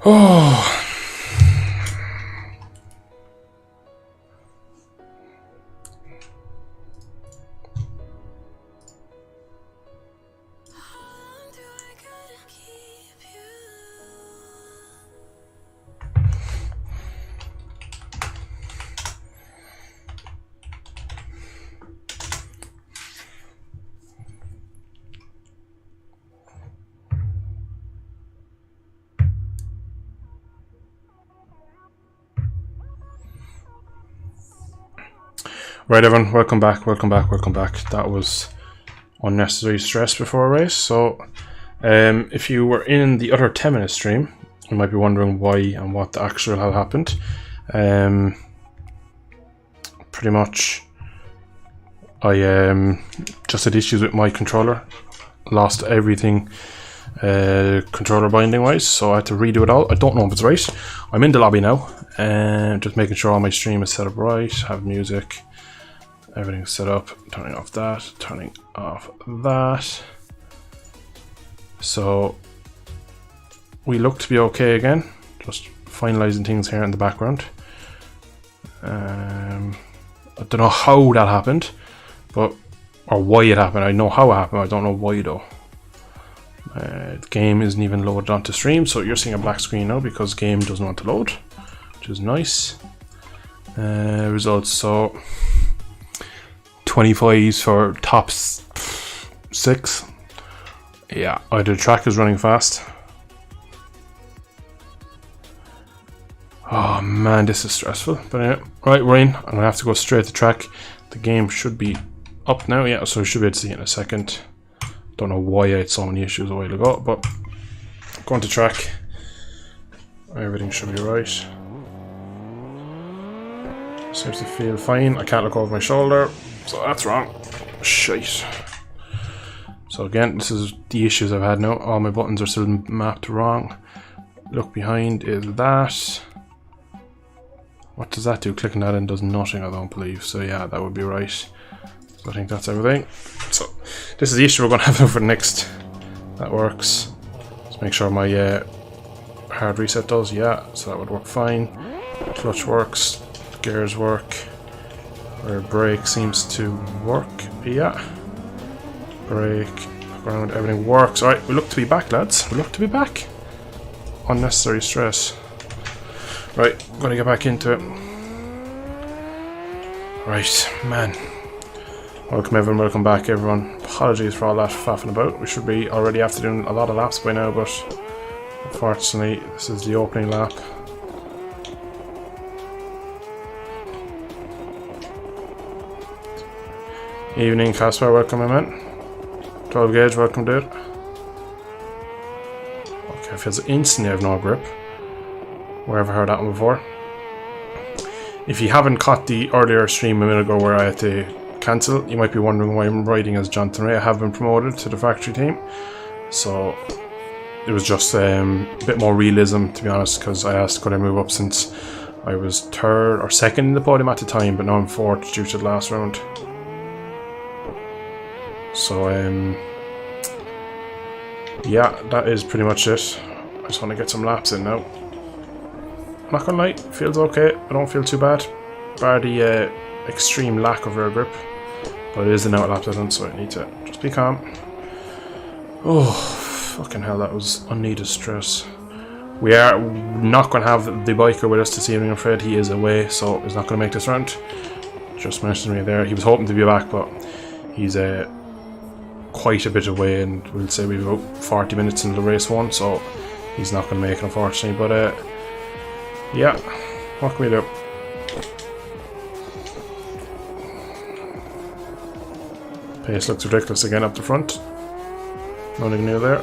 Oh. Right, everyone, welcome back. That was unnecessary stress before a race. So, if you were in the other 10-minute stream, you might be wondering why and what the actual had happened. Pretty much, I just had issues with my controller, lost everything controller binding wise, so I had to redo it all. I don't know if it's right. I'm in the lobby now, and just making sure all my stream is set up right, have music. Everything's set up, turning off that, turning off that. So we look to be okay again, just finalizing things here in the background. I don't know how that happened, or why it happened. I know how it happened, I don't know why though. The game isn't even loaded onto stream, so you're seeing a black screen now because game doesn't want to load, which is nice. Results, so 25s for top 6. Yeah, either the track is running fast. Oh man, this is stressful. But anyway, right, we're in. I'm gonna have to go straight to track. The game should be up now, yeah, so I should be able to see it in a second. Don't know why I had so many issues a while ago, but going to track. Everything should be right. Seems to feel fine. I can't look over my shoulder. So that's wrong. Shite. So again, this is the issues I've had now. All my buttons are still mapped wrong. Look behind is that. What does that do? Clicking that in does nothing, I don't believe. So yeah, that would be right. So I think that's everything. So this is the issue we're going to have for the next. That works. Let's make sure my hard reset does. Yeah, so that would work fine. Clutch works. Gears work. Our brake seems to work. Yeah. Brake, ground, everything works. Alright, we look to be back, lads. We look to be back. Unnecessary stress. Right, I'm gonna get back into it. Right, man. Welcome everyone, welcome back everyone. Apologies for all that faffing about. We should be already after doing a lot of laps by now, but unfortunately this is the opening lap. Evening, Caspar, welcome, my man. 12 gauge, welcome, dude. Okay, it feels instantly I have no grip. Where have I heard that one before? If you haven't caught the earlier stream a minute ago where I had to cancel, you might be wondering why I'm riding as Jonathan Ray. I have been promoted to the factory team, so it was just a bit more realism, to be honest, because I asked could I move up since I was 3rd or 2nd in the podium at the time, but now I'm 4th due to the last round. So, yeah, that is pretty much it. I just want to get some laps in now. I'm not gonna lie, it feels okay. I don't feel too bad. Bar the extreme lack of rear grip. But it is an out lap done, so I need to just be calm. Oh, fucking hell, that was unneeded stress. We are not going to have the biker with us this evening, I'm afraid. He is away, so he's not going to make this round. Just mentioned me there. He was hoping to be back, but he's quite a bit away, and we'll say we've about 40 minutes into the race one, so he's not going to make it, unfortunately. But yeah, what can we do? Pace looks ridiculous again up the front. Nothing new there.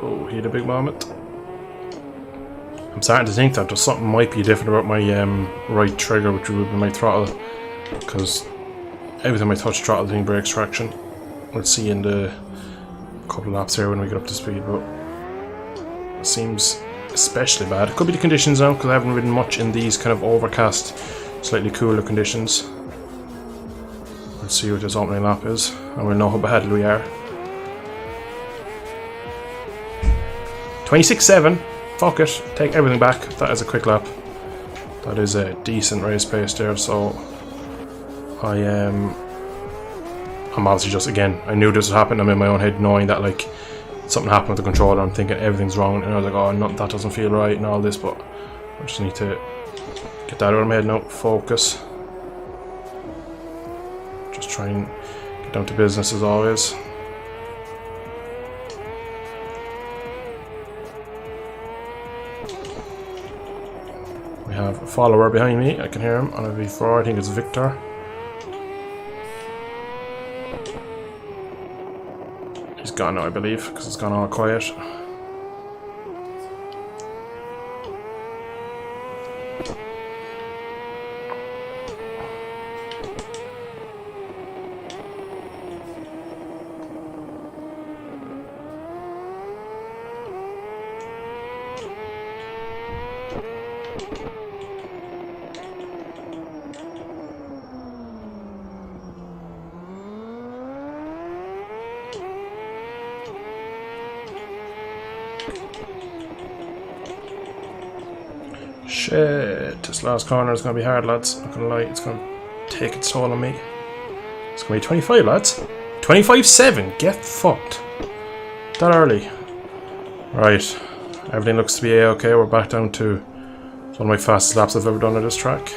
Oh, he had a big moment. I'm starting to think that there's something might be different about my right trigger, which would be my throttle, because every time I touch throttle, it breaks traction. We'll see in the couple of laps here when we get up to speed, but it seems especially bad. It could be the conditions now, because I haven't ridden much in these kind of overcast, slightly cooler conditions. We'll see what this opening lap is, and we'll know how bad we are. 26.7. Fuck it. Take everything back. That is a quick lap. That is a decent race pace there, so I'm obviously just, again, I knew this would happen. I'm in my own head knowing that, like, something happened with the controller. I'm thinking everything's wrong, and I was like, oh, no, that doesn't feel right and all this, but I just need to get that out of my head now. Focus. Just try and get down to business as always. We have a follower behind me. I can hear him on a V4. I think it's Victor. He's gone now, I believe, because it's gone all quiet. Shit, this last corner is going to be hard, lads. Not going to lie, it's going to take its toll on me. It's going to be 25, lads. 25.7, get fucked. That early. Right, everything looks to be a-okay. We're back down to one of my fastest laps I've ever done on this track.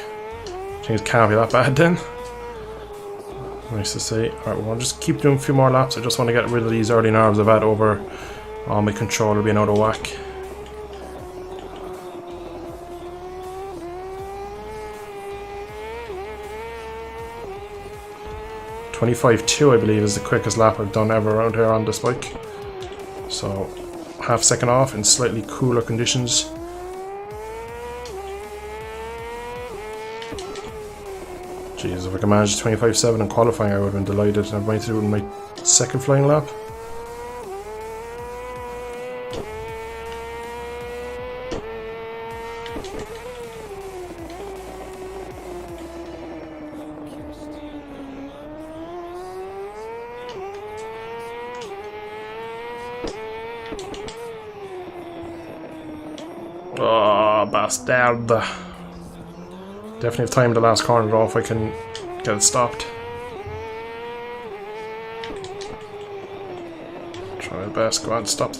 Things can't be that bad then. Nice to see. Alright, we're going to just keep doing a few more laps. I just want to get rid of these early nerves I've had over all my controller being out of whack. 25.2 I believe is the quickest lap I've done ever around here on this bike. So half second off in slightly cooler conditions. Jeez, if I could manage 25.7 in qualifying I would have been delighted. I'm going to do it in my second flying lap. Oh, bastard. Definitely have time the last corner though if I can get it stopped. Try my best. Go on, stop.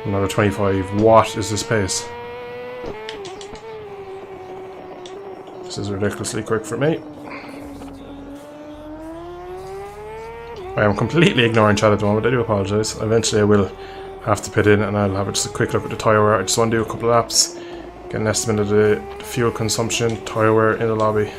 Another 25. What is this pace? This is ridiculously quick for me. I am completely ignoring chat at the moment. I do apologise. Eventually I will have to pit in and I'll have just a quick look at the tyre wear. I just want to do a couple of laps, get an estimate of the fuel consumption, tyre wear in the lobby.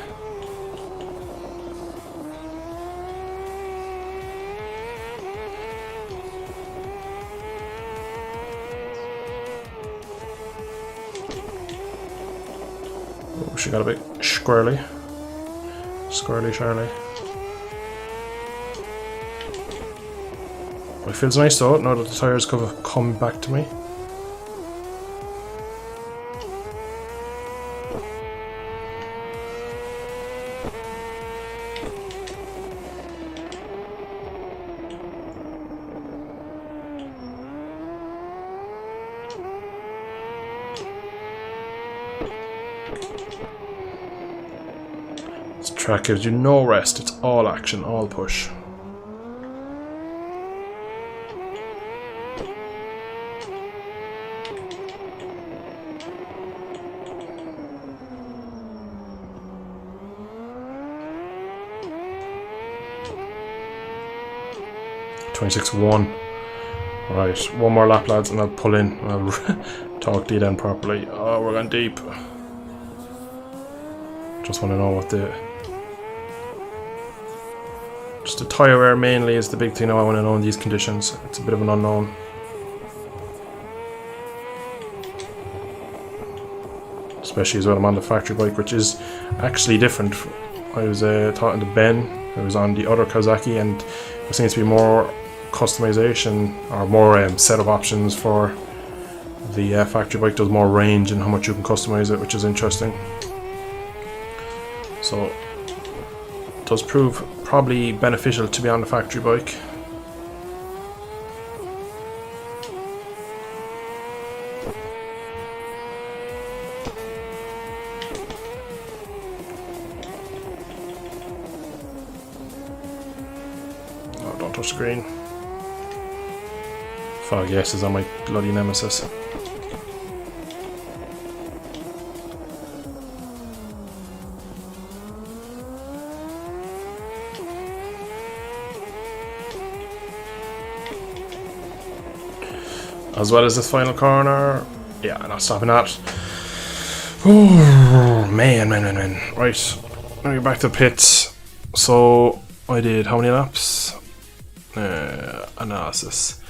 Oh, she got a bit squirrely. Squirrely Charlie. It feels nice though, now that the tyres have come back to me. This track gives you no rest, it's all action, all push. .26.1. Right, one more lap lads and I'll pull in and I'll talk to you then properly. Oh, we're going deep. Just want to know what the Just the tyre wear mainly is the big thing I want to know in these conditions. It's a bit of an unknown. Especially as well I'm on the factory bike, which is actually different. I was talking to Ben, who was on the other Kawasaki, and there seems to be more customization or more setup options for the factory bike. Does more range and how much you can customize it, which is interesting. So it does prove probably beneficial to be on the factory bike. Oh, don't touch screen. Fog yes is on my bloody nemesis. As well as this final corner. Yeah, not stopping that. Oh, man. Right, now we're back to the pits. So, I did how many laps? Analysis.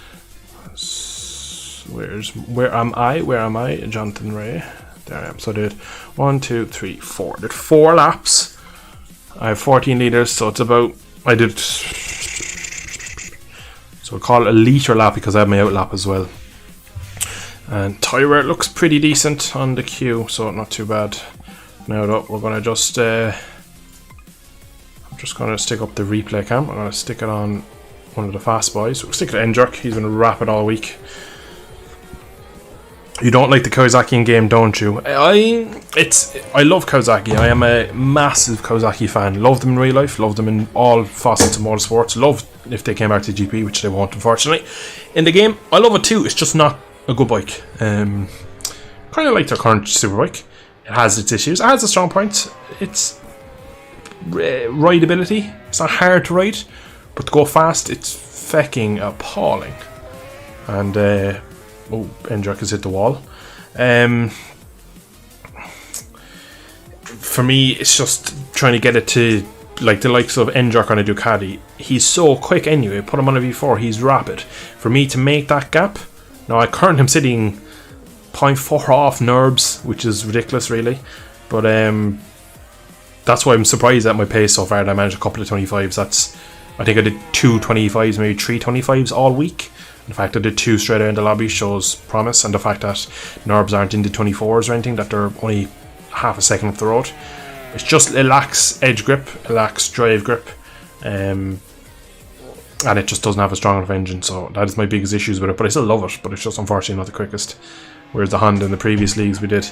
Where am I? Jonathan Ray. There I am. So I did 1, 2, 3, 4. I did 4 laps. I have 14 litres, so it's about, I did, so we'll call it a litre lap because I have my out lap as well. And tyre wear looks pretty decent on the queue, so not too bad. Now though, we're gonna just I'm just gonna stick up the replay cam. I'm gonna stick it on one of the fast boys. We'll stick it to Endrick. He's been rapid all week. You don't like the Kawasaki in game, don't you? I love Kawasaki. I am a massive Kawasaki fan. Love them in real life. Love them in all facets of motorsports. Love if they came back to GP, which they won't, unfortunately. In the game, I love it too. It's just not a good bike. Kind of like their current superbike. It has its issues. It has its strong points. It's rideability. It's not hard to ride, but to go fast, it's fecking appalling. And oh, Endrick has hit the wall. For me, it's just trying to get it to like the likes of Endrick on a Ducati. He's so quick anyway. Put him on a V4, he's rapid. For me to make that gap. Now, I currently am sitting 0.4 off Nerbs, which is ridiculous, really. But that's why I'm surprised at my pace so far. I managed a couple of 25s. I think I did 2 25s, maybe 3 25s all week. The fact I did 2 straight out in the lobby shows promise, and the fact that Nerbs aren't into 24s or anything, that they're only half a second up the road. It's just, it lacks edge grip, it lacks drive grip. And it just doesn't have a strong enough engine, so that is my biggest issues with it. But I still love it, but it's just unfortunately not the quickest. Whereas the Honda in the previous leagues we did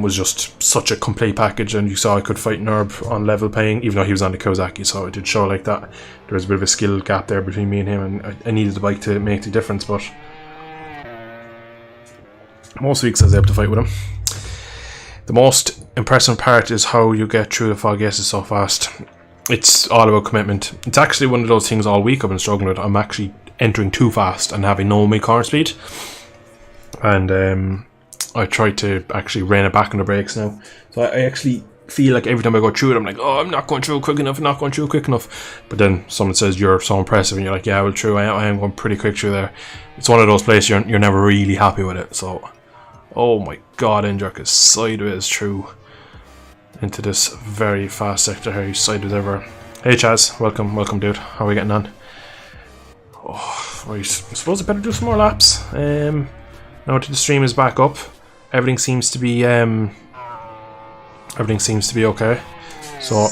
was just such a complete package, and you saw I could fight Nerb on level playing, even though he was on the Kawasaki, so it did show like that. There was a bit of a skill gap there between me and him, and I needed the bike to make the difference, but most weeks I was able to fight with him. The most impressive part is how you get through the fog S's so fast. It's all about commitment. It's actually one of those things all week I've been struggling with. I'm actually entering too fast and having no my corner speed. And I try to actually rein it back on the brakes now. So I actually feel like every time I go through it, I'm like, oh, I'm not going through quick enough, But then someone says you're so impressive, and you're like, yeah, well, true, I am going pretty quick through there. It's one of those places you're never really happy with it. So, oh my god, Endrick is sideways through into this very fast sector here. He's sideways ever. Hey Chaz, welcome dude. How are we getting on? Oh, right. I suppose I better do some more laps. Now that the stream is back up, everything seems to be okay. So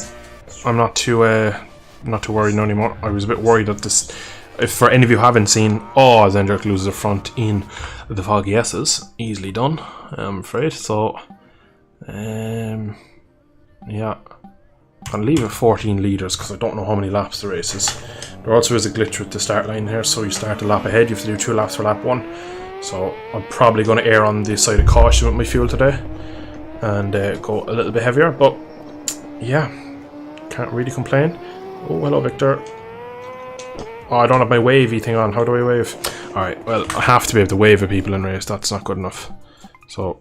I'm not too worried now anymore. I was a bit worried that this, if for any of you haven't seen, as Endrick loses the front in the Foggy S's, easily done, I'm afraid. So yeah, I'll leave it 14 litres because I don't know how many laps the race is. There also is a glitch with the start line here, so you start a lap ahead, you have to do 2 laps for lap 1. So I'm probably going to err on the side of caution with my fuel today and go a little bit heavier, but yeah, can't really complain. Oh, hello Victor. Oh, I don't have my wavy thing on. How do I wave? Alright, well, I have to be able to wave at people in race. That's not good enough. So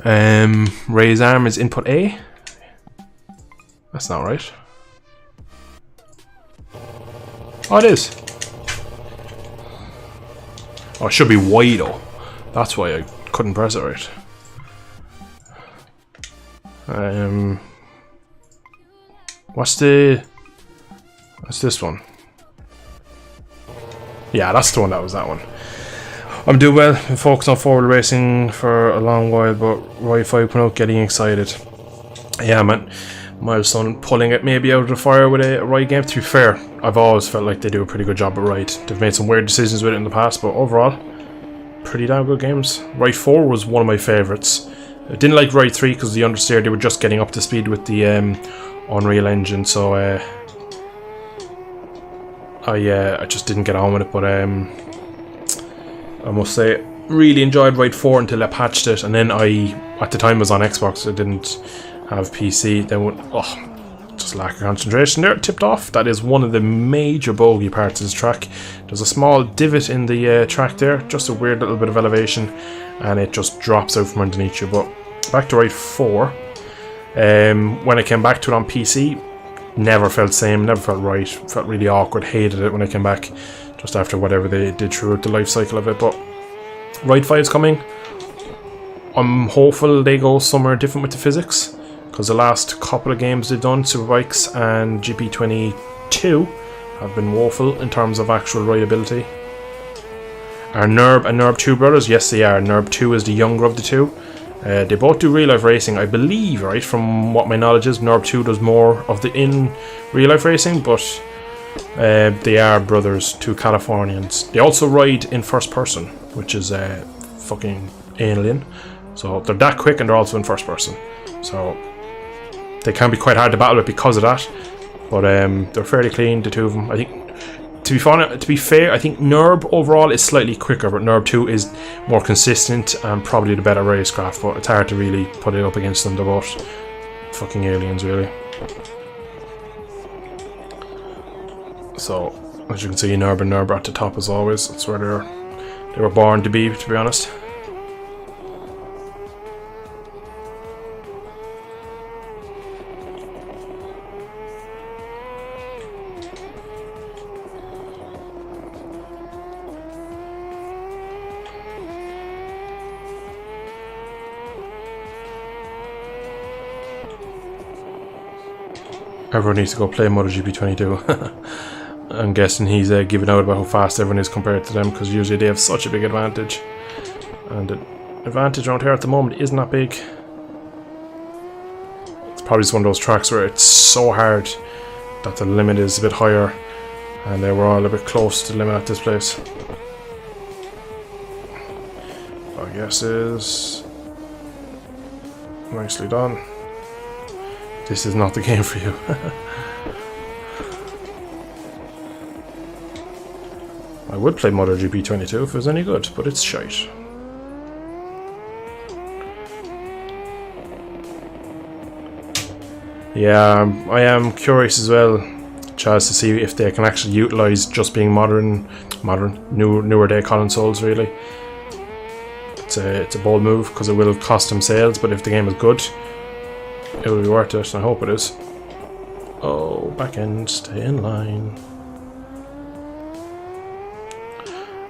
raise arm is input A. That's not right. Oh, it is. Oh, it should be Y though. That's why I couldn't press it right. What's this one? Yeah, that's the one. That was that one. I'm doing well. Been focused on forward racing for a long while, but Ride 5.0 getting excited. Yeah, man. Milestone pulling it maybe out of the fire with a Ride game. To be fair, I've always felt like they do a pretty good job at Ride. They've made some weird decisions with it in the past, but overall, pretty damn good games. Ride 4 was one of my favourites. I didn't like Ride 3 because the understeer, they were just getting up to speed with the Unreal Engine, so I just didn't get on with it, but I must say, really enjoyed Ride 4 until I patched it, and then at the time was on Xbox, I didn't have PC, then just lack of concentration there, tipped off. That is one of the major bogey parts of this track. There's a small divot in the track there, just a weird little bit of elevation, and it just drops out from underneath you. But back to Ride 4, when I came back to it on PC, never felt same, never felt right, felt really awkward, hated it when I came back, just after whatever they did throughout the life cycle of it. But Ride 5 is coming. I'm hopeful they go somewhere different with the physics, because the last couple of games they've done, Superbikes and GP22, have been woeful in terms of actual rideability. Are NURB and NURB 2 brothers? Yes, they are. NURB 2 is the younger of the two. They both do real life racing, I believe, right? From what my knowledge is, NURB 2 does more of the in real life racing, but they are brothers, two Californians. They also ride in first person, which is fucking alien. So they're that quick, and they're also in first person. So they can be quite hard to battle with because of that. But they're fairly clean, the two of them. I think, to be fair, I think NURB overall is slightly quicker, but NURB 2 is more consistent and probably the better racecraft. But it's hard to really put it up against them. They're both fucking aliens, really. So, as you can see, NURB and NURB are at the top as always. That's where they were born to be honest. Everyone needs to go play MotoGP 22. I'm guessing he's giving out about how fast everyone is compared to them, because usually they have such a big advantage. And the advantage around here at the moment isn't that big. It's probably just one of those tracks where it's so hard that the limit is a bit higher, and we're all a bit close to the limit at this place. I guess is nicely done. This is not the game for you. I would play MotoGP 22 if it was any good, but it's shite. Yeah, I am curious as well, Chaz, to see if they can actually utilise just being newer day consoles, really. It's a bold move, because it will cost them sales, but if the game is good, it will be worth it, and I hope it is. Oh, back end, stay in line.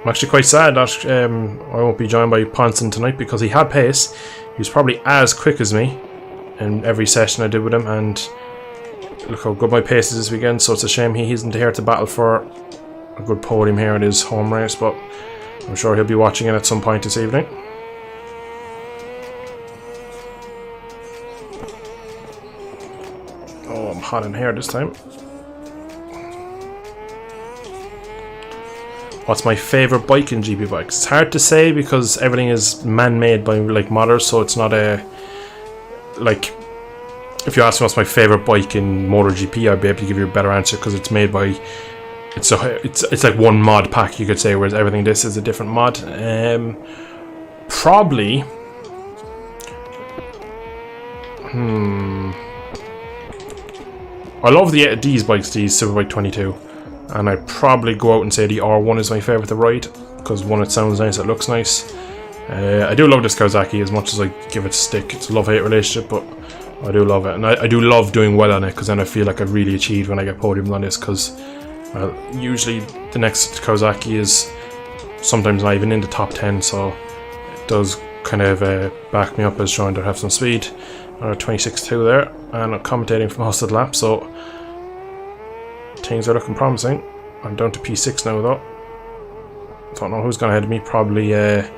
I'm actually quite sad that I won't be joined by Ponson tonight, because he had pace. He was probably as quick as me in every session I did with him, and look how good my pace is this weekend, so it's a shame he isn't here to battle for a good podium here at his home race, but I'm sure he'll be watching it at some point this evening. Oh, I'm hot in here this time. What's my favourite bike in GP bikes? It's hard to say because everything is man-made by like modders, so it's not a like. If you ask me what's my favourite bike in MotoGP, I'd be able to give you a better answer because it's made by. It's like one mod pack, you could say, whereas everything this is a different mod. Probably. I love these bikes, these Superbike 22, and I'd probably go out and say the R1 is my favourite to ride, because one, it sounds nice, it looks nice. I do love this Kawasaki as much as I give it a stick. It's a love-hate relationship, but I do love it, and I do love doing well on it, because then I feel like I've really achieved when I get podiums on this, because Well, usually the next Kawasaki is sometimes not even in the top 10, so it does kind of back me up as showing they have some speed. 26.2 there, and I'm commentating for most of the lap, so things are looking promising. I'm down to P6 now though. Don't know who's going to ahead of me. Probably a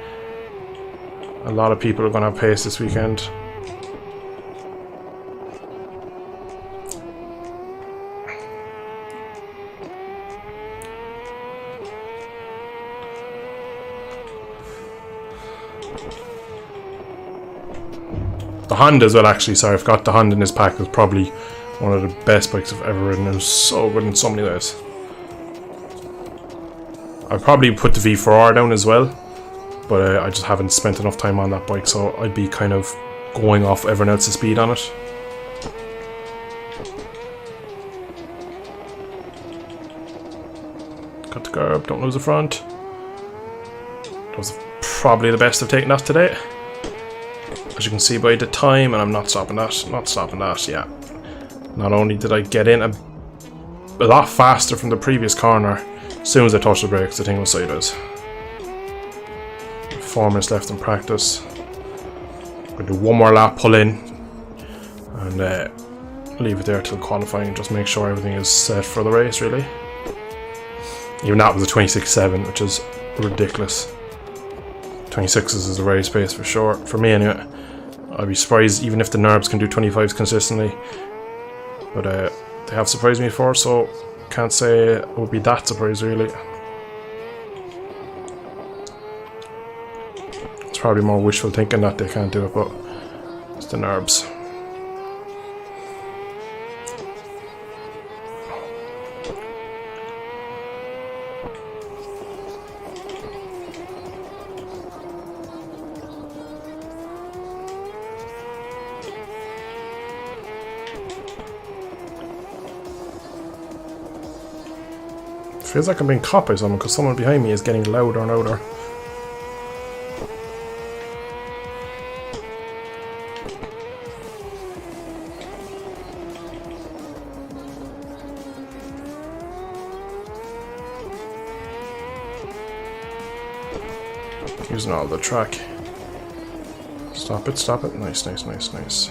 lot of people are going to have pace this weekend. The Honda as well, actually. Sorry, I forgot the Honda in this pack was probably one of the best bikes I've ever ridden. It was so good in so many ways. I'd probably put the V4R down as well, but I just haven't spent enough time on that bike, so I'd be kind of going off everyone else's speed on it. Got the curb, don't lose the front. That was probably the best I've taken that today. As you can see by the time, and I'm not stopping that, yeah. Not only did I get in a lot faster from the previous corner, as soon as I touched the brakes, the thing was sideways. 4 minutes left in practice. I'm going to do one more lap, pull in, and leave it there till qualifying, just make sure everything is set for the race, really. Even that was a 26.7, which is ridiculous. 26s is a race pace for sure, for me anyway. I'd be surprised even if the NERBs can do 25s consistently, but they have surprised me before, so can't say it would be that surprised really. It's probably more wishful thinking that they can't do it, but it's the NERBs. Feels like I'm being caught by someone because someone behind me is getting louder and louder. Using all the track. Stop it, stop it. Nice, nice, nice, nice.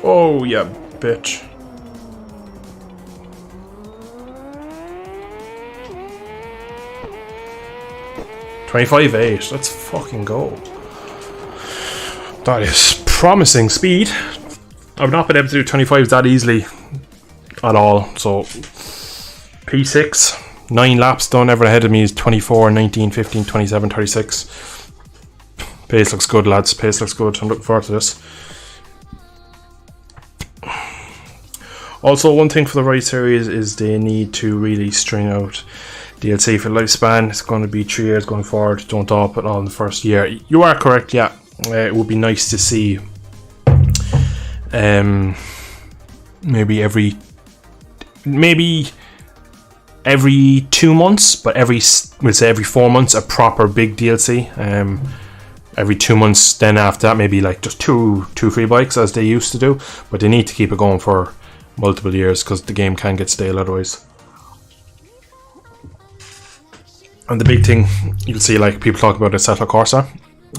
Oh, yeah, bitch. $25.8. Let's fucking go. That is promising speed. I've not been able to do 25s that easily at all. So, P6, 9 laps done. Everyone ahead of me is 24, 19, 15, 27, 36. Pace looks good, lads. Pace looks good. I'm looking forward to this. Also, one thing for the Ride series is they need to really string out DLC for lifespan. It's going to be 3 years going forward. Don't up it all in the first year. You are correct, yeah. It would be nice to see maybe every 2 months, but we'll say every 4 months a proper big DLC. Every 2 months, then after that maybe like just two free bikes as they used to do, but they need to keep it going for multiple years because the game can get stale otherwise. And the big thing you'll see, like people talk about, is Assetto Corsa,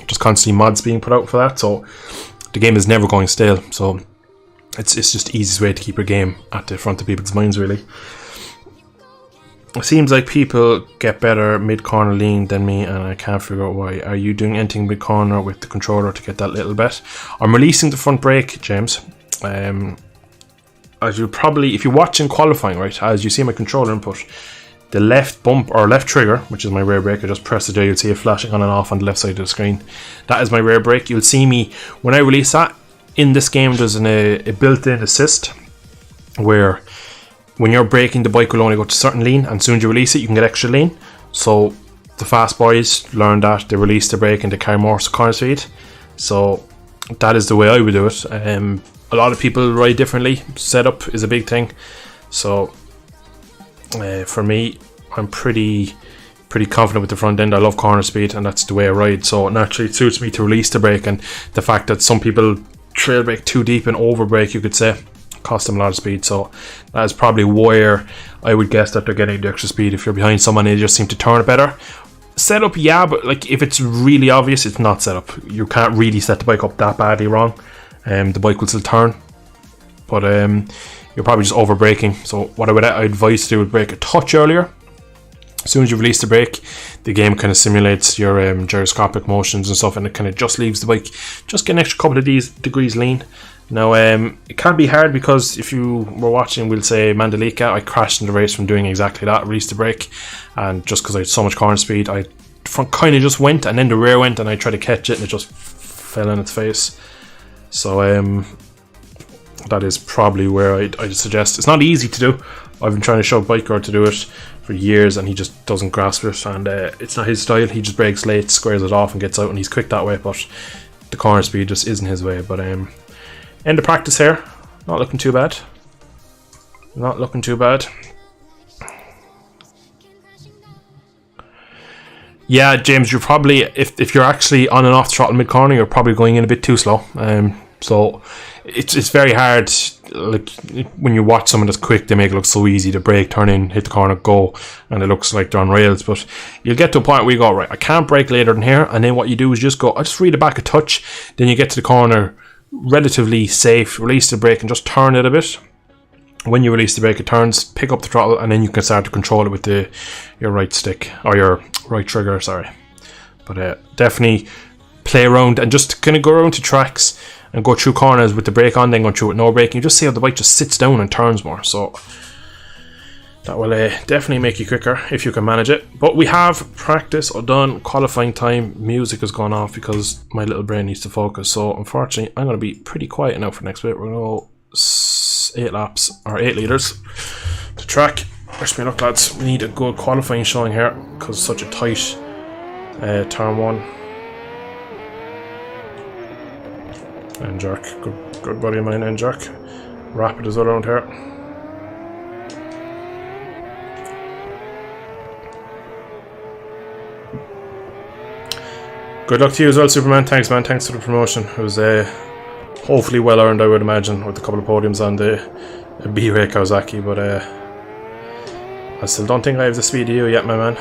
just constantly mods being put out for that, so the game is never going stale. So it's just the easiest way to keep your game at the front of people's minds, really. It seems like people get better mid-corner lean than me, and I can't figure out why. Are you doing anything mid-corner with the controller to get that little bit? I'm releasing the front brake, James. As you probably, if you're watching qualifying, right, as you see my controller input, the left bump or left trigger, which is my rear brake, I just press it there, you'll see it flashing on and off on the left side of the screen. That is my rear brake. You'll see me, when I release that, in this game there's a built-in assist where when you're braking, the bike will only go to certain lean, and as soon as you release it, you can get extra lean. So the fast boys learn that, they release the brake and they carry more corner speed. So that is the way I would do it. A lot of people ride differently. Setup is a big thing. So for me, I'm pretty pretty confident with the front end. I love corner speed, and that's the way I ride. So naturally, it suits me to release the brake, and the fact that some people trail brake too deep and over brake, you could say, cost them a lot of speed. So that is probably where I would guess that they're getting the extra speed. If you're behind someone, they just seem to turn it better. Setup, yeah, but like if it's really obvious, it's not set up. You can't really set the bike up that badly wrong. The bike will still turn, but you're probably just over braking. So what I would advise to do is brake a touch earlier. As soon as you release the brake, the game kind of simulates your gyroscopic motions and stuff, and it kind of just leaves the bike just get an extra couple of degrees lean. Now it can be hard, because if you were watching, we'll say Mandalika, I crashed in the race from doing exactly that, released the brake, and just because I had so much corner speed, I front kind of just went, and then the rear went, and I tried to catch it, and it just fell in its face. So that is probably where I'd suggest. It's not easy to do. I've been trying to show Biker to do it for years, and he just doesn't grasp it, and it's not his style. He just brakes late, squares it off, and gets out, and he's quick that way, but the corner speed just isn't his way. But end of practice here. Not looking too bad. Not looking too bad. Yeah, James, you're probably, if you're actually on and off the throttle mid-corner, you're probably going in a bit too slow. So it's very hard. Like when you watch someone that's quick, they make it look so easy to brake, turn in, hit the corner, go, and it looks like they're on rails. But you'll get to a point where you go, right, I can't brake later than here, and then what you do is just go, I just reel it back a touch, then you get to the corner relatively safe, release the brake and just turn it a bit. When you release the brake, it turns, pick up the throttle, and then you can start to control it with your right stick, or your right trigger, sorry. But definitely play around and just kind of go around to tracks and go through corners with the brake on, then go through with no braking. You just see how the bike just sits down and turns more. So that will definitely make you quicker if you can manage it. But we have practice all done, qualifying time, music has gone off because my little brain needs to focus. So unfortunately, I'm going to be pretty quiet now for next bit. We're going to go 8 laps, or 8 litres to track. Wish me luck, lads. We need a good qualifying showing here because it's such a tight turn 1. And jerk, good buddy of mine, and jerk. Rapid as well around here. Good luck to you as well, Superman. Thanks, man. Thanks for the promotion. It was hopefully well earned, I would imagine, with a couple of podiums on the B-Ray Kawasaki. But I still don't think I have the speed of you yet, my man.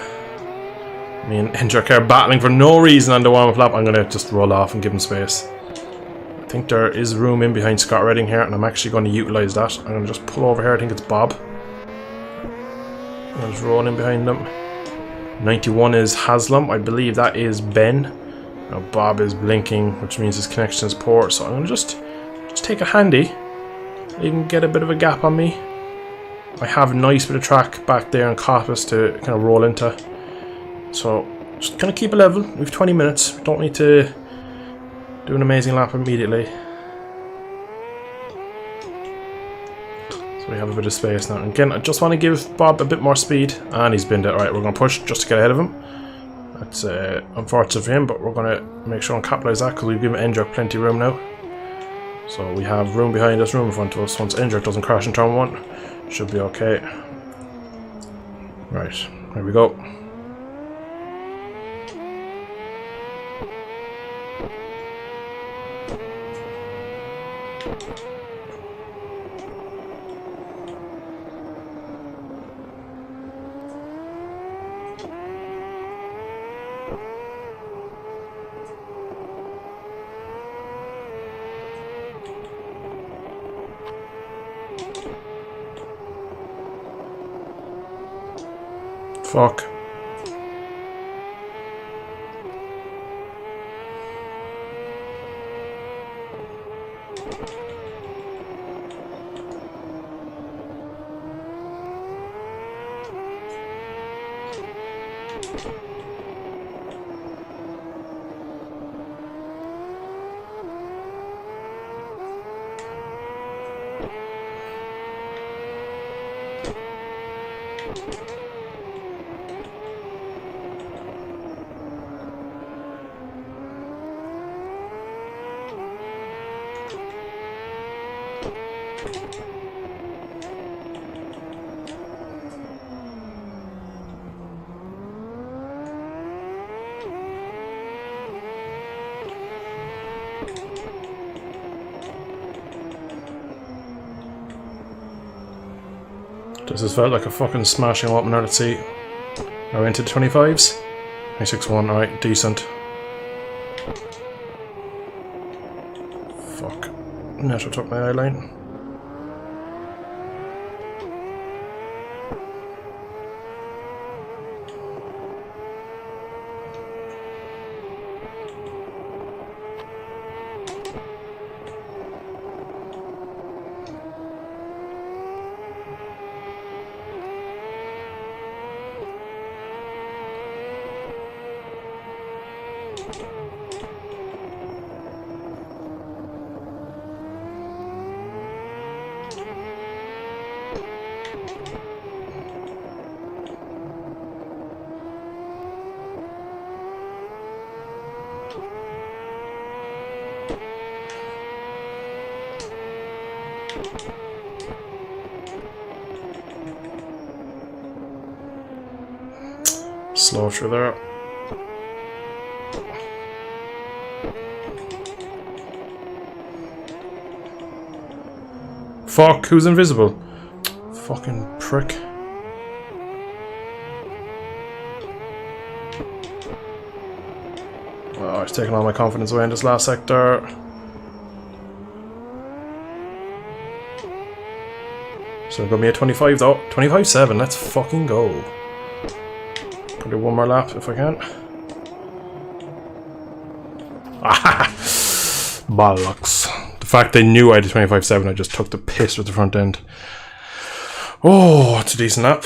Me and Endrick are battling for no reason on the warm-up lap. I'm going to just roll off and give him space. I think there is room in behind Scott Redding here, and I'm actually going to utilise that. I'm going to just pull over here. I think it's Bob. I'll just roll in behind them. 91 is Haslam. I believe that is Ben. Now Bob is blinking, which means his connection is poor. So I'm going to just take a handy. You can get a bit of a gap on me. I have a nice bit of track back there in Coppice to kind of roll into. So just kind of keep it level. We have 20 minutes. Don't need to do an amazing lap immediately. So we have a bit of space now. And again, I just want to give Bob a bit more speed. And he's binned it. Alright, we're going to push just to get ahead of him. That's unfortunate for him, but we're going to make sure and capitalise that because we've given Endrick plenty of room now. So we have room behind us, room in front of us. Once Endrick doesn't crash in turn 1, should be okay. Right, here we go. Fuck. This has felt like a fucking smashing opener. Let's see. Are we into the 25s? 26-1, alright, decent. Fuck. Never took my eye line. Slow through there. Fuck, who's invisible? Fucking prick. Oh, it's taking all my confidence away in this last sector. So gonna be a 25 though. 25-7, let's fucking go. I'll do one more lap if I can. Ah, bollocks. The fact they knew I had a 25-7, I just took the piss with the front end. Oh, it's a decent lap.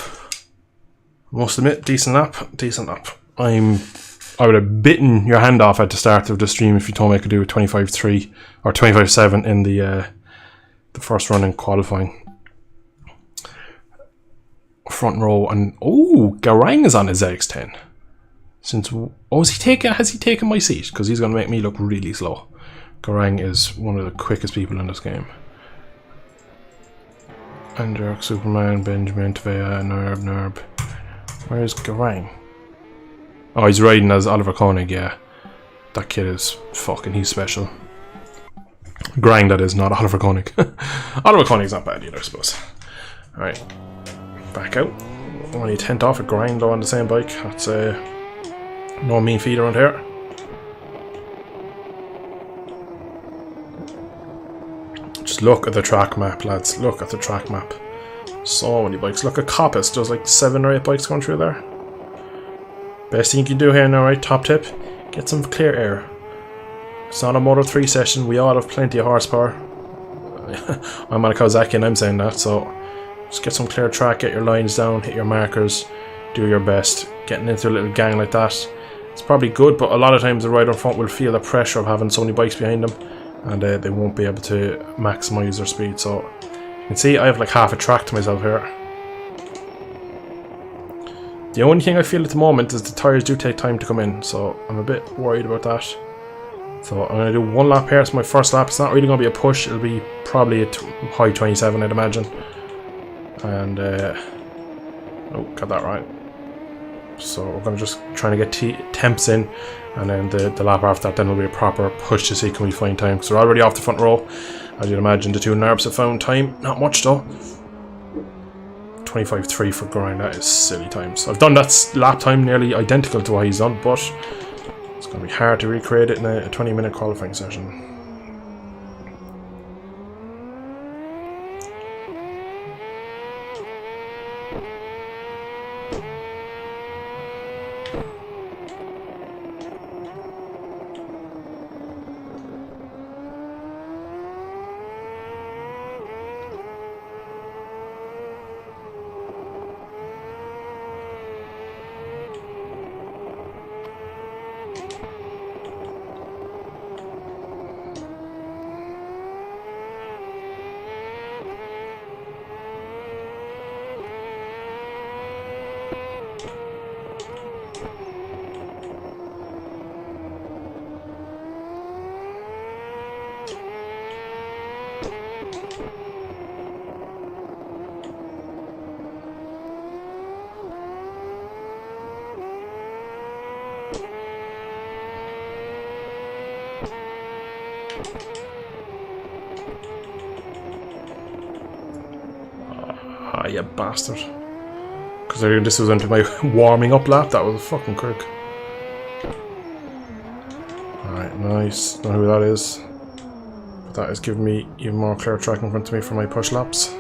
I must admit, decent lap, decent lap. I would have bitten your hand off at the start of the stream if you told me I could do a 25-3 or 25-7 in the first run in qualifying. Front row, and oh, Garang is on his ZX10. Since has he taken my seat? Because he's going to make me look really slow. Garang is one of the quickest people in this game. Andrew, Superman, Benjamin, Tvea, Nerb. Where's Garang? Oh, he's riding as Oliver Koenig, yeah. That kid is he's special. Garang, that is, not Oliver Koenig. Oliver Koenig's not bad either, I suppose. Alright. Back out. Only a 10th off a grind on the same bike. That's no mean feat around here. Just look at the track map, lads. Look at the track map. So many bikes. Look at Coppice. There's like 7 or 8 bikes going through there. Best thing you can do here now, right? Top tip. Get some clear air. It's not a Moto 3 session. We all have plenty of horsepower. I'm on a Kawasaki and I'm saying that, so just get some clear track, get your lines down, hit your markers, do your best. Getting into a little gang like that, it's probably good, but a lot of times the rider in front will feel the pressure of having so many bikes behind them, and they won't be able to maximise their speed. So you can see I have like half a track to myself here. The only thing I feel at the moment is the tyres do take time to come in, so I'm a bit worried about that. So I'm going to do one lap here. It's my first lap. It's not really going to be a push. It'll be probably a high 27, I'd imagine. And oh, got that right. So we're going to just try to get temps in, and then the lap after that then will be a proper push to see can we find time, because we're already off the front row. As you'd imagine, the two Nerbs have found time. Not much though. 25-3 for grind. That is silly times. I've done that lap time nearly identical to what he's done, but it's going to be hard to recreate it in a 20-minute qualifying session. Ah, you bastard. Because this was into my warming up lap. That was fucking quick. Alright, nice. Don't know who that is. But that is giving me even more clear track in front of me for my push laps.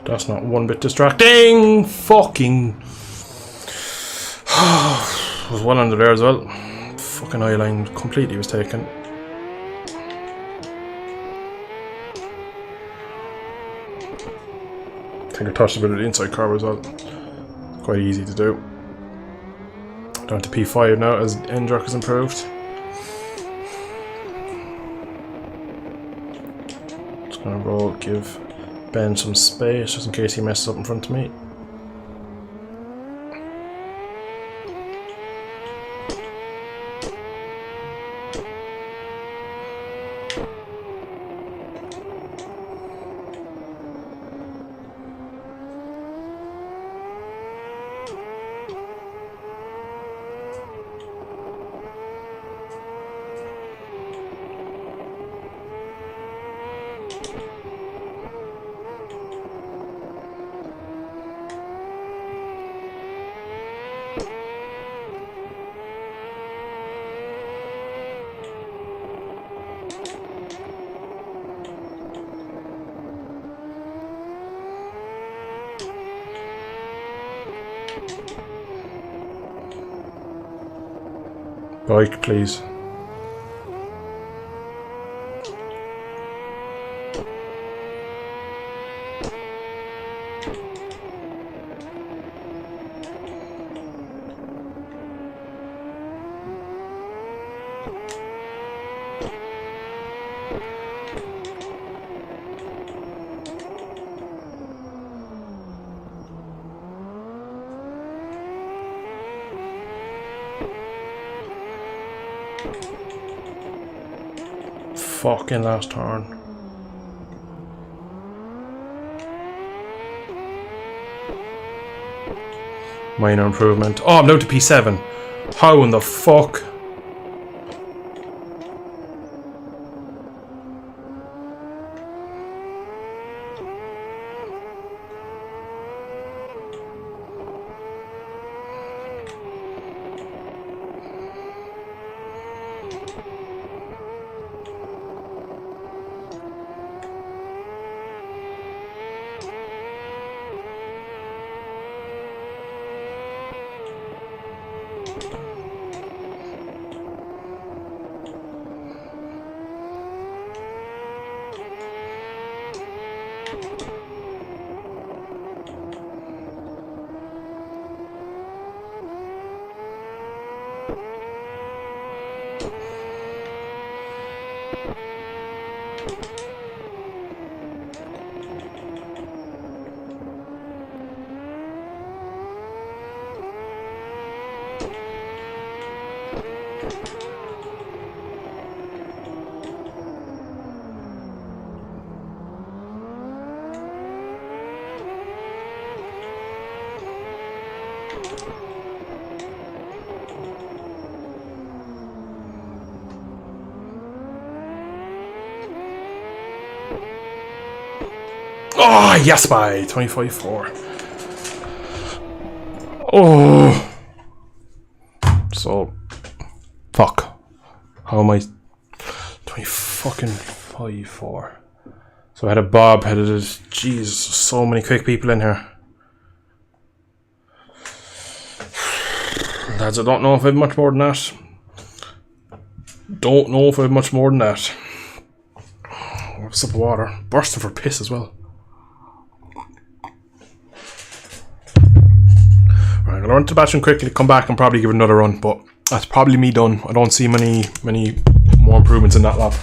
That's not one bit distracting. Fucking. Was one under there as well. Fucking eye line completely was taken. I think I touched a bit of the inside curb as well. Quite easy to do. Down to P5 now as end jerk has improved. Just gonna roll, give Ben some space just in case he messes up in front of me. Bike, please. Fucking last turn. Minor improvement. Oh, I'm down to P7. How in the fuck? Oh, yes, by 25-4. Oh. So, fuck. How am I? 20 fucking 5-4. So I had a bob headed it. Jeez, so many quick people in here. Lads, I don't know if I have much more than that. Don't know if I have much more than that. A sip of water. Bursting for piss as well. Right, I'm gonna run to the bathroom quickly, come back and probably give it another run, but that's probably me done. I don't see many more improvements in that lap.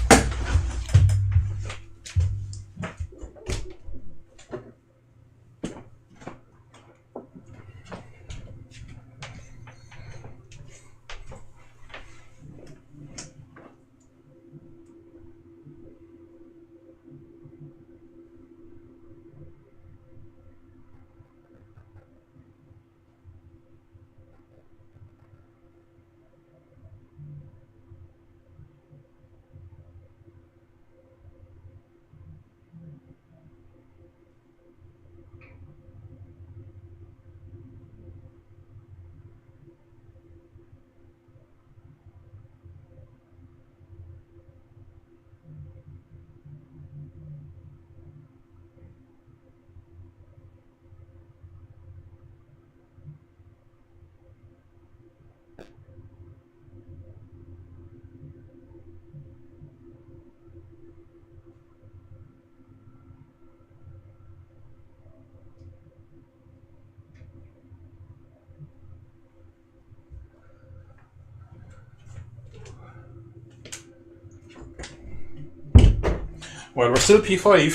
Well, we're still P5.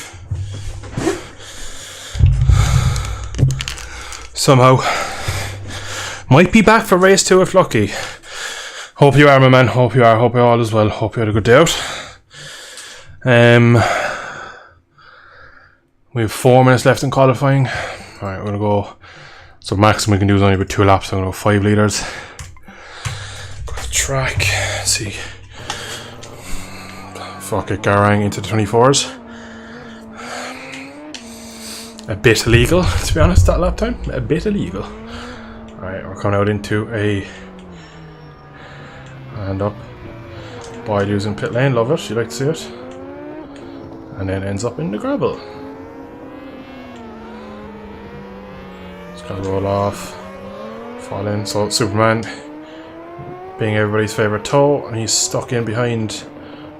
Somehow. Might be back for race 2 if lucky. Hope you are, my man. Hope you are. Hope you all is well. Hope you had a good day out. We have 4 minutes left in qualifying. Alright, we're gonna go. So maximum we can do is only about 2 laps. I'm gonna go 5 litres. Go to the track. Let's see. Fuck it, Garang into the 24s. A bit illegal, to be honest, that lap time. A bit illegal. Alright, we're coming out into a hand up. Boy using pit lane, love it, you like to see it. And then ends up in the gravel. It's gonna roll off. Fall in. So Superman being everybody's favourite toe, and he's stuck in behind,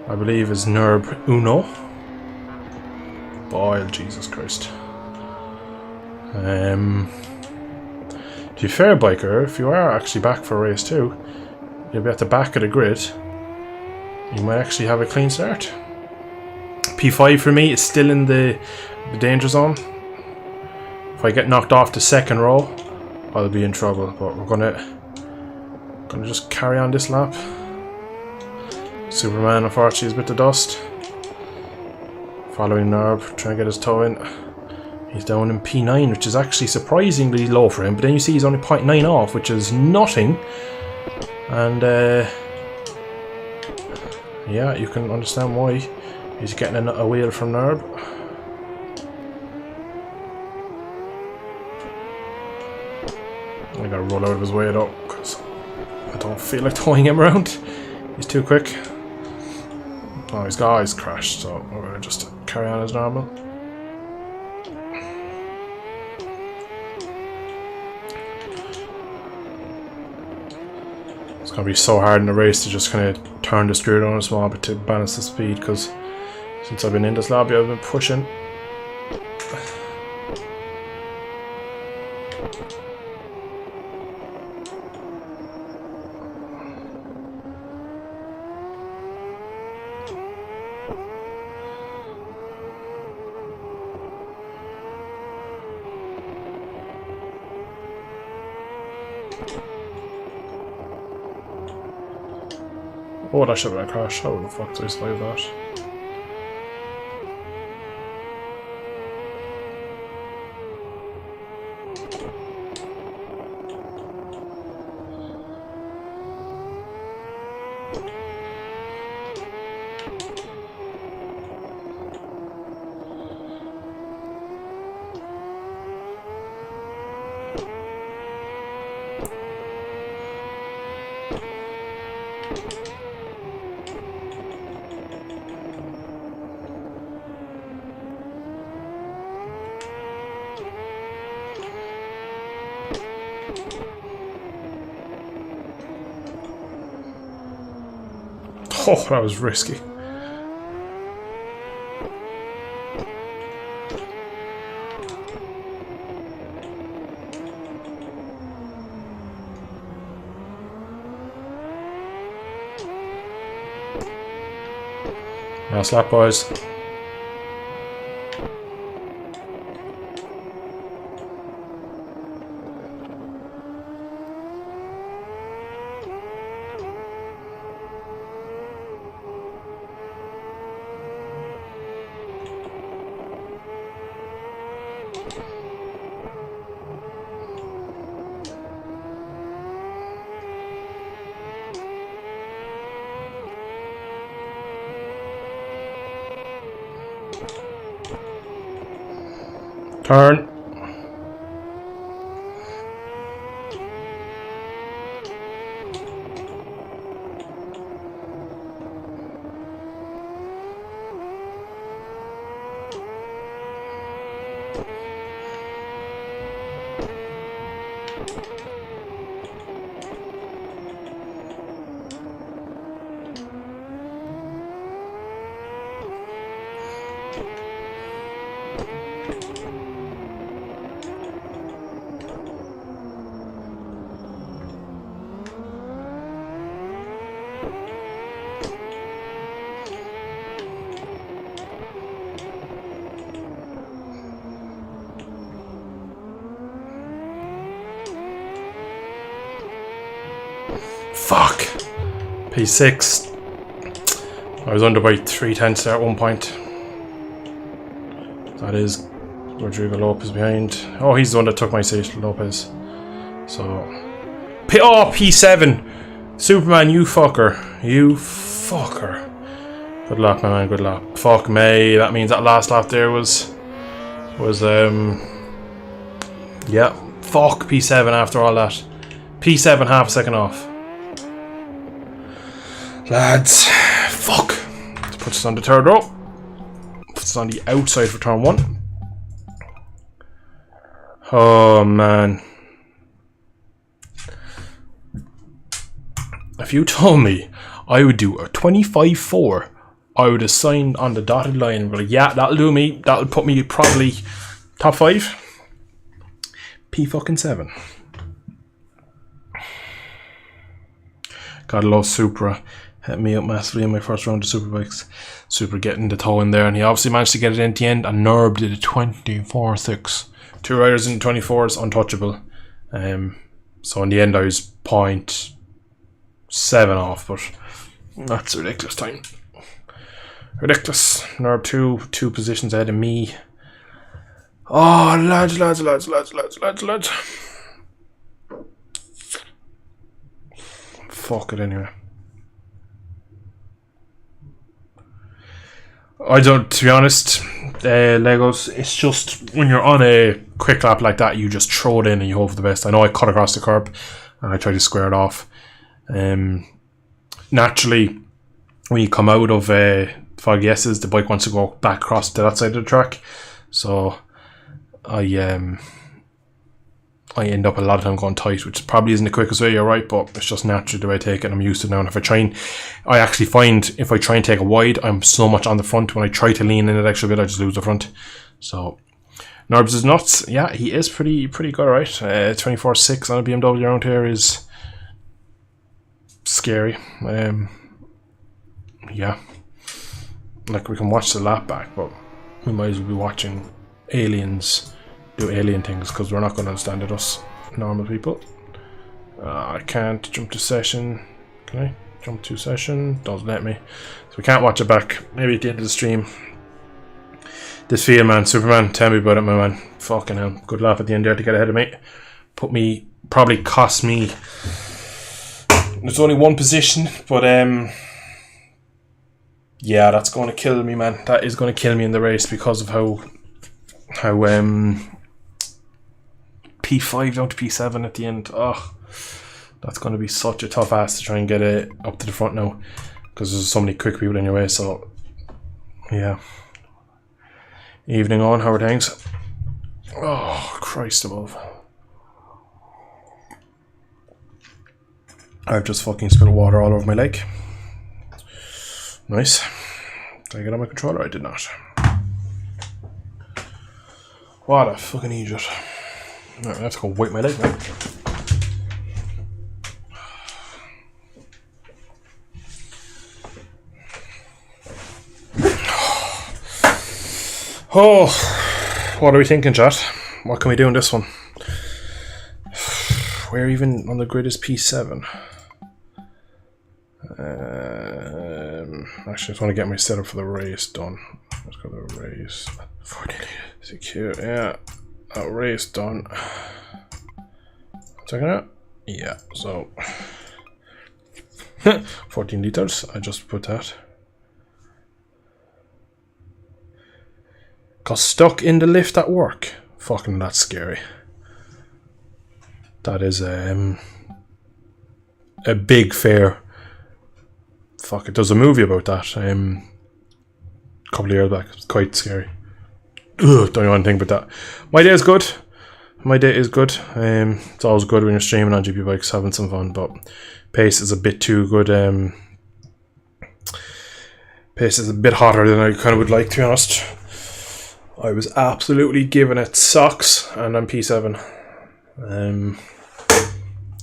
I believe, is Nerb Uno. Boy, Jesus Christ. To be fair, biker, if you are actually back for race 2, you'll be at the back of the grid. You might actually have a clean start. P5 for me is still in the danger zone. If I get knocked off the second row, I'll be in trouble. But we're gonna just carry on this lap. Superman, unfortunately, is a bit of dust. Following Nerb, trying to get his toe in. He's down in P9, which is actually surprisingly low for him. But then you see he's only 0.9 off, which is nothing. And yeah, you can understand why he's getting a wheel from Nerb. I gotta roll out of his way though, because I don't feel like towing him around. He's too quick. Oh, he's crashed, so we're gonna just carry on as normal. It's gonna be so hard in the race to just kind of turn the steer down a small bit to balance the speed, because since I've been in this lobby I've been pushing. Oh, that should have been a crash. How the fuck did I survive that? Oh, that was risky. Now slap, boys. Turn. Fuck. P6. I was under by 3/10 there at one point. That is Rodrigo Lopez behind. Oh, he's the one that took my seat, Lopez. So. P7! Superman, you fucker. You fucker. Good luck, my man, good luck. Fuck me. That means that last lap there was yeah. Fuck P7 after all that. P7 half a second off. Lads, fuck. Let's put this on the third row. Put this on the outside for turn 1. Oh man. If you told me I would do a 25-4, I would have signed on the dotted line and be like, yeah, that'll do me. That'll put me probably top 5. P7. Gotta love Supra. Hit me up massively in my first round of Superbikes. Supra getting the toe in there, and he obviously managed to get it in at the end, and Nerb did a 24-6. 2 riders in 24s, untouchable. So in the end I was 0.7 off, but that's ridiculous time. Ridiculous. Nerb 2 positions ahead of me. Oh, lads. Fuck it anyway. I don't, to be honest, Legos, it's just when you're on a quick lap like that, you just throw it in and you hope for the best. I know I cut across the curb and I tried to square it off. Naturally, when you come out of Foggy S's, the bike wants to go back across to that side of the track. So I end up a lot of time going tight, which probably isn't the quickest way, you're right, but it's just naturally the way I take it and I'm used to it now. And if I actually find if I try and take a wide, I'm so much on the front. When I try to lean in it extra bit, I just lose the front. So Norbs is nuts. Yeah, he is pretty good, right? 24-6 on a BMW around here is scary. Yeah, like we can watch the lap back, but we might as well be watching aliens do alien things, because we're not going to understand it, us normal people. I can't jump to session. Can I jump to session? Doesn't let me, so we can't watch it back. Maybe at the end of the stream. This field, man, Superman, tell me about it, my man. Fucking hell, good laugh at the end there to get ahead of me. Probably cost me. There's only one position, but yeah, that's going to kill me, man. That is going to kill me in the race because of how P5 down to P7 at the end. Oh, that's going to be such a tough ass to try and get it up to the front now, because there's so many quick people in your way. So yeah. Evening on, how are things? Oh, Christ above. I've just fucking spilled water all over my leg. Nice. Did I get on my controller? I did not. What a fucking idiot. Right, I have to go wipe my leg now. Oh, what are we thinking, chat? What can we do in this one? Where even on the grid is P7? Actually, I just want to get my setup for the race done. Let's go to the race. Secure, yeah. That race done. Checking out? Yeah, so 14 liters. I just put that. Got stuck in the lift at work. Fucking that's scary. That is a big fear. Fuck, it does a movie about that. A couple of years back. It's quite scary. Ugh, don't want to think about that. My day is good. My day is good. It's always good when you're streaming on GP bikes, having some fun, but pace is a bit too good. Pace is a bit hotter than I kind of would like, to be honest. I was absolutely giving it socks, and I'm P7.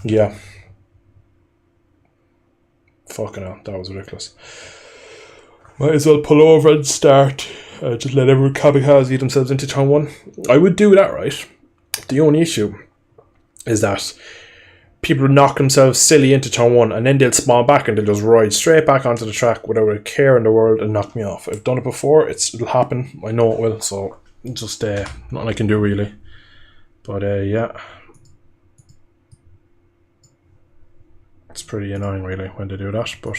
Yeah. Fucking hell, that was ridiculous. Might as well pull over and start. Just let everyone kamikaze themselves into turn 1. I would do that, right? The only issue is that people knock themselves silly into turn 1 and then they'll spawn back and they'll just ride straight back onto the track without a care in the world and knock me off. I've done it before, it'll happen, I know it will, so just nothing I can do really. But yeah. It's pretty annoying really when they do that, but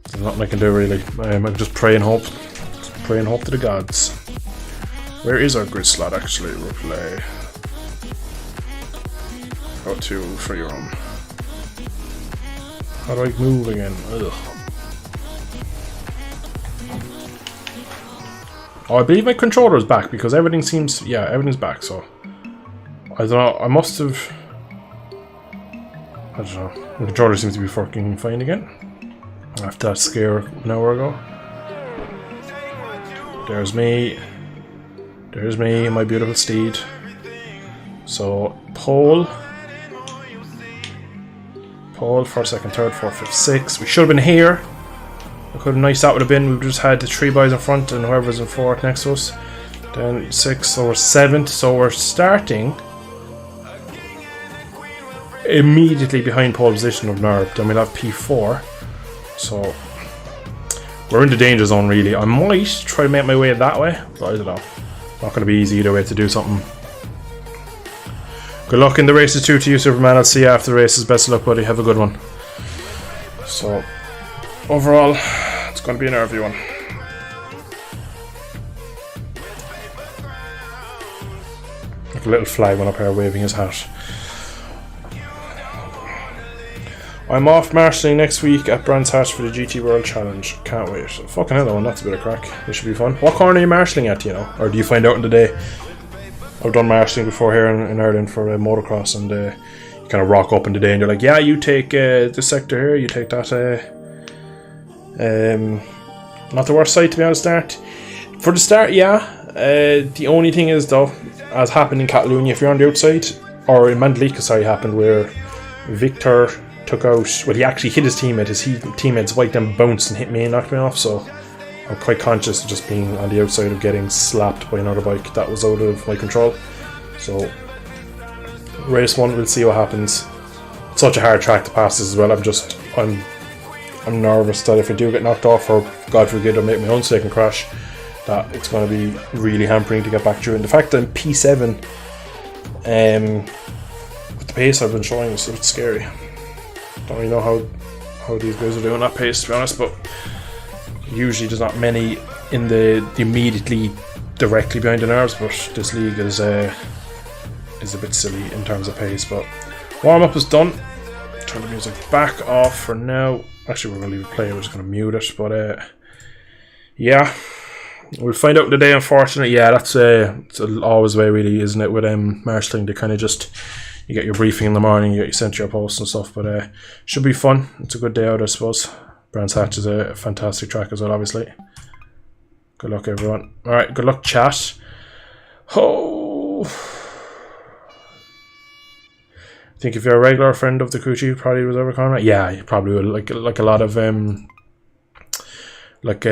there's nothing I can do really. I just pray and hope. Just pray and hope to the gods. Where is our grid slot actually? Replay. Go to free roam. How do I move again? Ugh. Oh, I believe my controller is back because everything seems... Yeah, everything's back, so... I don't know, I must have... I don't know. The controller seems to be fucking fine again. After that scare an hour ago. There's me. There's me, my beautiful steed. So, pole. Pole, first, second, third, fourth, fifth, sixth. We should have been here. Look how nice that would have been. We've just had the 3 boys in front and whoever's in fourth next to us. Then 6th, so we're 7th. So we're starting immediately behind pole position of Nerb. Then we'll have P4. So we're in the danger zone really. I might try to make my way that way, but I don't know. Not going to be easy either way to do something. Good luck in the races too to you, Superman. I'll see you after the races. Best of luck, buddy. Have a good one. So overall, it's going to be an nervy one. Like a little flag went up here waving his hat. I'm off marshalling next week at Brands Hatch for the GT World Challenge. Can't wait. Fucking hell, though, that's a bit of crack. This should be fun. What corner are you marshalling at, you know? Or do you find out in the day? I've done marshalling before here in Ireland for motocross, and you kind of rock up in the day and you're like, yeah, you take this sector here, you take that. Not the worst site, to be honest, start. For the start, yeah. The only thing is, though, as happened in Catalonia, if you're on the outside, or in Mandalika, sorry, happened where Victor took out, well, he actually hit his teammate, his teammate's bike then bounced and hit me and knocked me off, so I'm quite conscious of just being on the outside of getting slapped by another bike. That was out of my control. So race 1, we'll see what happens. It's such a hard track to pass this as well. I'm nervous that if I do get knocked off, or God forbid I make my own second crash, that it's going to be really hampering to get back through. And the fact that I'm P7 with the pace I've been showing is a bit scary. Don't really know how these guys are doing that pace, to be honest, but usually there's not many in the immediately directly behind the nerves, but this league is a bit silly in terms of pace. But warm up is done. Turn the music back off for now. Actually, we're going to leave it play. We're just going to mute it. But yeah, we'll find out today. Unfortunately, yeah, that's it's always the way, really, isn't it? With marshalling, they kind of just you get your briefing in the morning, you get your sent to your post and stuff. But should be fun. It's a good day out, I suppose. Brands Hatch is a fantastic track as well, obviously. Good luck, everyone. All right, good luck, chat. Oh, I think if you're a regular friend of the crew chief, you probably was ever calling it. Yeah, you probably will. Like a lot of a lot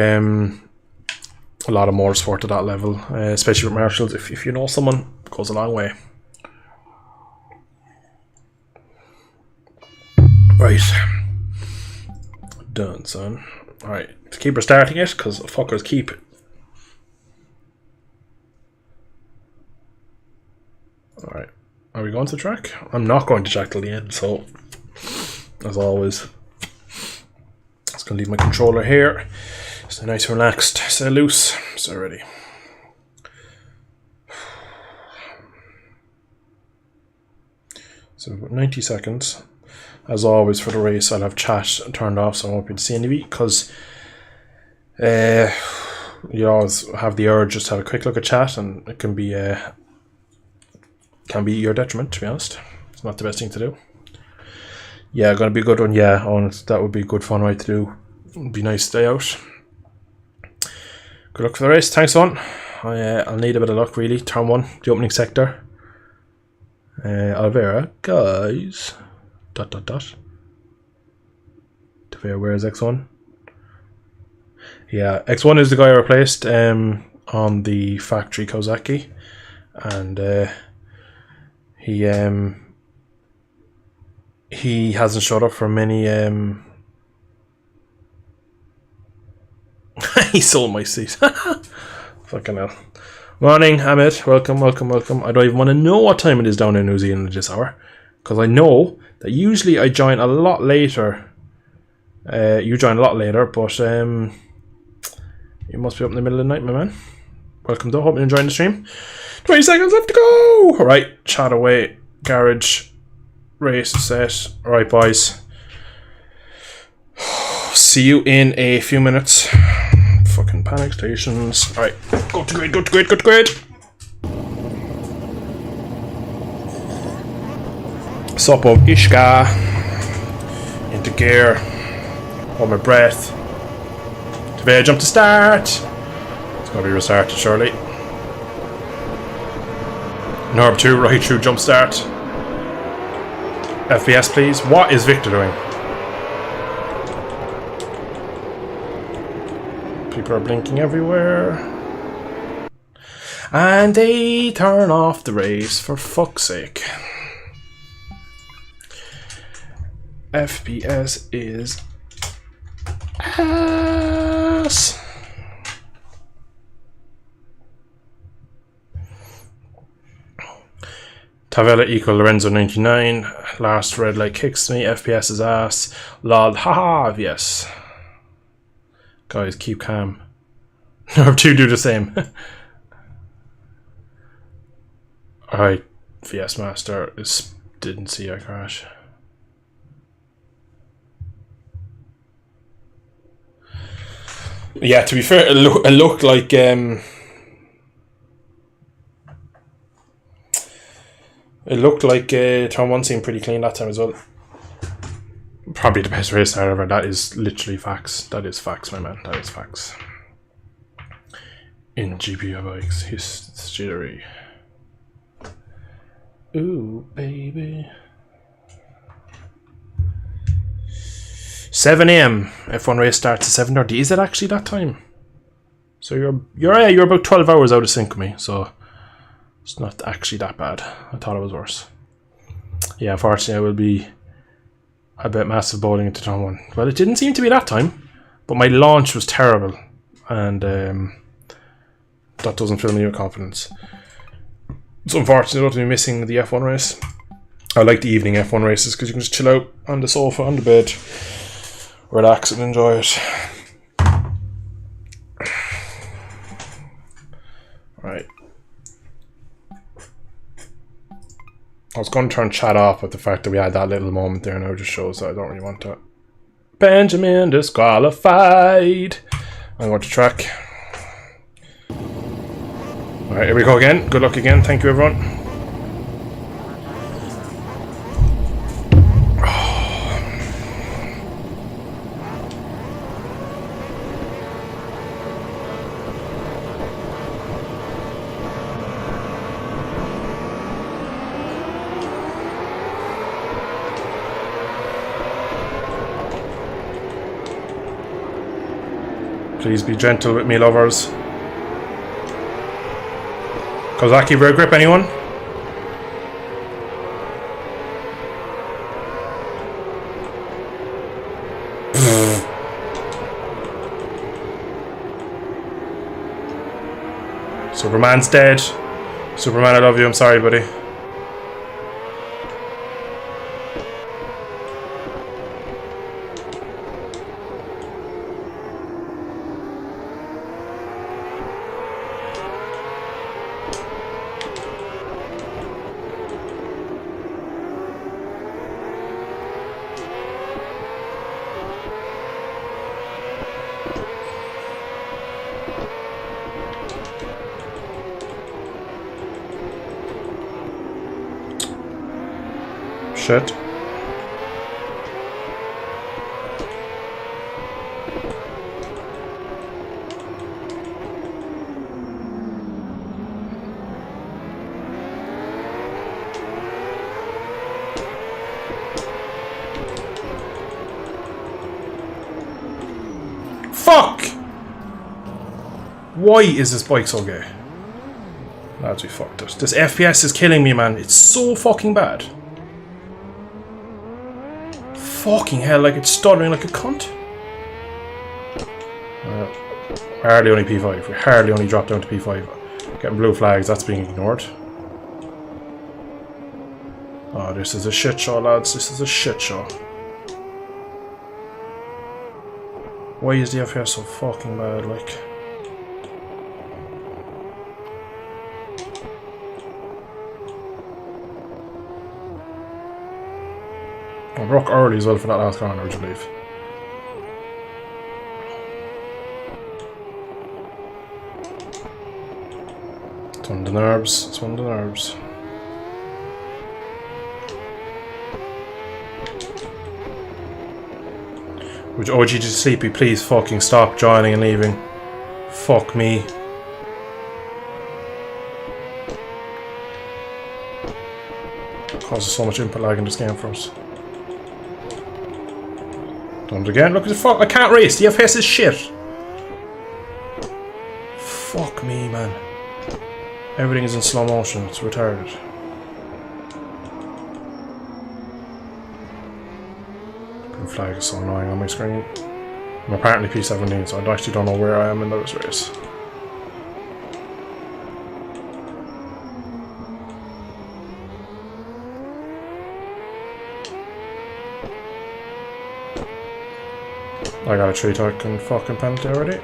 of motorsport at that level, especially with marshals. If you know someone, it goes a long way. Right, done, son. All right, to keep her starting it, because fuckers keep. All right, are we going to track? I'm not going to track till the end, so as always, just gonna leave my controller here. So nice, relaxed, so loose, so ready. So 90 seconds. As always for the race, I'll have chat turned off, so I won't be able to see any because you always have the urge just to have a quick look at chat, and it can be your detriment, to be honest. It's not the best thing to do. Yeah, gonna be a good one. Yeah, honest, that would be a good fun ride to do. It'd be nice to stay out. Good luck for the race. Thanks, on. I'll need a bit of luck, really. Turn 1, the opening sector. Alvera, guys. ... Tavera, where is X1? Yeah, X1 is the guy I replaced on the factory Kawasaki, and he hasn't showed up for many. He sold my seat. Fucking hell. Morning, Amit. Welcome, welcome, welcome. I don't even want to know what time it is down in New Zealand at this hour, because I know that usually I join a lot later. You join a lot later, but you must be up in the middle of the night, my man. Welcome though. Hope you're enjoying the stream. 20 seconds left to go. All right, chat away. Garage, race set. All right, boys. See you in a few minutes. Fucking panic stations. All right, go to grid. Go to grid. Go to grid. Sup of Ishka. Into gear. Hold my breath. Tavera, jump to start. It's going to be restarted surely. Norb 2, right through jump start. FPS, please. What is Victor doing? People are blinking everywhere. And they turn off the race, for fuck's sake. FPS is ass. Tavella equal Lorenzo 99. Last red light kicks me. FPS is ass. Lol. Haha. Yes. Guys, keep calm. Number 2 do the same. Alright. VS Master didn't see a crash. Yeah, to be fair, it looked like turn 1 seemed pretty clean that time as well. Probably the best race ever. That is literally facts. That is facts, my man. That is facts. In GPU bikes history. Ooh, baby. 7 AM. F1 race starts at 7:30. Is it actually that time? So you're about 12 hours out of sync with me. So it's not actually that bad. I thought it was worse. Yeah, unfortunately, I will be a bit massive bowling into turn 1. Well, it didn't seem to be that time, but my launch was terrible, and that doesn't fill me with confidence. It's unfortunate to be missing the F1 race. I like the evening F1 races because you can just chill out on the sofa, on the bed, relax and enjoy it. Right. I was going to turn chat off, but the fact that we had that little moment there now just shows that I don't really want to. Benjamin disqualified. I'm going to track. Alright, here we go again. Good luck again. Thank you, everyone. Please be gentle with me, lovers. Kozaki, rear grip, anyone? Superman's dead. Superman, I love you. I'm sorry, buddy. Shit. Fuck! Why is this bike so gay? Lads, we fucked it. This FPS is killing me, man. It's so fucking bad. Fucking hell, like it's stuttering like a cunt. Hardly only P5. We hardly only dropped down to P5. Getting blue flags, that's being ignored. Oh, this is a shit show, lads. This is a shit show. Why is the FPS so fucking bad, like? I broke early as well for that last corner, would you believe? It's one of the nerves. It's one of the nerves. Would OG Sleepy please fucking stop joining and leaving? Fuck me. It causes so much input lag in this game for us. Done it again. Look at the fuck. I can't race. The FPS is shit. Fuck me, man. Everything is in slow motion. It's retarded. Blue flag is so annoying on my screen. I'm apparently P17, so I actually don't know where I am in this race. I got a 3-token fucking penalty already.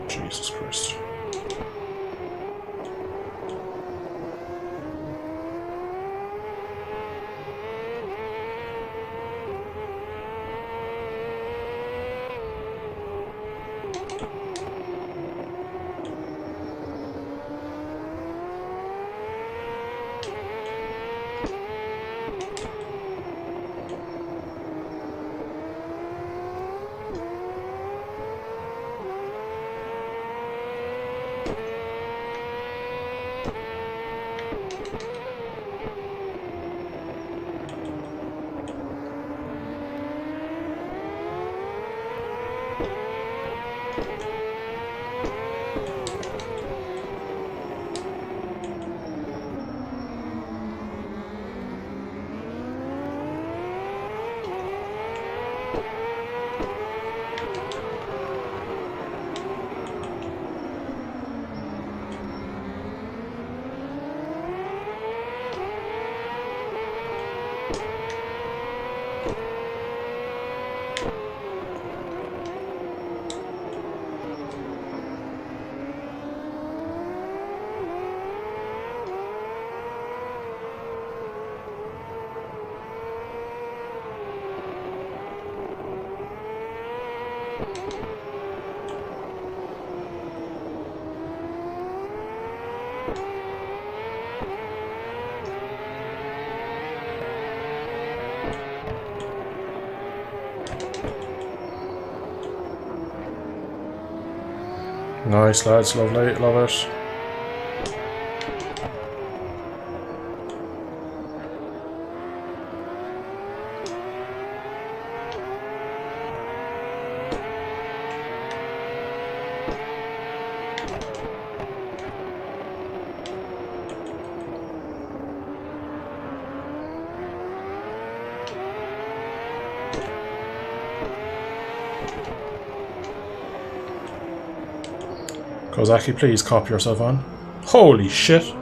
Jesus Christ. Nice lads, lovely, love it. Kozaki, please copy yourself on. Holy shit!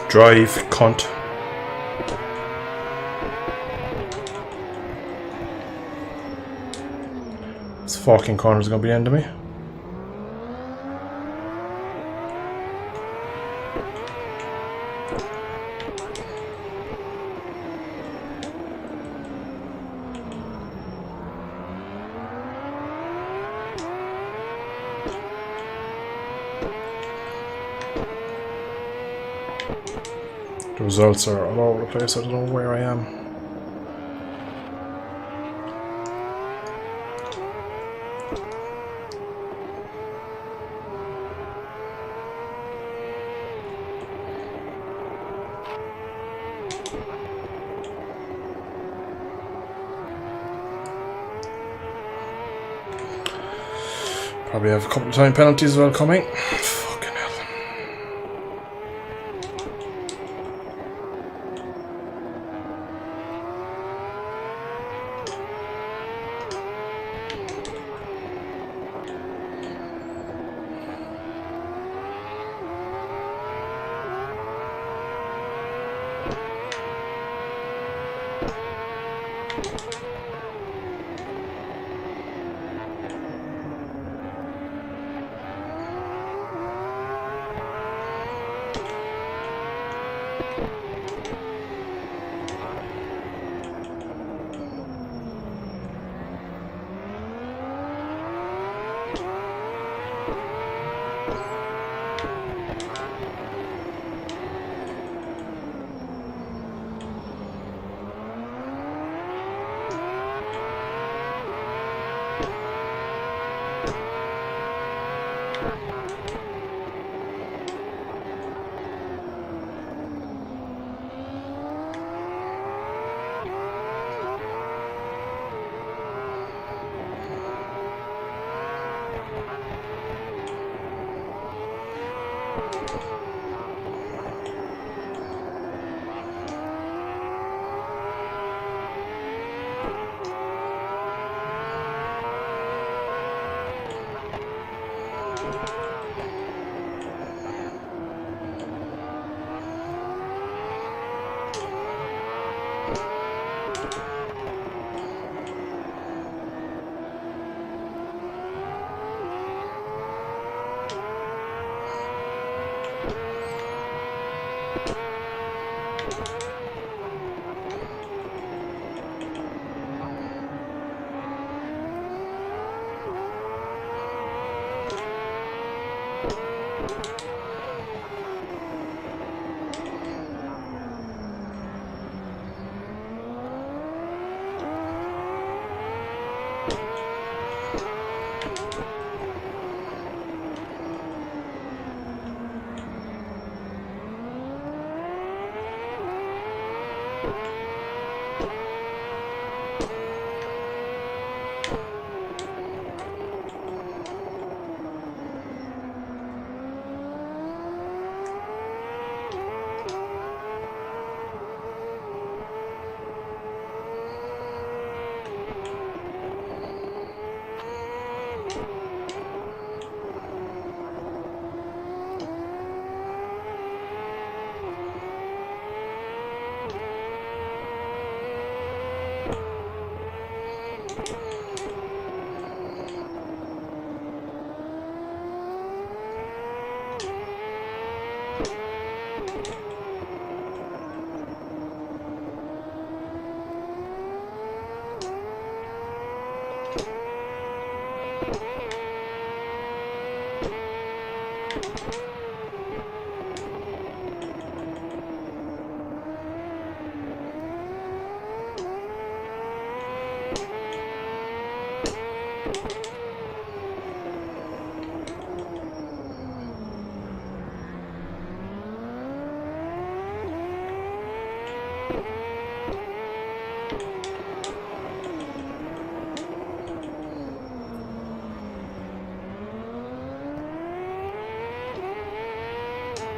Drive, cunt. This fucking corner's gonna be the end of me. The results are all over the place, I don't know where I am. Probably have a couple of time penalties as well coming. Fucking hell.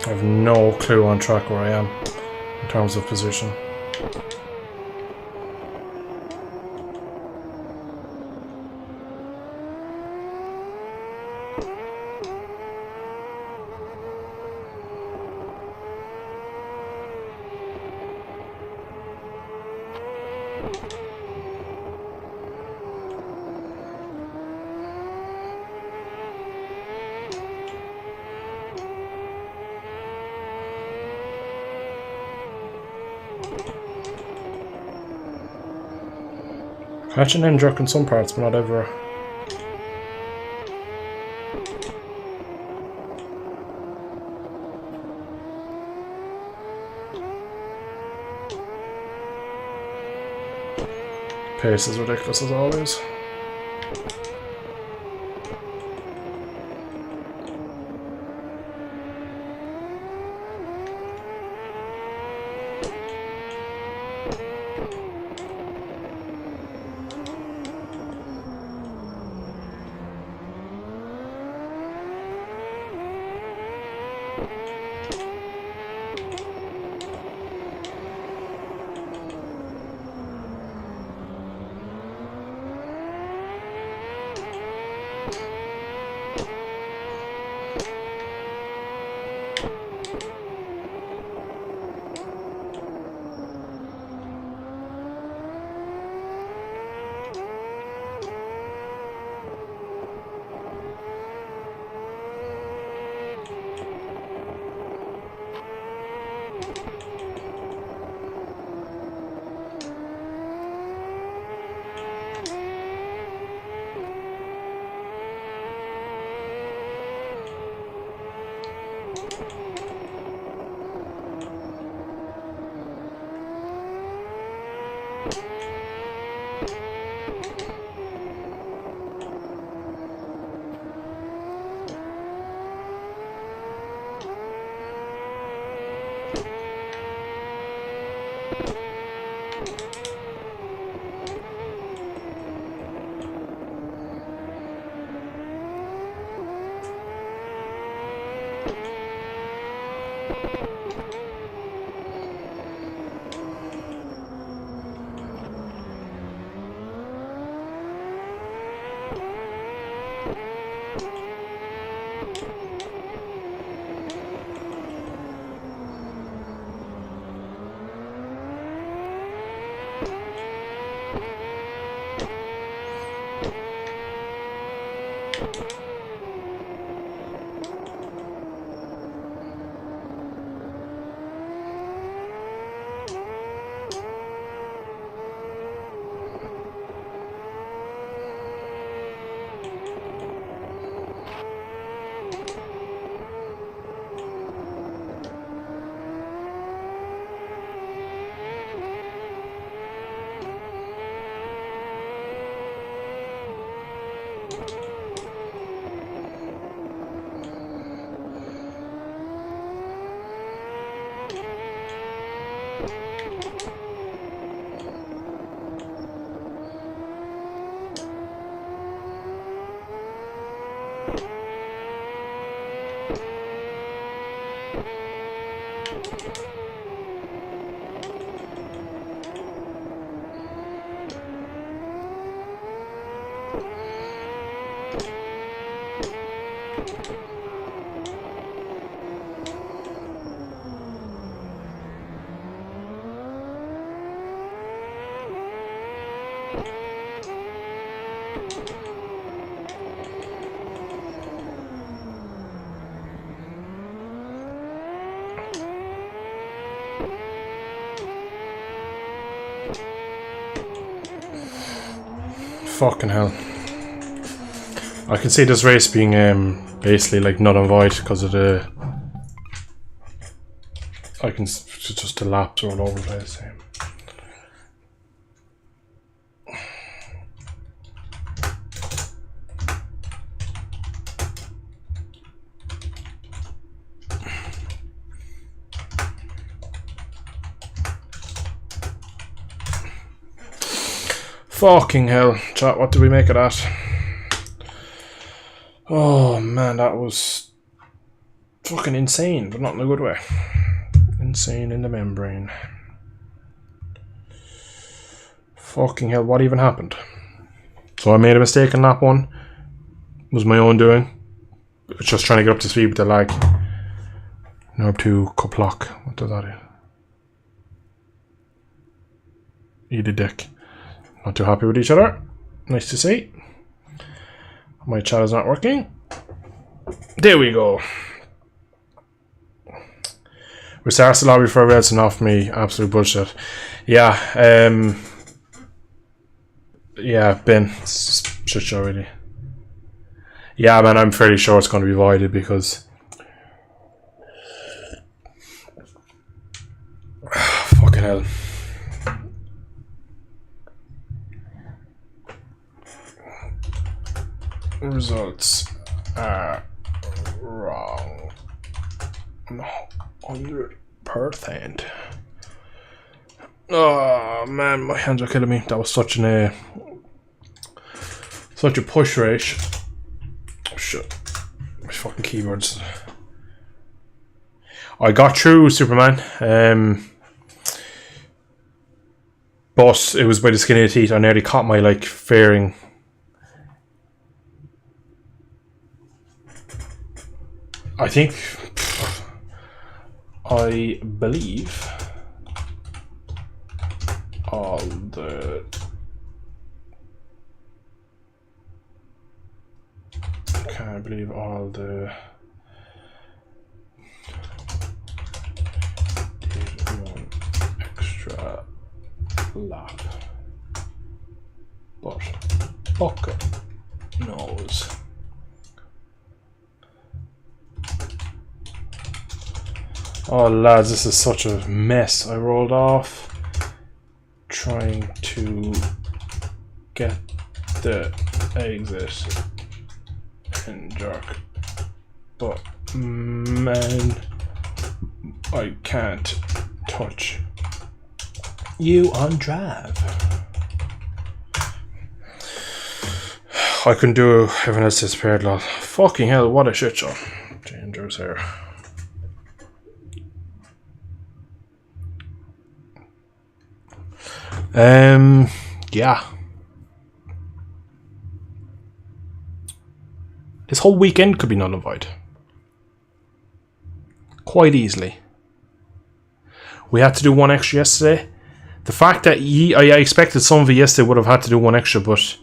I have no clue on track where I am in terms of position. Catching and jerk in some parts, but not everywhere. Pace is ridiculous as always. Fucking hell. I can see this race being basically like null and void because of the... I can just the laps all over the place. Fucking hell, chat, what did we make of that? Oh man, that was fucking insane, but not in a good way. Insane in the membrane. Fucking hell, what even happened? So I made a mistake on that one. It was my own doing. I was just trying to get up to speed with the lag. Now up to Clock. What does that do? Eat a dick. Not too happy with each other. Nice to see. My chat is not working. There we go. We started the lobby for a red and off me. Absolute bullshit. Yeah, yeah, Ben. Shit show really. Yeah, man, I'm fairly sure it's going to be voided because fucking hell. Results are wrong. 100%. Oh man, my hands are killing me. That was such a push race. Oh, shit. My fucking keyboards. I got through Superman. But it was by the skin of the teeth. I nearly caught my like fairing. I think, I believe all the can't believe all the did one extra lap, but fuck knows. Oh lads, this is such a mess. I rolled off trying to get the exit and jerk, but man, I can't touch you on drive. I couldn't do everyone else disappeared, lol. Fucking hell, what a shit show. Dangerous here. Yeah. This whole weekend could be null and void. Quite easily. We had to do one extra yesterday. The fact that I expected some of you yesterday would have had to do one extra, but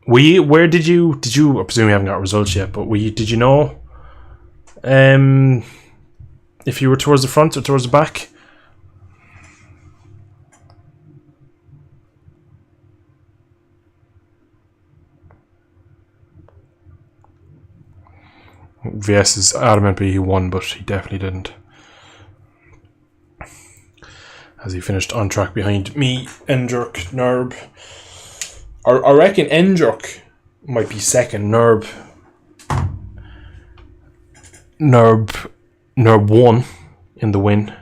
where did you I presume you haven't got results yet, but did you know if you were towards the front or towards the back? VS is adamant he won, but he definitely didn't, as he finished on track behind me, Enjerk, Nerb. I reckon Enjerk might be second. Nerb won in the win.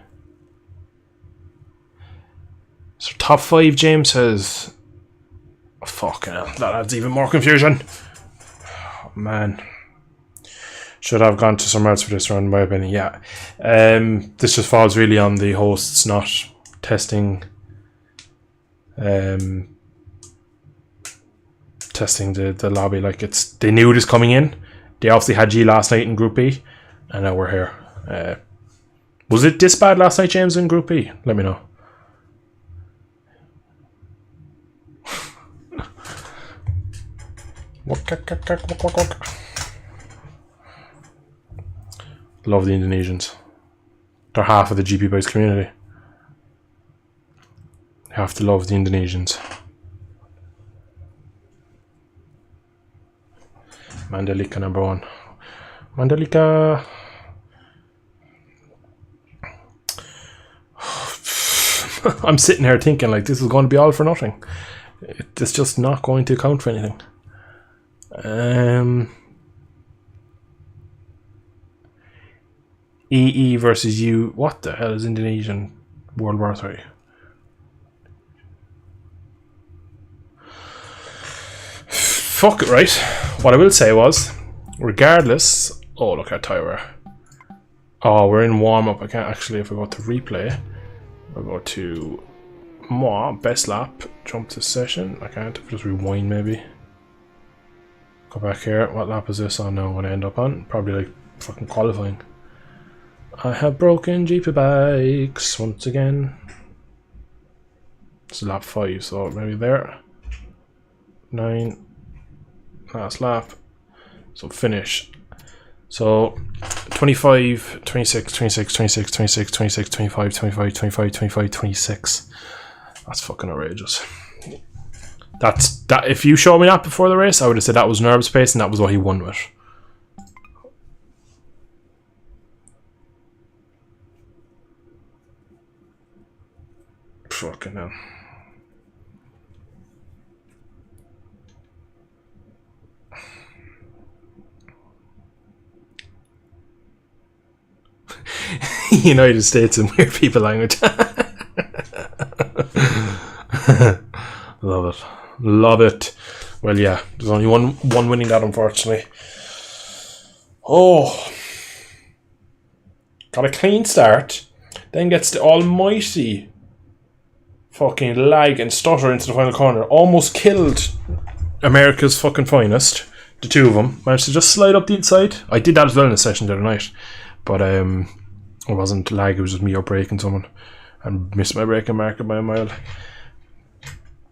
So top 5, James says. Fucking hell, that adds even more confusion. Oh, man. Should have gone to somewhere else for this round, in my opinion. Yeah. This just falls really on the hosts not testing the lobby. Like, they knew it was coming in. They obviously had G last night in Group B, and now we're here. Was it this bad last night, James, in Group B? Let me know. Love the Indonesians. They're half of the GP Boys community. You have to love the Indonesians. Mandalika number 1. Mandalika. I'm sitting here thinking like this is going to be all for nothing. It's just not going to count for anything. EE versus U. What the hell is Indonesian World War 3? Fuck it, right? What I will say was, regardless. Oh, look how tired we are. Oh, we're in warm up. I can't actually. If I go to replay, I'll go to more best lap. Jump to session. I can't. Just rewind maybe. Go back here. What lap is this on now? I'm going to end up on probably like fucking qualifying. I have broken GP bikes once again. It's lap 5, so maybe there. 9. Last lap. So finish. So 25, 26, 26, 26, 26, 26, 25, 25, 25, 25, 26. That's fucking outrageous. That. If you showed me that before the race, I would have said that was Nerb's pace and that was what he won with. Fucking hell. United States and weird people language. Love it. Love it. Well, yeah, there's only one winning that, unfortunately. Oh. Got a clean start. Then gets the almighty fucking lag and stutter into the final corner. Almost killed America's fucking finest. The two of them. Managed to just slide up the inside. I did that as well in a session the other night. But it wasn't lag, it was just me out braking someone. And missed my braking marker by a mile.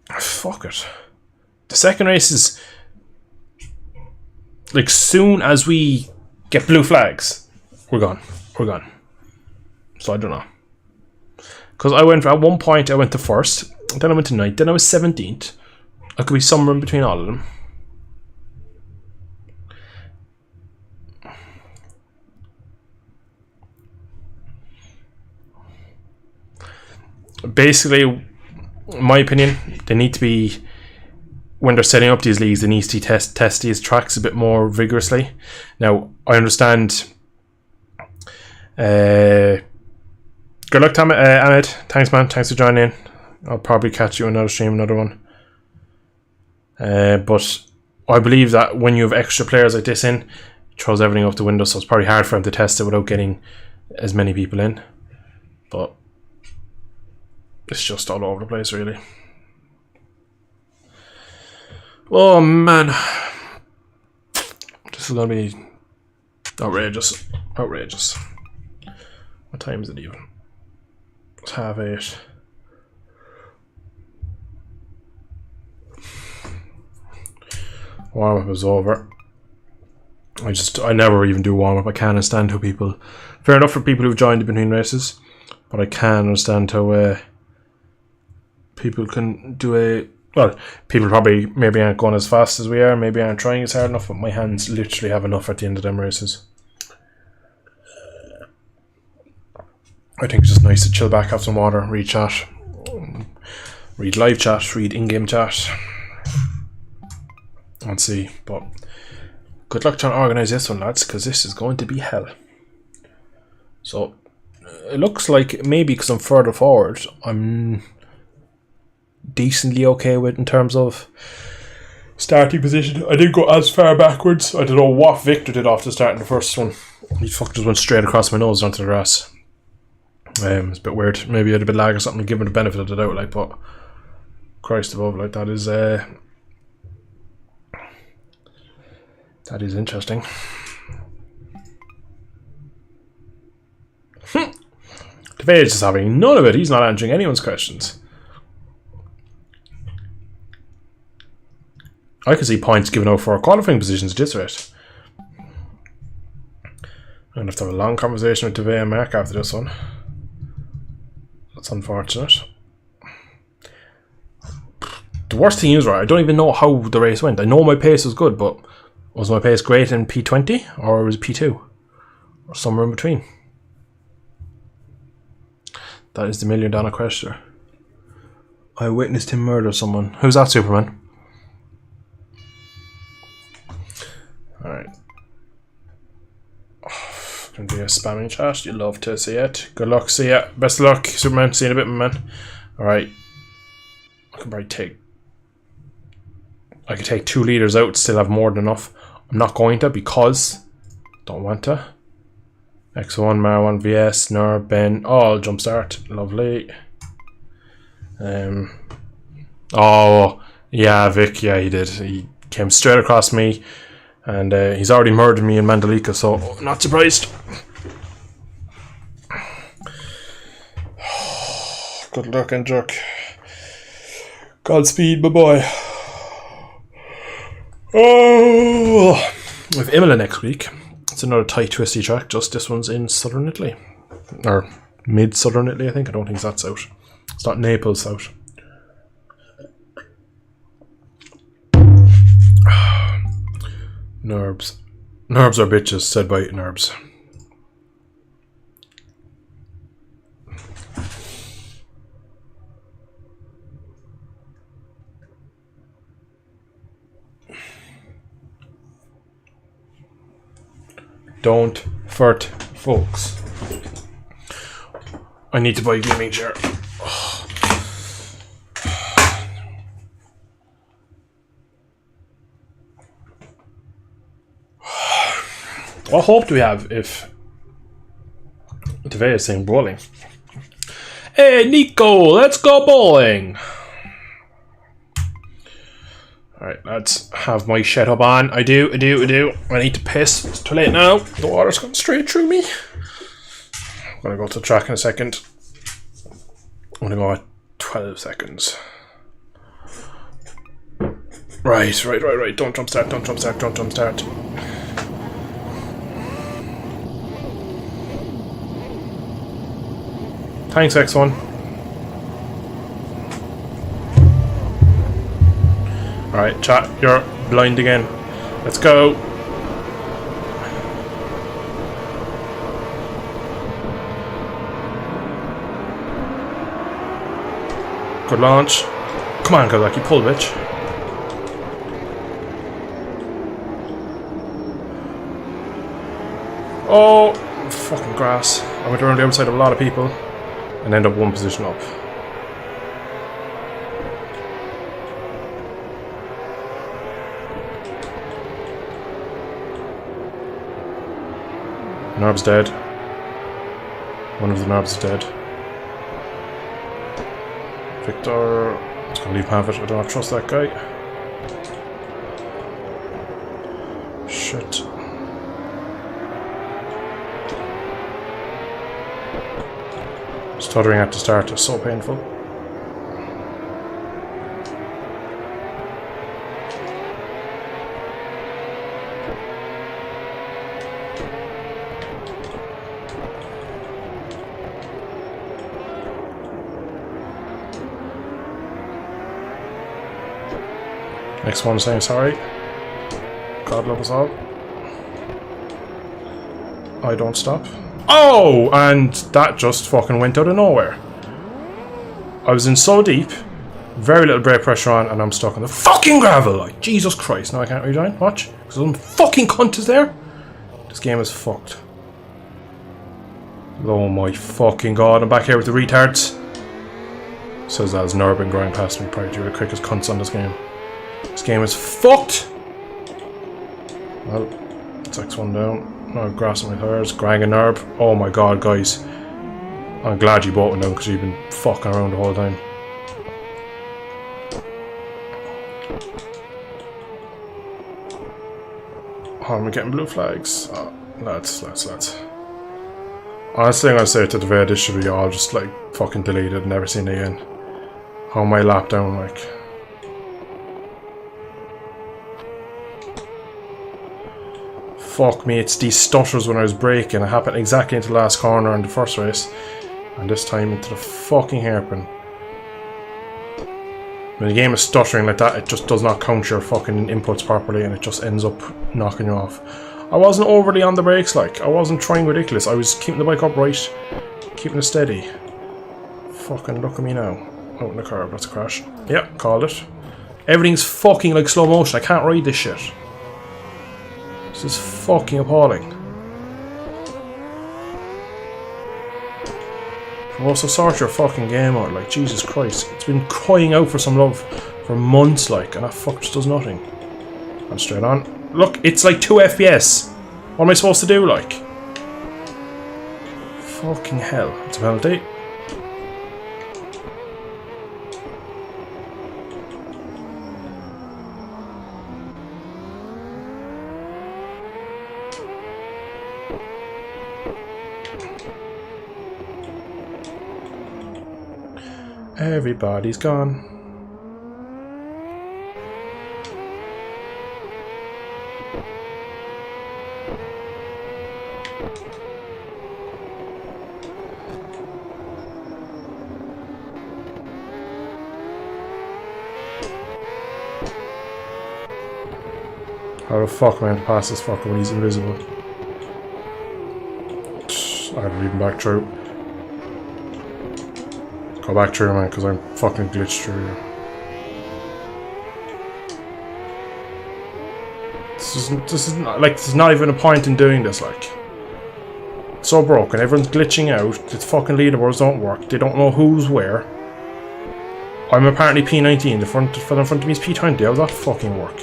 Fuck it. The second race is like soon as we get blue flags, we're gone. We're gone. So I don't know. Because I went, at one point I went to first, then I went to ninth, then I was 17th. I could be somewhere in between all of them. Basically, in my opinion, they need to be, when they're setting up these leagues, they need to test these tracks a bit more vigorously. Now, I understand. Good luck, Ahmed. Thanks, man. Thanks for joining in. I'll probably catch you on another stream, another one. But I believe that when you have extra players like this in, it throws everything out the window, so it's probably hard for them to test it without getting as many people in. But It's just all over the place, really. Oh man, this is gonna be outrageous. Outrageous. What time is it even? It's 8:30. Warm up is over. I never even do warm up. I can't understand how people. Fair enough for people who've joined in between races, but I can't understand how people can do a. Well, people probably maybe aren't going as fast as we are, maybe aren't trying as hard enough, but my hands literally have enough at the end of them races. I think it's just nice to chill back, have some water, read chat, read live chat, read in-game chat, and see. But good luck trying to organise this one, lads, because this is going to be hell. So it looks like maybe because I'm further forward, I'm decently okay with in terms of starting position. I didn't go as far backwards. I don't know what Victor did after starting the first one. He fucking just went straight across my nose onto the grass. It's a bit weird. Maybe I had a bit of lag or something to give him the benefit of the doubt, like, but Christ above, like, that is interesting. Devay is just having none of it. He's not answering anyone's questions. I can see points given out for qualifying positions at this rate. I'm going to have to have a long conversation with Devay and Mark after this one. That's unfortunate. The worst thing is, right, I don't even know how the race went. I know my pace was good, but was my pace great in P20 or was it P2? Or somewhere in between? That is the $1 million question. I witnessed him murder someone. Who's that, Superman? Alright. Gonna be a spamming chat. You'd love to see it. Good luck. See ya. Best of luck, Superman. See you in a bit, my man. Alright. I can probably take. I could take 2 leaders out, still have more than enough. I'm not going to because. Don't want to. X1, Marwan, VS, Nerb, Ben. All jumpstart. Lovely. Oh, yeah, Vic. Yeah, he did. He came straight across me. And he's already murdered me in Mandalika, so not surprised. Good luck and jerk. Godspeed, my boy. Oh, we have Imola next week. It's another tight, twisty track. Just this one's in southern Italy, or mid-southern Italy, I think. I don't think that's out. It's not Naples out. Nerbs. Nerbs are bitches, said by Nerbs. Don't fart, folks. I need to buy a gaming chair. What hope do we have if Devay is saying bowling? Hey Nico, let's go bowling! Alright, let's have my shit up on. I do. I need to piss. It's too late now. The water's going straight through me. I'm gonna go to the track in a second. I'm gonna go at 12 seconds. Right. Don't jump start. Thanks, X1. Alright, chat, you're blind again. Let's go. Good launch. Come on, Kozaki, pull, bitch. Oh, fucking grass. I went around the outside of a lot of people and end up one position up. Narb's dead. One of the Narbs is dead. Victor. Let's go leave him have it. I don't trust that guy. Shit. Stuttering at the start is so painful. Next one saying sorry. God love us all. I don't stop. Oh! And that just fucking went out of nowhere. I was in so deep, very little brake pressure on, and I'm stuck on the fucking gravel. Like, Jesus Christ. Now I can't rejoin. Watch. Because some fucking cunt is there. This game is fucked. Oh my fucking god. I'm back here with the retards. Says that as Nurbin going past me. Probably the quickest cunts on this game. This game is fucked! Well, takes one down. No, grass on my tires. Grang and Nerb. Oh my god, guys. I'm glad you both went down because you've been fucking around the whole time. Oh, am I getting blue flags? Oh, lads. Honestly, I'm gonna say to the video, this should be all just like fucking deleted, never seen it again. How am I lap down, like? Fuck me, it's these stutters when I was braking. It happened exactly into the last corner in the first race. And this time into the fucking hairpin. When the game is stuttering like that, it just does not count your fucking inputs properly and it just ends up knocking you off. I wasn't overly on the brakes, like. I wasn't trying ridiculous. I was keeping the bike upright, keeping it steady. Fucking look at me now. Out in the curb, that's a crash. Yep, called it. Everything's fucking like slow motion. I can't ride this shit. This is fucking appalling. Also, sort your fucking game out, like, Jesus Christ. It's been crying out for some love for months, like, and that fuck just does nothing. I'm straight on. Look, it's like 2 FPS. What am I supposed to do, like? Fucking hell. It's a penalty. Everybody's gone. How the fuck am I to pass this fucker when he's invisible? I had to leave him back through. Go back through, man, because I'm fucking glitched through here. This is not, like, there's not even a point in doing this, like. It's so broken, everyone's glitching out, the fucking leaderboards don't work, they don't know who's where. I'm apparently P19, the front of me is P20, how does that fucking work?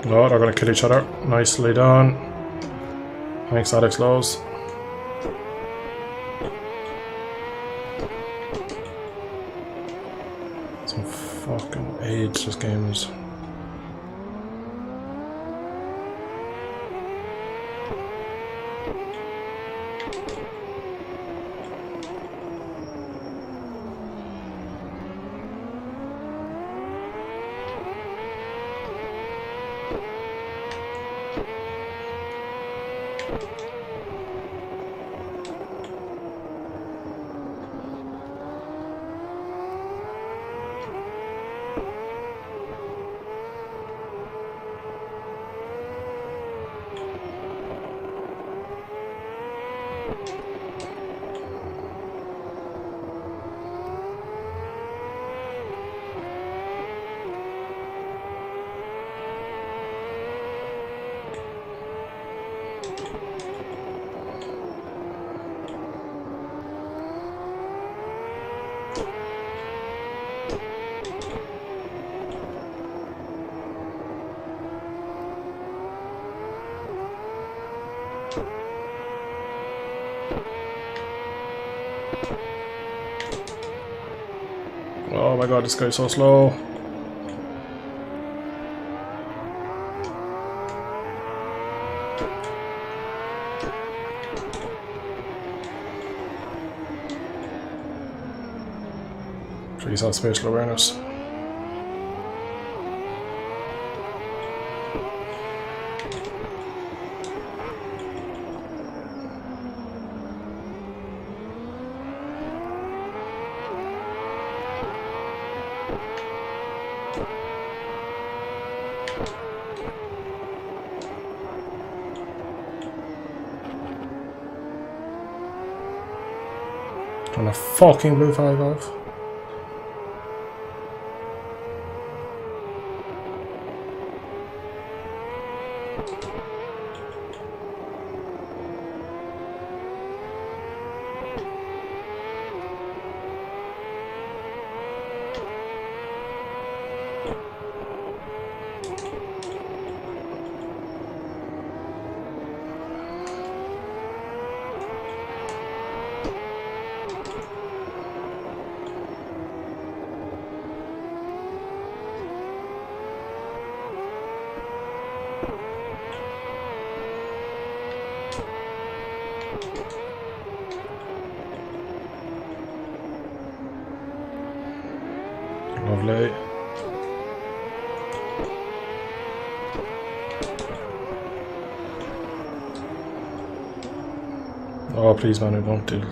Oh, they're going to kill each other. Nicely done. Thanks, Alex Lowe's. Some fucking AIDS, this game is. Oh my god, this guy's so slow. He's on spatial awareness. On a fucking blue 5-5. Lovely. Oh, please, man, I don't do.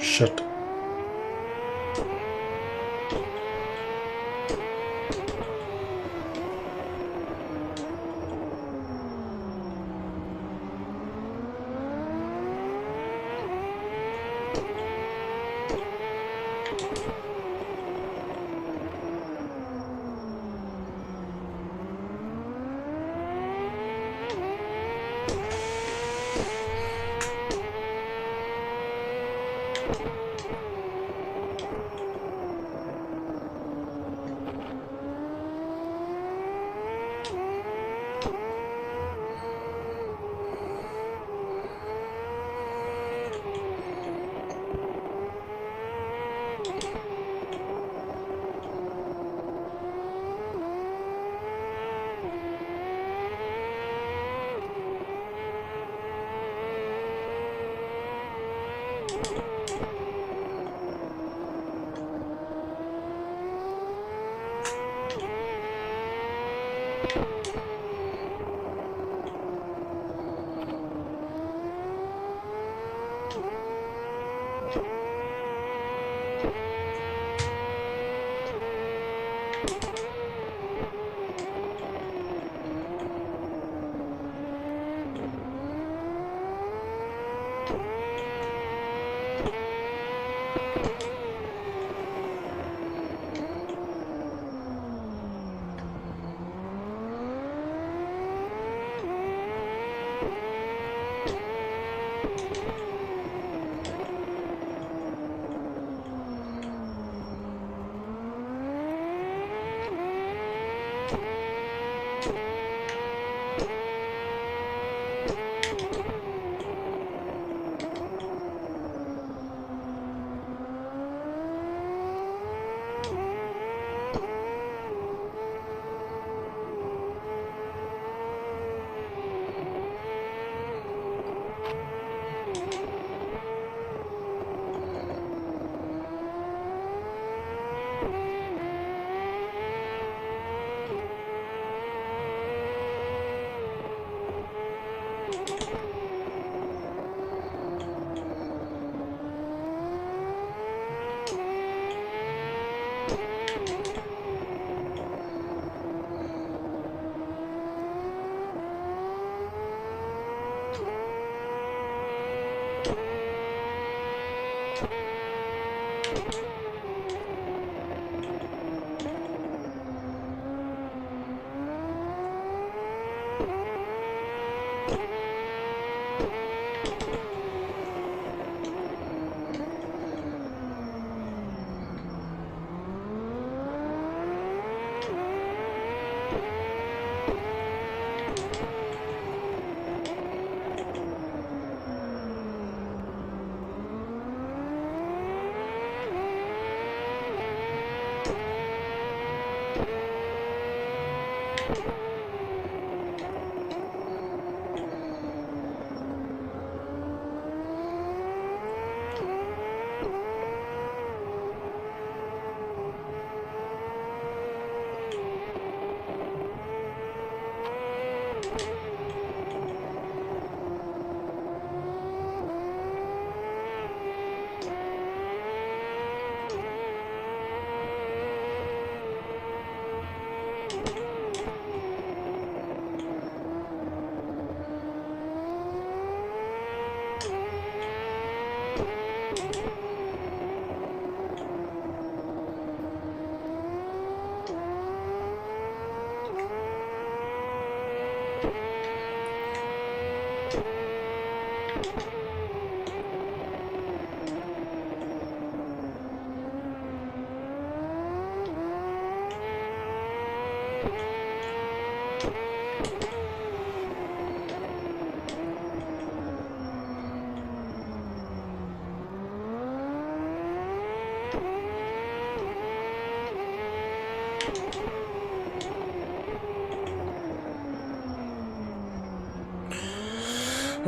Shit.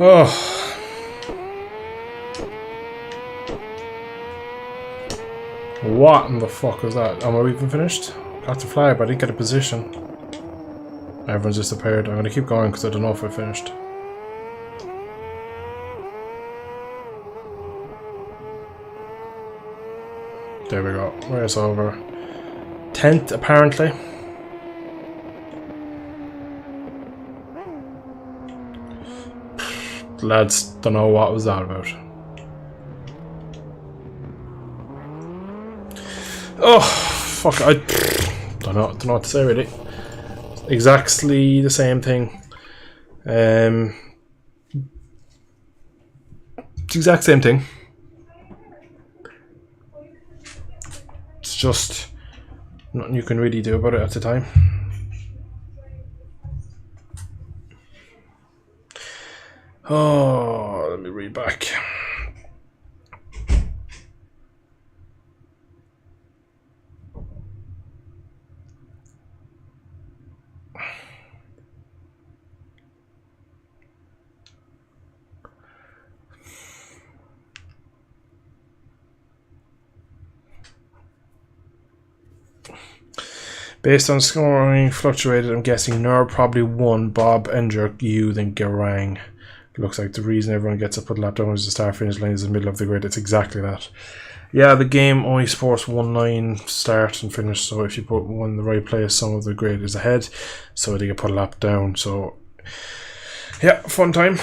Oh. What in the fuck was that? Am I even finished? Got the flag, but I didn't get a position. Everyone's disappeared. I'm going to keep going because I don't know if I finished. There we go. Race over. 10th, apparently. Lads, don't know what was that about. Oh, fuck! I don't know what to say really. Exactly the same thing. The exact same thing. It's just nothing you can really do about it at the time. Oh, let me read back. Based on scoring fluctuated, I'm guessing Nur probably won, Bob, Ender, you, then Garang. Looks like the reason everyone gets a put lap down is the start finish line is in the middle of the grid. It's exactly that. Yeah, the game only supports 1 line start and finish, so if you put one in the right place, some of the grid is ahead, so they can put a lap down. So, yeah, fun time.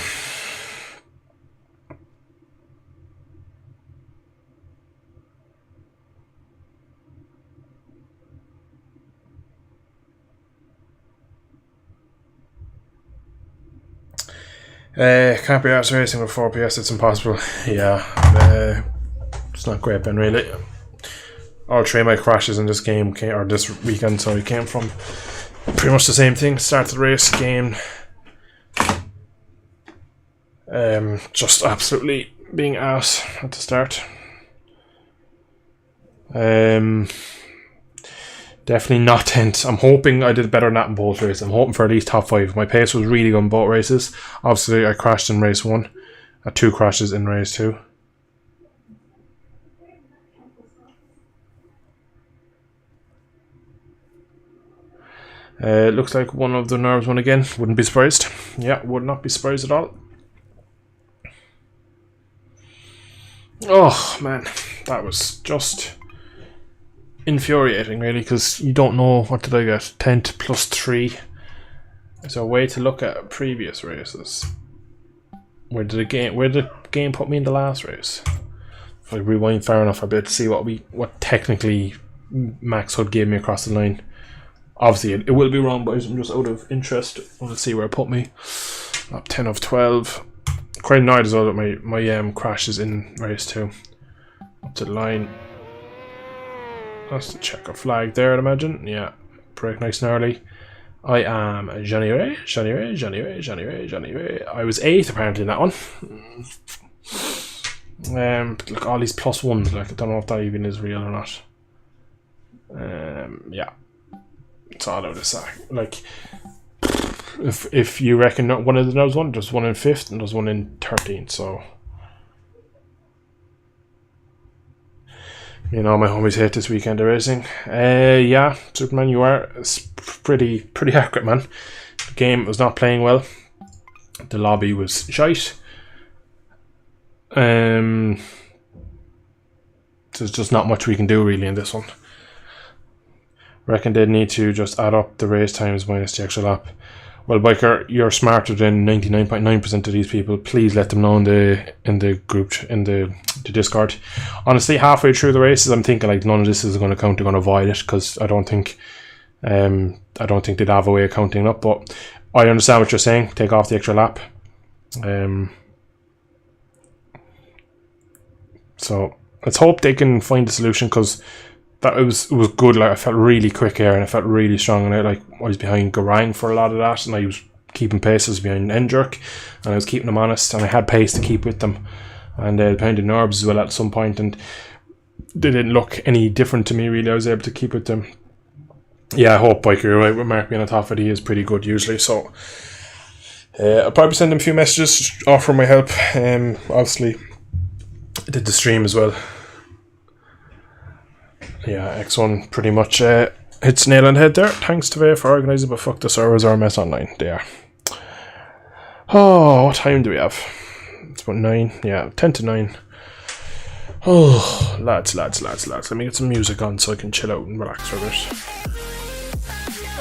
Can't be arsed racing with 4 PS, it's impossible. Yeah, it's not great, Ben, really. All 3 of my crashes in this game came, or this weekend, sorry, came from pretty much the same thing. Start the race, game. Just absolutely being ass at the start. Definitely not 10th. I'm hoping I did better than that in both races. I'm hoping for at least top 5. My pace was really good in both races. Obviously, I crashed in race 1. Had 2 crashes in race 2. It looks like one of the nerves won again. Wouldn't be surprised. Yeah, would not be surprised at all. Oh, man. That was just infuriating, really, because you don't know what did I get. 10th plus 3. Is there a way to look at previous races? Where did the game put me in the last race? If I rewind far enough, I'll be able to see what technically Max Hood gave me across the line. Obviously, it will be wrong, but I'm just out of interest. I want to see where it put me. Up 10 of 12. Quite annoyed as well that my crashes in race 2. Up to the line. That's the checker flag there, I'd imagine. Yeah, break nice and early. I am Johnny Ray. I was 8th apparently in that one. Look, all these +1s, like I don't know if that even is real or not. Yeah, it's all out of sack. Like, if you reckon one of the knows one, there's one in 5th and there's one in 13th. So, you know, my homies hate this weekend of racing. Yeah, Superman, you are pretty accurate, man. The game was not playing well. The lobby was shite. There's just not much we can do really in this one. Reckon they'd need to just add up the race times minus the extra lap. Well, Biker, you're smarter than 99.9% of these people. Please let them know in the group, in the Discord. Honestly, halfway through the races, I'm thinking like none of this is going to count. They're going to avoid it because I don't think they'd have a way of counting it up. But I understand what you're saying. Take off the extra lap. So let's hope they can find a solution, because that it was good. Like, I felt really quick here and I felt really strong, and I was behind Garang for a lot of that, and I was keeping paces behind Endjerk, and I was keeping them honest, and I had pace to keep with them, and behind the Nurbs as well at some point, and they didn't look any different to me really. I was able to keep with them. Yeah, I hope, Biker, you're right with Mark being on top of it. He is pretty good usually, so I'll probably send him a few messages, offer my help. Obviously I did the stream as well. Yeah, X1 pretty much hits nail on the head there. Thanks to Vay for organising, but fuck, the servers are a mess online. They are. Oh, what time do we have? It's about 9. Yeah, 10 to 9. Oh, lads. Let me get some music on so I can chill out and relax for a bit.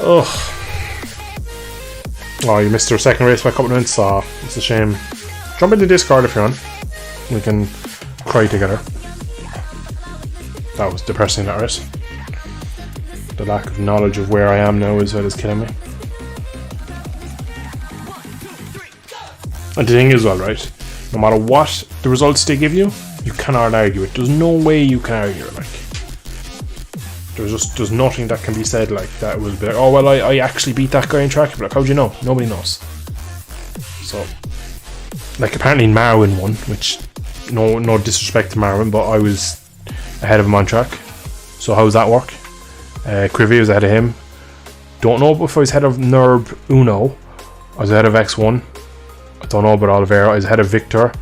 Oh, you missed our second race by a couple of minutes. Oh, it's a shame. Jump into Discord if you're on. We can cry together. That was depressing, that race. The lack of knowledge of where I am now is what is killing me. And the thing is, well, right, no matter what the results they give you, you cannot argue it. There's no way you can argue it. Like, there's nothing that can be said like that will be like, oh well, I actually beat that guy in track. But like, how'd you know? Nobody knows. So, like, apparently Marwin won, which no disrespect to Marwin, but I was ahead of him on track. So how does that work? Krivy was ahead of him. Don't know if I was ahead of Nurb Uno. I was ahead of X1. I don't know about Oliveira. I was ahead of Victor.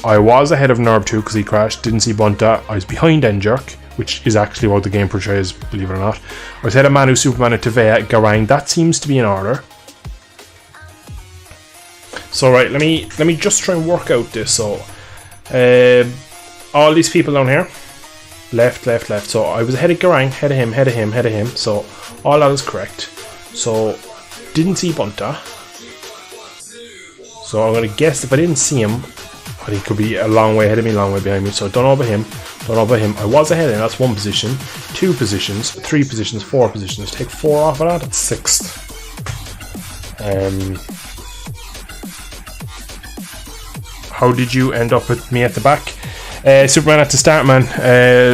I was ahead of Nurb 2 because he crashed. Didn't see Bunta. I was behind Endjerk, which is actually what the game portrays, believe it or not. I was ahead of Manu, Superman, and Tevea, Garang. That seems to be in order. So right, let me just try and work out this. So all these people down here, left. So I was ahead of Garang, head of him. So all that is correct. So didn't see Bunta. So I'm gonna guess if I didn't see him, I think he could be a long way ahead of me, a long way behind me. So don't know about him. I was ahead of him. That's 1 position, 2 positions, 3 positions, 4 positions. Take 4 off of that. That's 6th. How did you end up with me at the back? Superman at the start, man.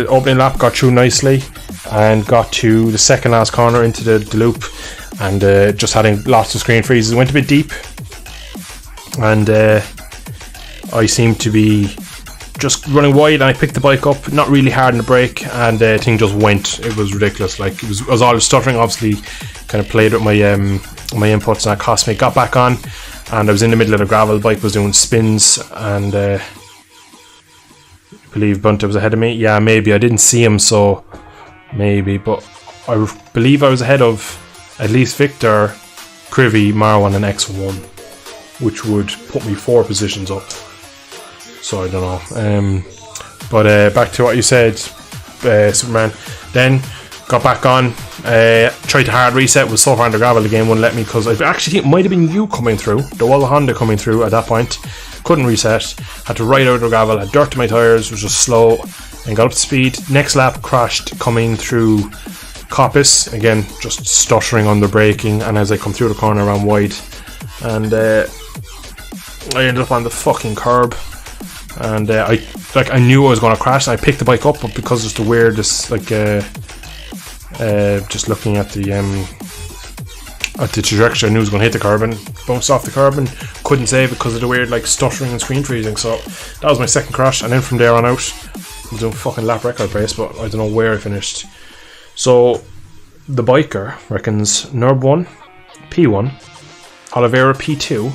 Opening lap, got through nicely and got to the second last corner into the loop, and just having lots of screen freezes. Went a bit deep, and I seemed to be just running wide, and I picked the bike up, not really hard in the brake, and the thing just went. It was ridiculous. Like, I was all stuttering, obviously kind of played with my inputs, and that cost me. Got back on, and I was in the middle of the gravel. The bike was doing spins, and I believe Bunta was ahead of me. Yeah, maybe. I didn't see him, so maybe, but I believe I was ahead of at least Victor, Krivy, Marwan, and X1, which would put me 4 positions up. So I don't know. But back to what you said, Superman. Then got back on, tried to hard reset, was so far under gravel the game wouldn't let me, because I actually think it might have been you coming through. There was a Honda coming through at that point. Couldn't reset, had to ride out of the gravel, had dirt to my tyres, was just slow, and got up to speed. Next lap, crashed coming through Coppice, again just stuttering under braking, and as I come through the corner I ran wide, and I ended up on the fucking curb, and I knew I was going to crash, and I picked the bike up, but because it's the weirdest, like just looking at the trajectory, I knew I was going to hit the curb and bounced off the curb and couldn't save it because of the weird like stuttering and screen freezing. So that was my second crash, and then from there on out I was doing fucking lap record pace, but I don't know where I finished. So the biker reckons Nurb 1, P1, Oliveira P2.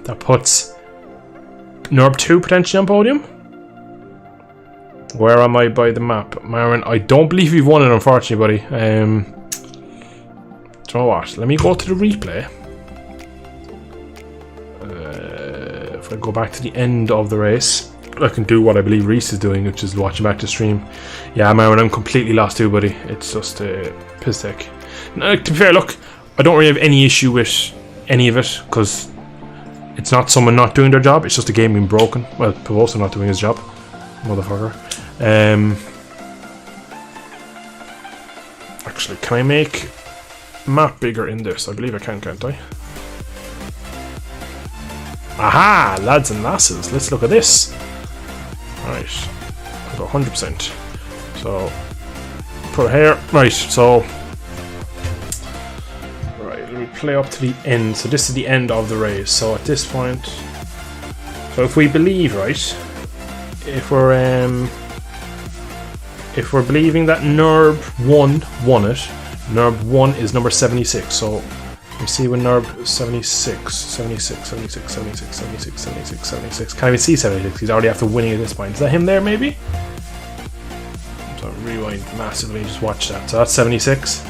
That puts Nurb 2 potentially on podium. Where am I by the map? Marin, I don't believe you've won it, unfortunately, buddy. Do you know what? Let me go to the replay. If I go back to the end of the race, I can do what I believe Reese is doing, which is watching back the stream. Yeah, Marin, I'm completely lost too, buddy. It's just a piss take. No, to be fair, look, I don't really have any issue with any of it, because it's not someone not doing their job, it's just a game being broken. Well, Pavosa not doing his job. Motherfucker. Actually, can I make map bigger in this? I believe I can, can't I? Aha! Lads and lasses, let's look at this. Right. I've got 100%. So, put it here. Right, so... Right, let me play up to the end. So this is the end of the race. So at this point... So if we believe, right... If we're believing that Nerb 1 won it, Nerb 1 is number 76. So we see when Nerb 76. Can't even see 76. He's already after winning at this point. Is that him there, maybe? So rewind massively. Just watch that. So that's 76.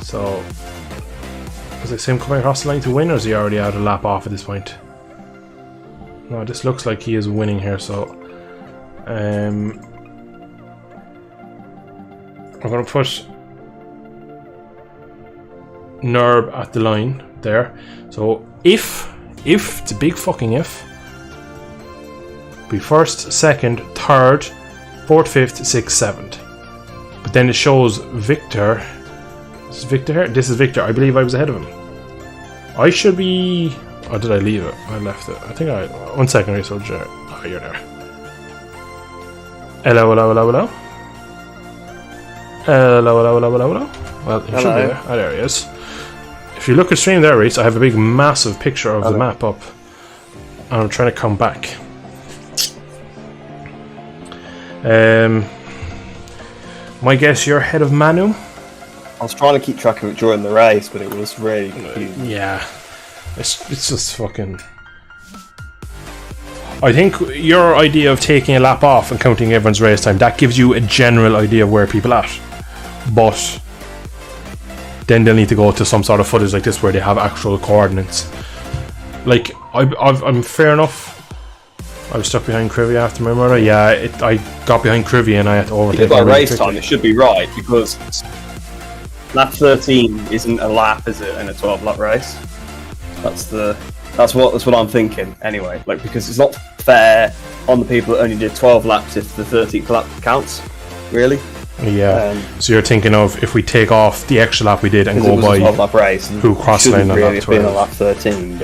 So is this him coming across the line to win, or is he already out a lap off at this point? No, this looks like he is winning here. So I'm gonna put Nerb at the line there. So if it's a big fucking if, be first, second, third, fourth, fifth, sixth, seventh. But then it shows Victor. Is Victor here? This is Victor. I believe I was ahead of him. I should be. Or did I leave it? I left it. I think I. 1 second, I told you. Oh, you're there. Hello. Hello. Well, he should be there. Oh, there he is. If you look at stream there, Reese, I have a big, massive picture of the map up. And I'm trying to come back. My guess you're ahead of Manu? I was trying to keep track of it during the race, but it was really confusing. Yeah. It's just fucking... I think your idea of taking a lap off and counting everyone's race time, that gives you a general idea of where people are at. But then they'll need to go to some sort of footage like this where they have actual coordinates. Like, I'm fair enough. I was stuck behind Crivy after my murder. Yeah, I got behind Crivy and I had to overtake him. By race time, it should be right, because lap 13 isn't a lap, is it, in a 12-lap race? That's what I'm thinking, anyway. Like, because it's not fair on the people that only did 12 laps if the 13th lap counts, really. Yeah. So you're thinking of if we take off the extra lap we did and go by 12-lap race, who crossed line on really lap 12. Been a lap 13.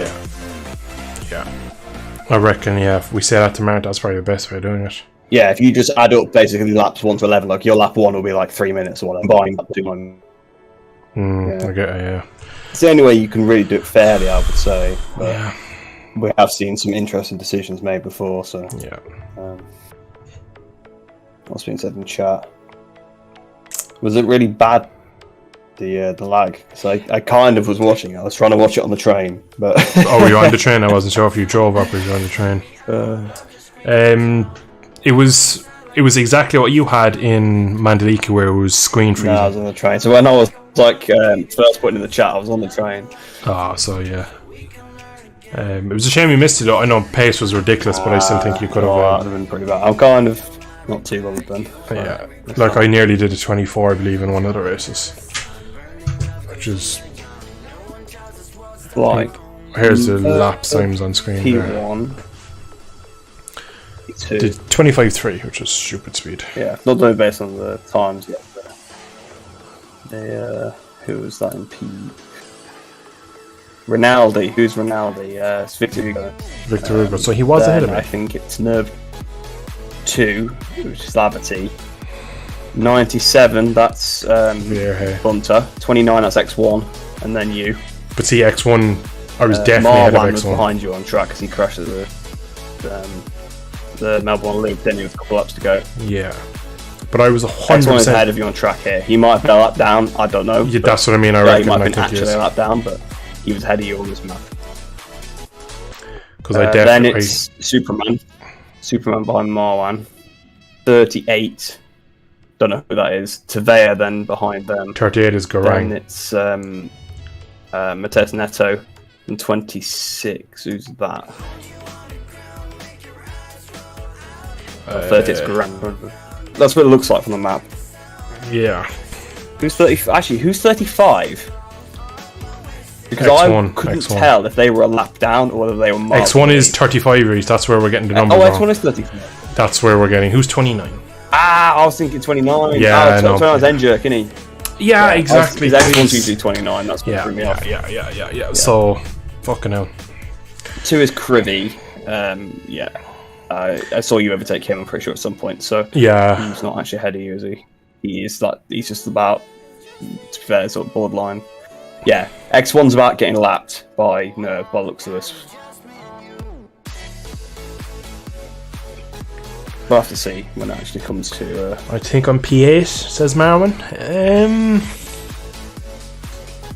Yeah. I reckon. Yeah. If we say that to Mart, that's probably the best way of doing it. Yeah. If you just add up basically laps 1 to 11, like your lap 1 will be like 3 minutes or whatever. Combined lap 2 on. I get it. Yeah. It's the only way you can really do it fairly, I would say. But yeah. We have seen some interesting decisions made before, so yeah. What's being said in chat? Was it really bad? The lag. So I kind of was watching it. I was trying to watch it on the train, but oh, were you on the train? I wasn't sure if you drove up or you were on the train. It was exactly what you had in Mandalika, where it was screen freezing. No, I was on the train. So when I was first putting in the chat, I was on the train. Ah, so yeah. It was a shame you missed it. I know pace was ridiculous, but I still think you could have. That would have been pretty bad. I'm kind of not too bothered then. Yeah, like I nearly did a 24, I believe, in one of the races, which is like. Here's the lap times on screen. P1. P2. Did 25.3, which is stupid speed. Yeah, not doing based on the times yet. Who was that in P? Rinaldi. Who's Rinaldi? It's Victor Hugo. Victor Hugo. So he was ahead of me. I think it's Nerb 2, which is Lavity. 97, that's Bunter. 29, that's X1, and then you. But see, X1, I was definitely ahead of X1. Was behind you on track because he crashed at the Melbourne Loop. Then he was a couple laps to go. Yeah. But I was 100% X1 ahead of you on track here. He might have been a lap down, I don't know. Yeah, that's what I mean, I reckon. He might have been actually a lap down, but he was ahead of you on this map. Because I definitely... Then it's Superman behind Marwan. 38. Don't know who that is. Tavea then behind them. 38 is Garang. Then it's Mateus Neto. And 26. Who's that? 30 is Garang. That's what it looks like from the map. Yeah. Who's 30? Actually, who's 35? Because X1, I couldn't X1. tell if they were a lap down or whether they were miles X1 away. is 35 Reese. That's where we're getting the numbers Oh, wrong. X1 is 35. That's where we're getting. Who's 29? Ah, I was thinking 29. Yeah, oh, no. 29 is N-Jerk, isn't he? Yeah, exactly. Because X1's usually 29. That's what Yeah, threw me yeah, off. yeah. So, fucking hell. 2 is Crivy. Yeah. I saw you overtake him, I'm pretty sure, at some point. So Yeah. he's not actually ahead of you, is he? He's just about, to be fair, sort of borderline. Yeah, X1's about getting lapped by Nerve, by the looks of this. We'll have to see when it actually comes to... I think I'm P8, says Marwin.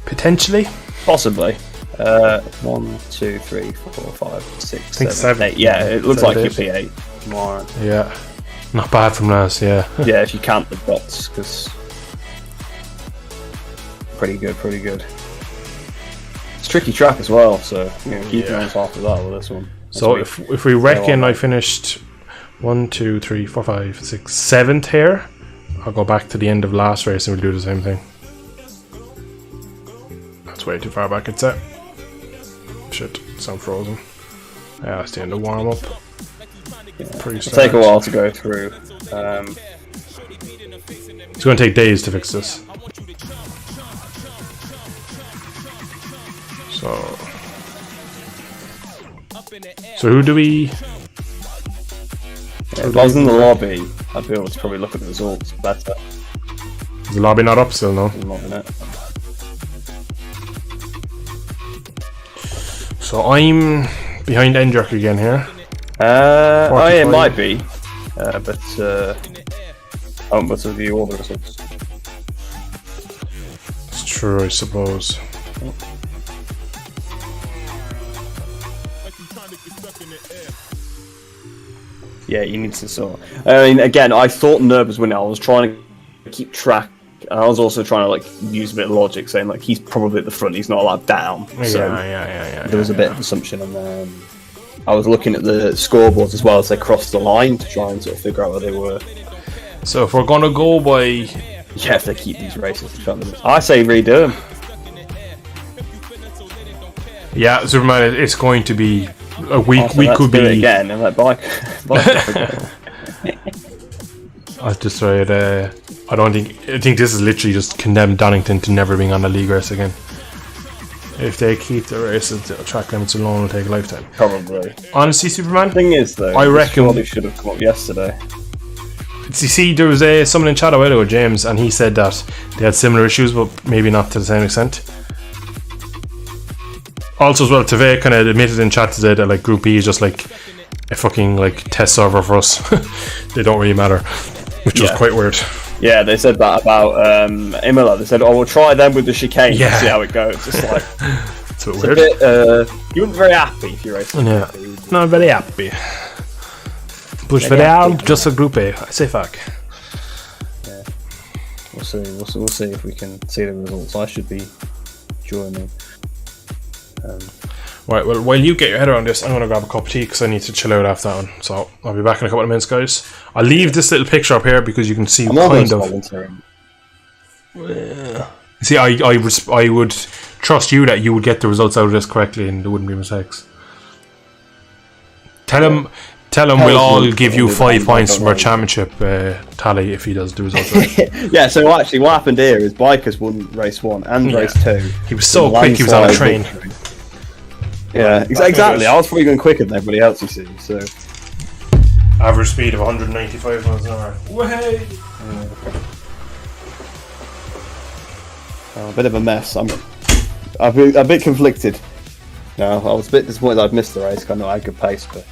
Potentially. Possibly. 1, 2, 3, 4, 5, 6, 7, seven. 8. Yeah, it looks Seven, like you're eight. P8 tomorrow. Yeah. Not bad from last, yeah. Yeah, if you count the dots, because... Pretty good, pretty good. It's a tricky track as well, so keep your hands off of that with this one. So if we reckon I finished 1, 2, 3, 4, 5, 6, 7th here, I'll go back to the end of last race and we'll do the same thing. That's way too far back, it's set. Shit, sound frozen. Yeah, that's the end of warm up. It'll take a while to go through. It's going to take days to fix this. So who do we... If I was in the lobby, I'd be able to probably look at the results better. Is the lobby not up still, no? I'm not in it. So I'm behind N-Jerk again here. Oh yeah, it might be. But I won't be able to view all the results. It's true, I suppose. Yeah, you need to sort. I mean, again, I thought Nerv was winning. I was trying to keep track. And I was also trying to like use a bit of logic, saying like he's probably at the front. He's not allowed down. So Yeah. there was a bit of assumption, and I was looking at the scoreboards as well as they crossed the line to try and sort of figure out where they were. So if we're gonna go by... Yeah, if they keep these races, I say redo them. Yeah, Superman, it's going to be a week. We could do be it again and let bike again. I just tried. I think this is literally just condemned Donington to never being on a league race again. If they keep the races, the track limits alone will take a lifetime. Probably. Honestly, Superman. Thing is, though, I reckon they should have come up yesterday. See, there was someone in chat a while ago, James, and he said that they had similar issues, but maybe not to the same extent. Also, as well, Teve kind of admitted in chat today that like Group E is just like a fucking like test server for us. They don't really matter, which was quite weird. Yeah, they said that about Imola. They said, "Oh, we'll try them with the chicane and see how it goes." Just like it's a bit it's weird. A bit, you weren't very happy if you're racing. Yeah, not very happy. Push for down, just a Group A. I say fuck. Yeah, we'll see. We'll see if we can see the results. I should be joining. Right, well, while you get your head around this, I'm going to grab a cup of tea because I need to chill out after that one. So I'll be back in a couple of minutes, guys. I'll leave this little picture up here because you can see kind of. See, I would trust you that you would get the results out of this correctly and there wouldn't be mistakes. Tell him we'll all give you 5 points from our championship tally if he does the results right. Yeah, so actually what happened here is Bikers won race 1 and race 2. He was so quick, he was on a train. Yeah, exactly. I was probably going quicker than everybody else, you see. So average speed of 195 miles an hour. Way! A bit of a mess. I'm a bit conflicted. No, I was a bit disappointed I'd missed the race. I know I had good pace, but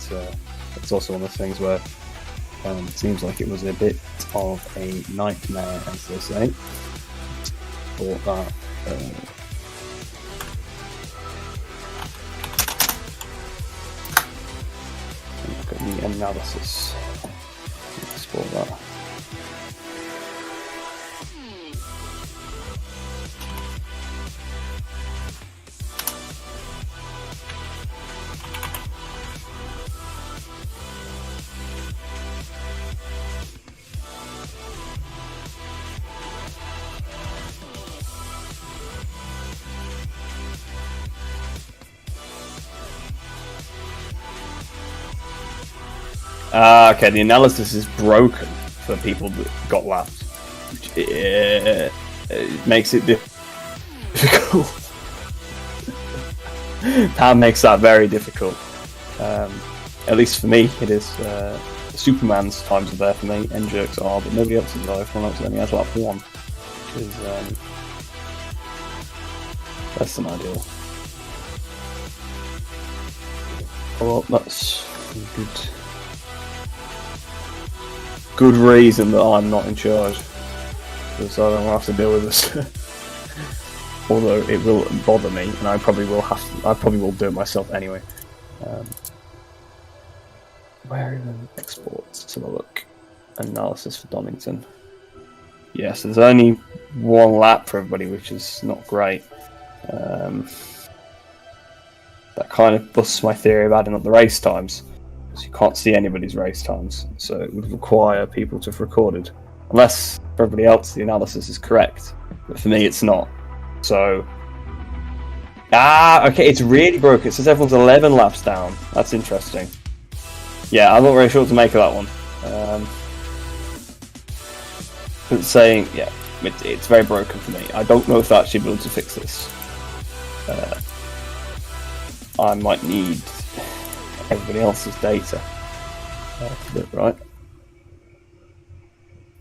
it's also one of those things where it seems like it was a bit of a nightmare, as they say. For that. Look at the analysis. Explore that. Okay, the analysis is broken for people that got lapped. It makes it difficult. That makes that very difficult. At least for me, it is. Superman's times are there for me, and jerks are, but nobody else is. Everyone else only has lap 1, which is less than ideal. Well, that's good reason that I'm not in charge, because I don't have to deal with this. Although it will bother me, and I probably will do it myself anyway. Where are the exports? Let's have a look. Analysis for Donington. Yes, there's only 1 lap for everybody, which is not great. That kind of busts my theory of adding up the race times. So you can't see anybody's race times, so it would require people to have recorded. Unless for everybody else the analysis is correct, but for me it's not. So, okay, it's really broken. It says everyone's 11 laps down. That's interesting. Yeah, I'm not very sure what to make of that one. It's saying, yeah, it's very broken for me. I don't know if they'll actually be able to fix this. I might need everybody else's data to do it right.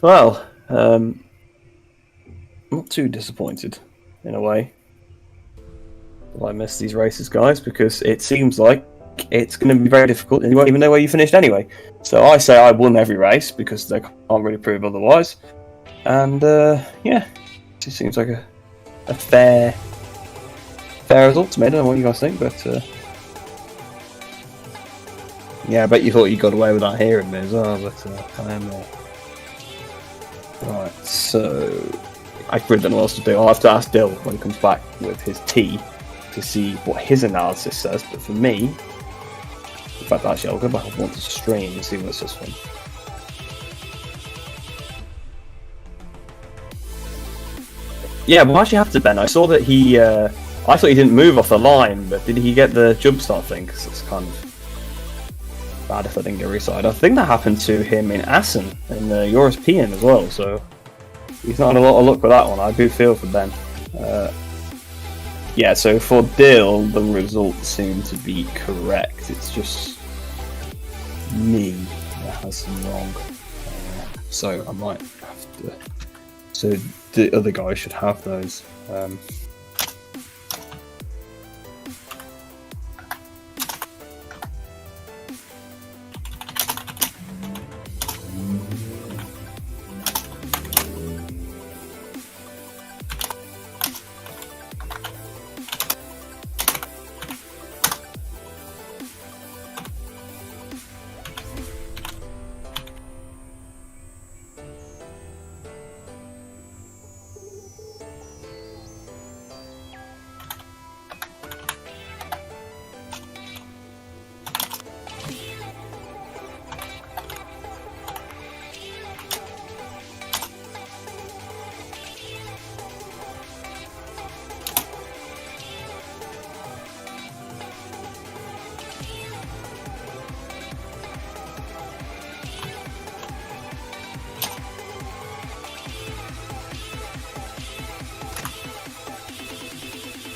Well, I'm not too disappointed in a way that I missed these races, guys, because it seems like it's going to be very difficult, and you won't even know where you finished anyway. So I say I won every race because they can't really prove otherwise. And yeah, it just seems like a fair result to me. I don't know what you guys think, but yeah, I bet you thought you got away without hearing me as well, but I am there. Right, so I really don't know what else to do. I'll have to ask Dill when he comes back with his tea to see what his analysis says. But for me, in fact, actually, I'll go back and watch the stream and see what it says for him. Yeah, well, actually have to, Ben. I saw that he. I thought he didn't move off the line, but did he get the jump start thing? Because it's kind of bad if I didn't get reside. I think that happened to him in Assen in the European as well. So he's not had a lot of luck with that one. I do feel for Ben. Yeah, so for Dill, the results seem to be correct. It's just me that has them wrong. So I might have to. So the other guy should have those.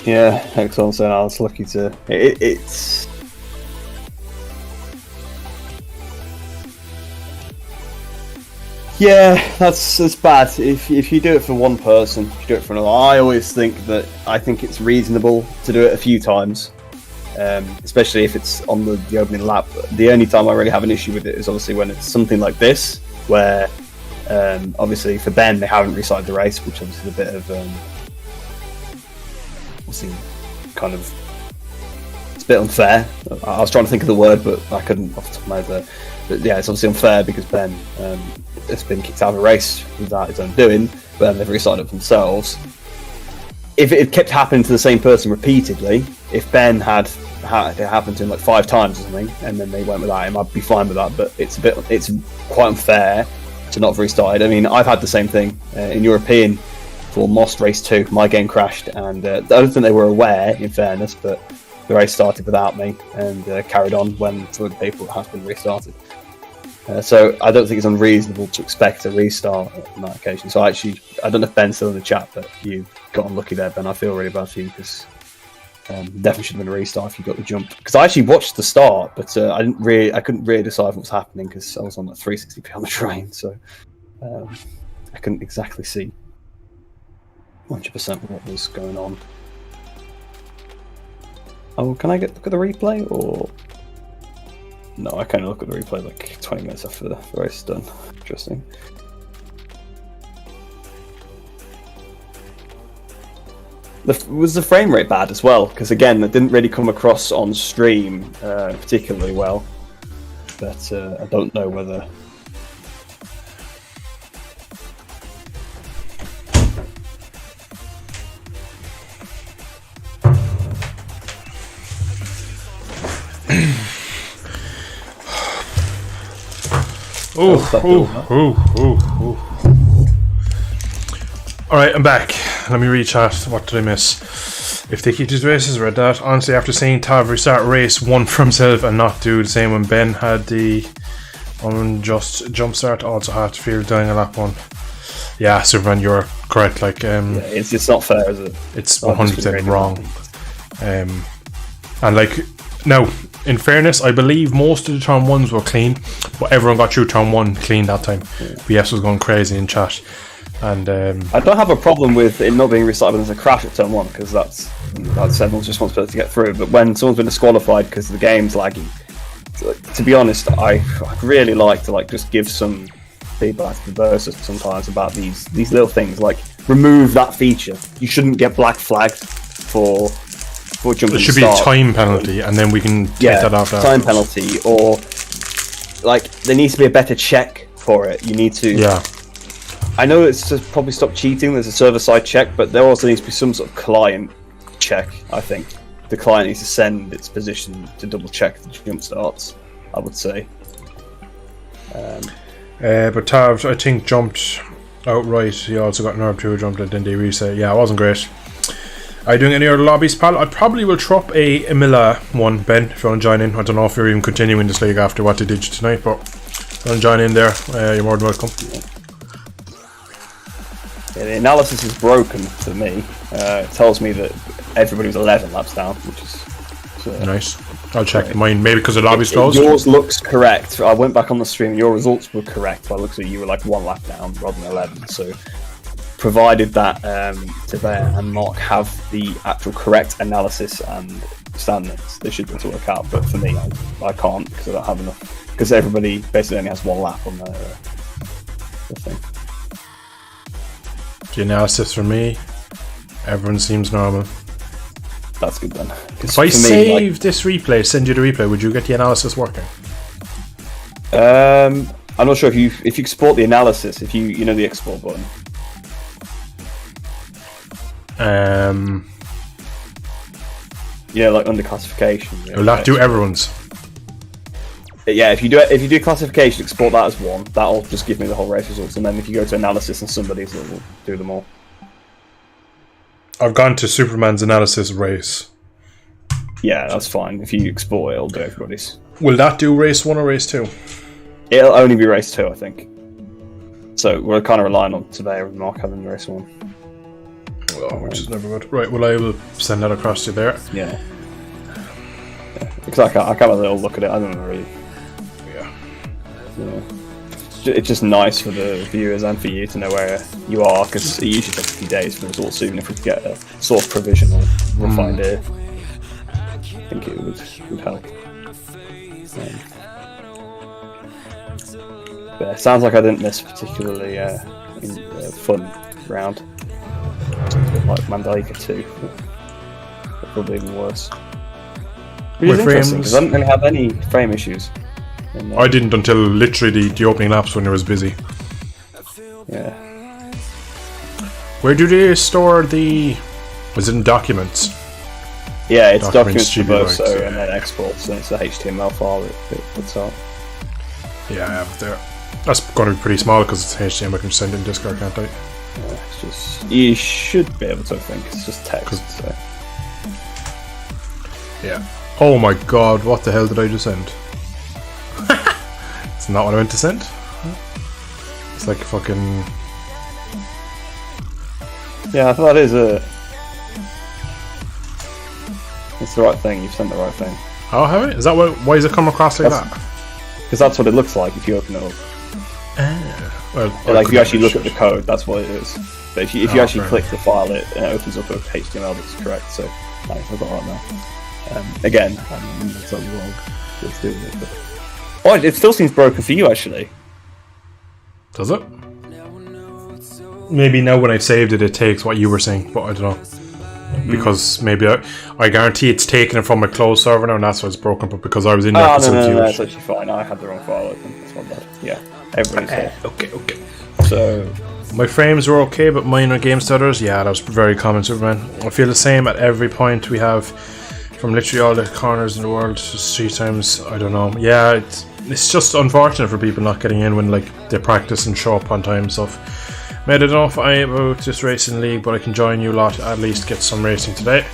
Yeah, excellent. So I was lucky to. It's. Yeah, that's bad. If you do it for one person, if you do it for another, I always think it's reasonable to do it a few times, especially if it's on the opening lap. The only time I really have an issue with it is obviously when it's something like this, where obviously for Ben they haven't restarted the race, which obviously is a bit of obviously kind of it's a bit unfair. I was trying to think of the word, but I couldn't off the top of my head. But yeah, it's obviously unfair because Ben has been kicked out of a race without his own doing, but then they've restarted it themselves. If it kept happening to the same person repeatedly, if Ben had it happened to him like 5 times or something, and then they went without him, I'd be fine with that. But it's quite unfair to not have restarted. I mean, I've had the same thing in European for Most Race 2. My game crashed, and I don't think they were aware, in fairness, but the race started without me and carried on when for the people it has been restarted. So I don't think it's unreasonable to expect a restart on that occasion. So I don't know if Ben's still in the chat, but you got unlucky there, Ben. I feel really bad for you because definitely should have been a restart if you got the jump. Because I actually watched the start, but I couldn't really decide what was happening because I was on like 360p on the train, so I couldn't exactly see 100% what was going on. Oh, can I look at the replay or? No, I can look at the replay like 20 minutes after the race is done. Interesting. Was the frame rate bad as well? Because again, it didn't really come across on stream particularly well. But I don't know whether. Alright, I'm back. Let me rechat. What did I miss? If they keep these races, read that. Honestly, after seeing Tav restart race 1 for himself and not do the same when Ben had the unjust jump start, also had to feel dying a lap 1. Yeah, Superman, you're correct. Like, it's not fair, is it? It's 100% wrong. And like, now, in fairness, I believe most of the turn 1s were clean, but everyone got through turn 1 clean that time. Yeah. BS was going crazy in chat. And I don't have a problem with it not being restarted when there's a crash at turn 1, because that's everyone's responsibility to get through. But when someone's been disqualified because the game's laggy, to be honest, I'd really like to just give some feedback to the versus sometimes about these little things, like remove that feature. You shouldn't get black flagged for jumping. There should be a time penalty, and then we can take that off. Time penalty, or like there needs to be a better check for it. You need to. Yeah. I know it's to probably stop cheating. There's a server-side check, but there also needs to be some sort of client check. I think the client needs to send its position to double-check the jump starts. I would say. But Tav, I think, jumped outright. He also got nerve 2, jumped and then they reset. Yeah, it wasn't great. Are you doing any other lobbies, pal? I probably will drop a Emilia one, Ben, if you want to join in. I don't know if you're even continuing this league after what they did tonight, but if you want to join in there, you're more than welcome. Yeah, the analysis is broken for me. It tells me that everybody was 11 laps down, which is nice. I'll check mine, maybe because the lobby's closed. Yours looks correct. I went back on the stream and your results were correct. By the looks of it, you were like 1 lap down rather than 11. So, provided that Tavea and Mark have the actual correct analysis and standards, they should be able to work out. But for me, I can't because I don't have enough. Because everybody basically only has 1 lap on their thing. The analysis for me, everyone seems normal. That's good then. If I save this replay, send you the replay, would you get the analysis working? I'm not sure if you export the analysis, if you know the export button. Yeah, like under classification. Will that do everyone's? Yeah, if you do classification, export that as 1. That'll just give me the whole race results, and then if you go to analysis and somebody's, it will do them all. I've gone to Superman's analysis race. Yeah, that's fine. If you export it, it'll do everybody's. Will that do race 1 or race 2? It'll only be race 2, I think. So we're kind of relying on Tavea and Mark having race 1. Which is never good. Right, well, I will send that across to you there. Yeah. Because I can't have a little look at it. I don't know really. Yeah. It's just nice for the viewers and for you to know where you are, because it usually takes a few days for the results. Soon, if we could get a sort of provisional refined here, I think it would help. But it sounds like I didn't miss a particularly fun round. It's a bit like Mandalika 2, but probably even worse. Which is interesting because I didn't really have any frame issues. I didn't until literally the opening laps when it was busy. Yeah. Where do they store the... Was it in documents? Yeah, it's documents to Verso and then exports, and it's a HTML file it puts out. Yeah, I have it there. That's going to be pretty small because it's HTML. I can send it in Discord, can't I? Yeah, it's just... You should be able to, I think. It's just text, so... Yeah. Oh my god, what the hell did I just send? It's not what I meant to send. It's like a fucking... Yeah, I thought that is it. It's the right thing. You've sent the right thing. Oh, have I? Is that why does it come across like that? Because that's what it looks like if you open it up. Well, Like if you actually look at the code, that's what it is. But if you actually click the file, it opens up a HTML that's correct. So I've got right now. Again, I'm going to tell you wrong. It's doing it. Oh, it still seems broken for you actually. Does it? Maybe now when I've saved it, it takes what you were saying, but I don't know. Because maybe I guarantee it's taken it from a closed server now, and that's why it's broken. But because I was in there, no, it's actually fine. I had the wrong file open. That's not bad. Yeah, everybody's here. Okay. So my frames were okay, but minor game stutters. Yeah, that was very common, Superman. I feel the same at every point we have, from literally all the corners in the world. Just 3 times. I don't know. Yeah, it's just unfortunate for people not getting in when like they practice and show up on time and stuff. Made it enough about this racing league, but I can join you lot, at least get some racing today.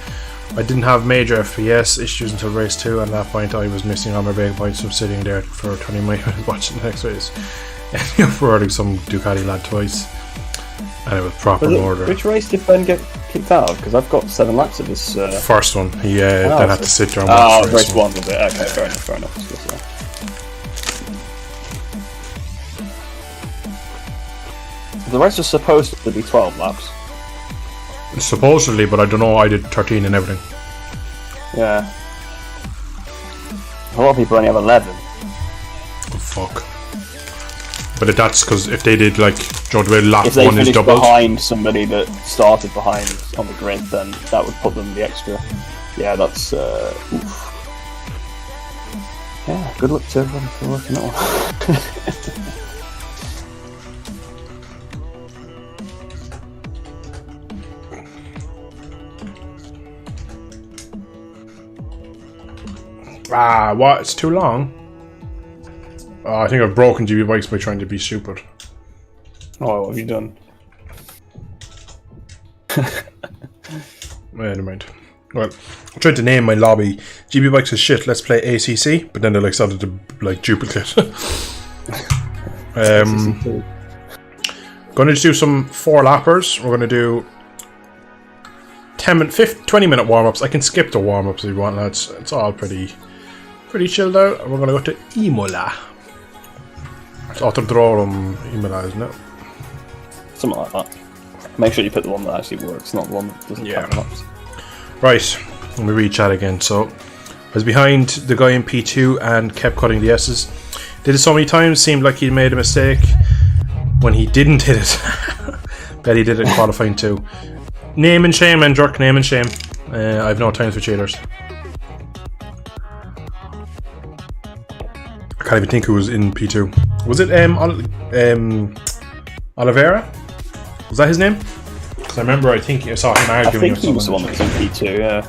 I didn't have major FPS issues until race 2, and at that point I was missing all my brake points from sitting there for 20 minutes watching the next race. And for some Ducati lad twice. And it was proper order. Which race did Ben get kicked out of? Because I've got 7 laps of this. First one, he then had to sit there and watch race 1 was it? Okay, fair enough. The race was supposed to be 12 laps. Supposedly, but I don't know, I did 13 and everything. Yeah. A lot of people only have 11. Oh, fuck. But that's because if they did, like, Joe the way lap if they 1 is doubled. behind somebody that started behind on the grid, then that would put them the extra. Yeah, that's. Oof. Yeah, good luck to everyone for working that one. What? It's too long. I think I've broken GB bikes by trying to be stupid. Oh, what have you done? Never mind. Well, I tried to name my lobby GB bikes is shit. Let's play ACC, but then they like started to like duplicate. Going to do some 4 lappers. We're going to do 20-minute warm-ups. I can skip the warm-ups if you want, lads. It's all pretty chilled out. And we're going to go to Imola. It's Autodromo Imola, isn't it? Something like that. Make sure you put the one that actually works, not the one that doesn't count laps. Right, let me read chat again. So, I was behind the guy in P2 and kept cutting the S's. Did it so many times, seemed like he made a mistake when he didn't hit it. Bet he did it in qualifying too. Name and shame, man, jerk. Name and shame. I have no time for cheaters. I can't even think who was in P2. Was it Oliveira? Was that his name? Because I remember I saw him arguing. I think he was the one that was in P2, yeah.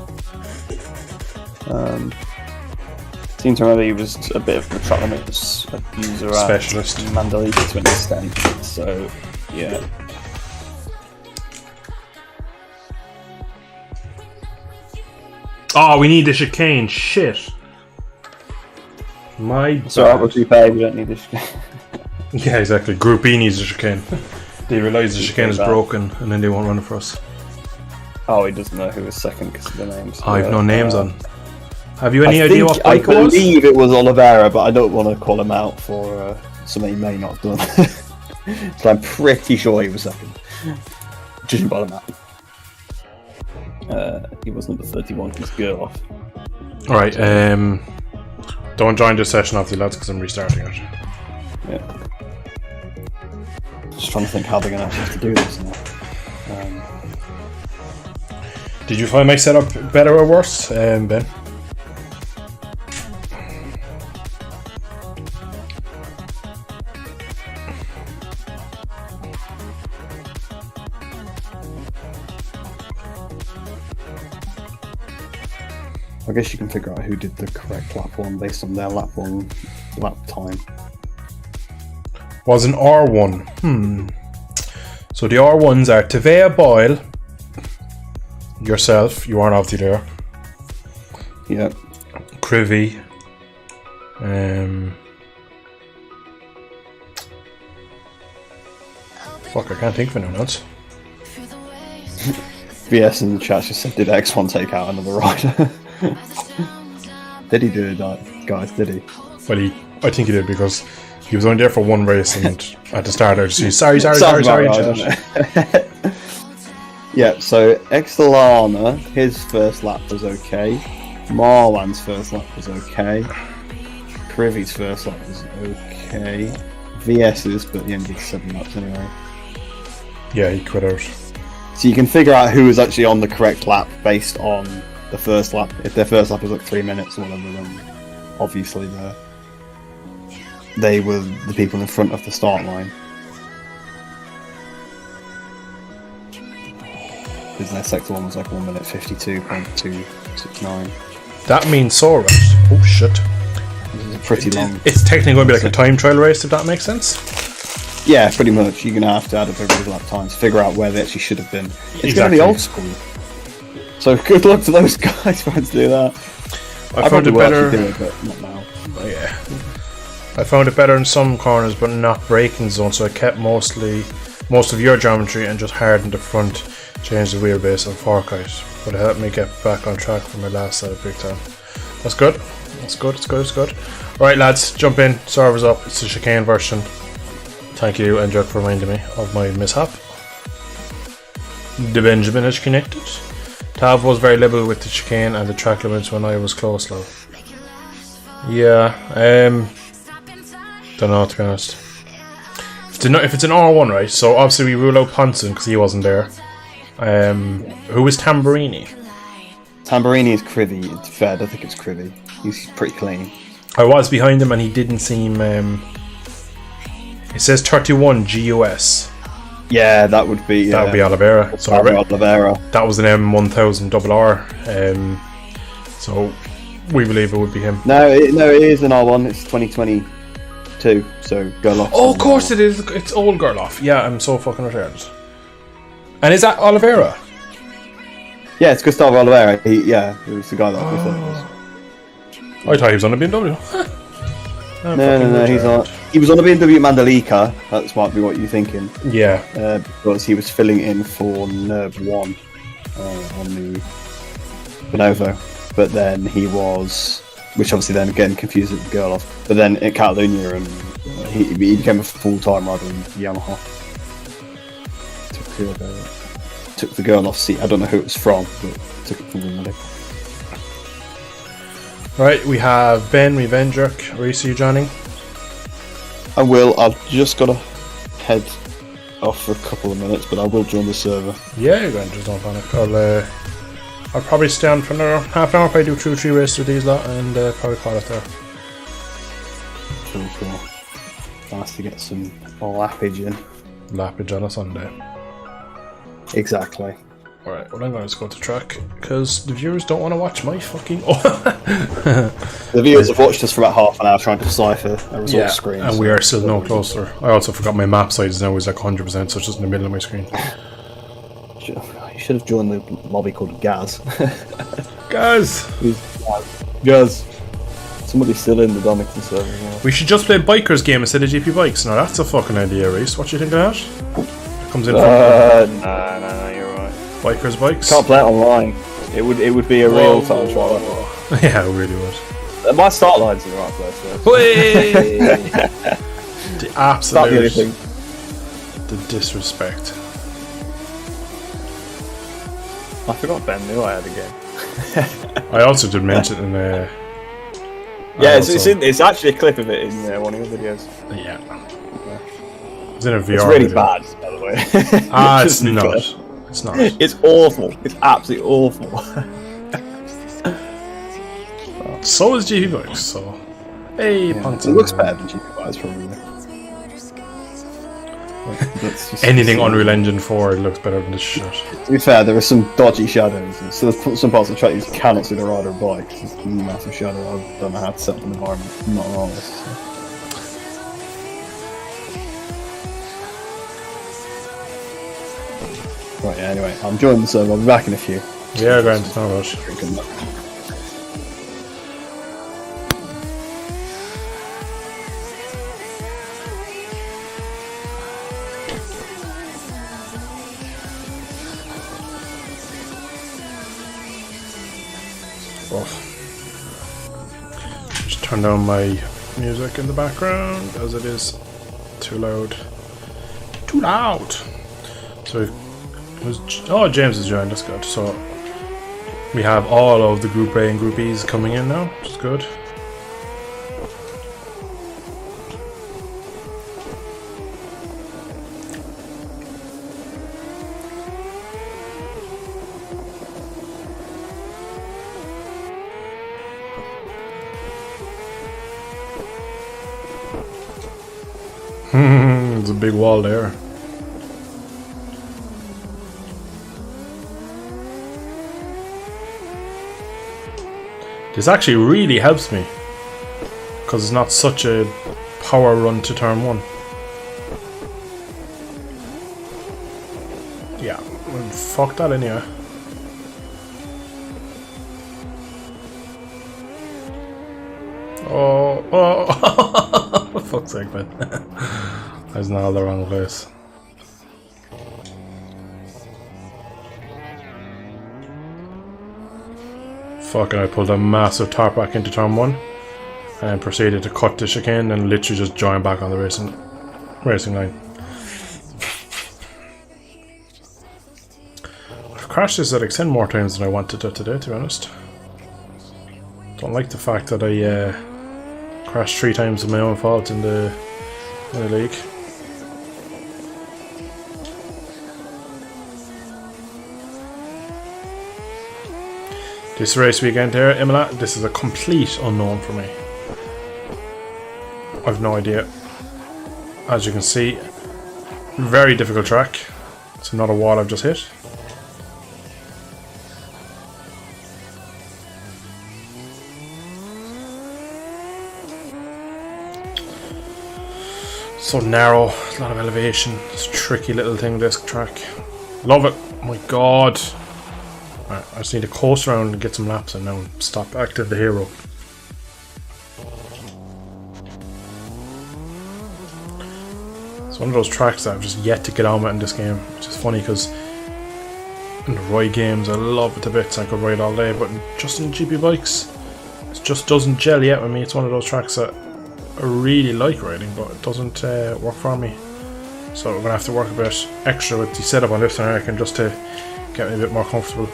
Seem to remember he was a bit of a track limits abuser specialist. Mandalika to an extent, so yeah. Oh, we need the chicane. Shit. So that was Group A, we don't need the chicane. Yeah, exactly. Group B needs the chicane. They realise the chicane is broken and then they won't run it for us. Oh, he doesn't know who was second because of the names. I have no names on. Have you any idea what bike it was? I believe it was Oliveira, but I don't want to call him out for something he may not have done. So I'm pretty sure he was second. Judging by the map. He was number 31, he's good off. Alright, don't join this session after the lads because I'm restarting it. Yeah. Just trying to think how they're going to actually have to do this now. Did you find my setup better or worse, Ben? I guess you can figure out who did the correct lap one based on their lap time. Was an R1. So the R1s are Tevea Boyle, yourself, you aren't obviously there. Yeah. Crivy, Fuck, I can't think of anyone else. VS in the chat just said, did X1 take out another rider? Did he do that, guys? Did he? Well, I think he did because he was only there for one race, and at the start I just said, sorry. Right, yeah, so Excelana, his first lap was okay. Marwan's first lap was okay. Privy's first lap was okay. VS's, but he ended 7 laps anyway. Yeah, he quit out. So you can figure out who was actually on the correct lap based on the first lap. If their first lap was like 3 minutes or whatever, then obviously they were the people in front of the start line. Because their sector one was like 1 minute 52.269. That means so rushed. Oh shit. This is a pretty long. It's technically going to be like a time trial race, if that makes sense. Yeah, pretty much. You're going to have to add up everybody's lap times, figure out where they actually should have been. It's going to be old school. So good luck to those guys trying to do that. I found it better. Do it, but not now. Oh, yeah. I found it better in some corners, but not braking zone. So I kept most of your geometry and just hardened the front, changed the wheelbase and fork height. But it helped me get back on track for my last set of big time. That's good. It's good. Alright lads, jump in, servers up, it's the chicane version. Thank you, Endrick, for reminding me of my mishap. The Benjamin is connected. Tav was very liberal with the chicane and the track limits when I was close low. Yeah, don't know, to be honest. If it's an R1, right, so obviously we rule out Ponson because he wasn't there. Who is Tamburini? Tamburini is Crivy, it's fair, I don't think it's Crivy. He's pretty clean. I was behind him and he didn't seem... it says 31 GUS. Yeah, that would be... That would be Oliveira. So Oliveira. That was an M1000 RR. So we believe it would be him. No, it is an R1, it's 2022, so Gerloff. Oh, of course it is. It's old Gerloff. Yeah, I'm so fucking retarded. And is that Oliveira? Yeah, it's Gustavo Oliveira. It was the guy that we thought it was. I thought he was on a BMW. No, he's not. He was on a BMW Mandalika. That might be what you're thinking. Yeah. Because he was filling in for Nerve 1 on the Bonovo. But then he was... Which obviously then again confused with Gerloff. But then at Catalunya, and he became a full-time rider in Yamaha. Took the Gerloff seat. I don't know who it was from, but took it from somebody. Right, we have Ben, we have Vendrick. Reese, are you joining? I will. I've just got to head off for a couple of minutes, but I will join the server. Yeah, you're going to, don't panic. I'll probably stay on for another half an hour if I do 2 or 3 races with these lot, and probably call it there. Cool. Nice to get some lappage in. Lappage on a Sunday. Exactly. Alright, well I'm going to just go to track, because the viewers don't want to watch my fucking... The viewers have watched us for about half an hour trying to decipher a result screen. And we are still no closer. I also forgot my map size now is like 100%, so it's just in the middle of my screen. You should have joined the lobby called Gaz. Gaz! Gaz. Somebody's still in the Donington server. Yeah. We should just play bikers game instead of GP bikes. Now that's a fucking idea, Reese. What do you think of that? It comes in from... No, you're right. Bikers bikes? Can't play it online. It would be a real time trial. Yeah, it really would. My start line's in the right place. The absolute... The disrespect. I forgot Ben knew I had a game. I also did mention in the... Yeah, it's actually a clip of it in one of your videos. Yeah. It's in a VR It's really video. bad, by the way. It's not. It's not. It's awful. It's absolutely awful. So is GP Bikes, so... Hey, It looks better than GP Bikes, probably. Anything Unreal Engine 4 looks better than this shit. To be fair, there are some dodgy shadows. So there's some parts of the track you just cannot see the rider of bike. It's a massive shadow. I don't know how to set up an environment. I'm not an artist. So. Right, yeah, anyway, I'm joining the server. I'll be back in a few. Yeah, Grant, it's not rush. turn down my music in the background as it is too loud. Too loud! So, oh, James has joined, that's good. So, we have all of the Group A and Group E's coming in now, which is good. There's a big wall there. This actually really helps me because it's not such a power run to turn 1. Yeah, well, fuck that anyway. Oh, for fuck's sake, man. I was now in the wrong place. Fucking, I pulled a massive top back into turn 1 and proceeded to cut the chicane and literally just join back on the racing line. I've crashed this at like 10 more times than I wanted to today, to be honest. Don't like the fact that I crashed 3 times of my own fault in the league. This race weekend here, Imola, this is a complete unknown for me. I've no idea. As you can see, very difficult track. It's not a wall I've just hit. So narrow, a lot of elevation. It's a tricky little thing, this track. Love it. Oh my god. Right, I just need to coast around and get some laps and now stop active the hero. It's one of those tracks that I've just yet to get on with in this game, which is funny because in the ride games I love it to bits, I could ride all day, but just in GP bikes it just doesn't gel yet with me. It's one of those tracks that I really like riding, but it doesn't work for me. So we're going to have to work a bit extra with the setup on this thing, I reckon, just to get me a bit more comfortable.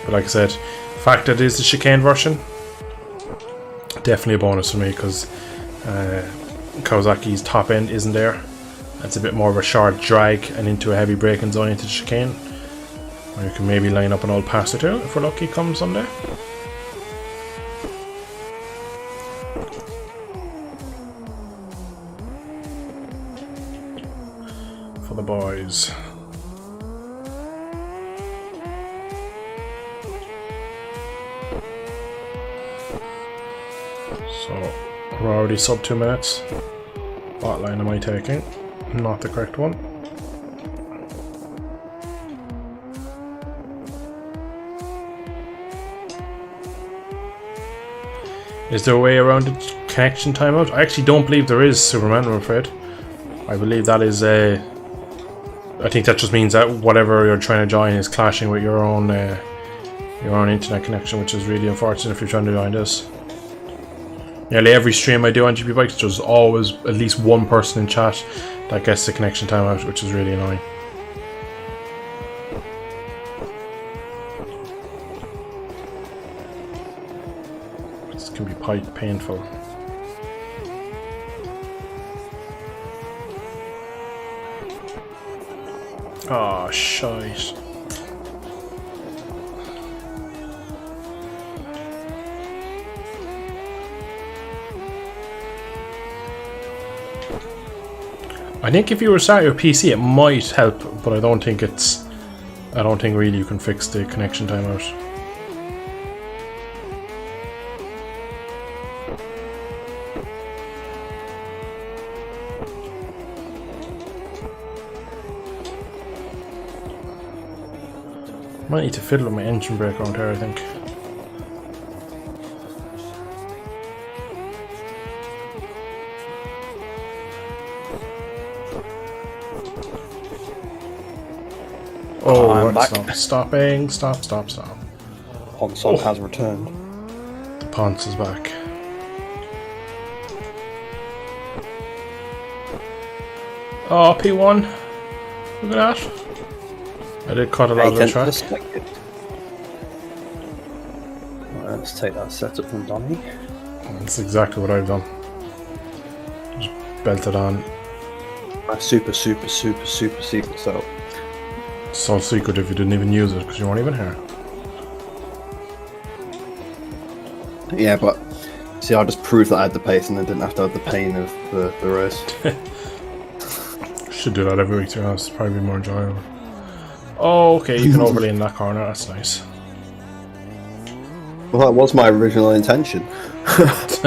But like I said, the fact that it is the chicane version, definitely a bonus for me because Kawasaki's top end isn't there. It's a bit more of a short drag and into a heavy braking zone into the chicane. Or you can maybe line up an old passer too if we're lucky come Sunday. For the boys. So we're already sub 2 minutes. What line am I taking? Not the correct one. Is there a way around the connection timeout? I actually don't believe there is, Superman, I'm afraid. I believe that is I think that just means that whatever you're trying to join is clashing with your own internet connection, which is really unfortunate if you're trying to join this. Nearly every stream I do on GP Bikes, there's always at least one person in chat that gets the connection timeout, which is really annoying. This can be quite painful. Oh, shite. I think if you were starting your PC, it might help, but I don't think really you can fix the connection timeout. Might need to fiddle with my engine brake around here, I think. Oh, I'm back. Stopping. Stop. Console has returned. The Ponce is back. Oh, P1. Look at that. I did cut a lot of the track. Right, let's take that setup from Donny. That's exactly what I've done. Just belted on. A super setup. So secret if you didn't even use it because you weren't even here. Yeah, but see, I just proved that I had the pace and then didn't have to have the pain of the race. Should do that every week to be honest, it'd probably be more enjoyable. Oh, okay, you can overlay in that corner, that's nice. Well, that was my original intention. I've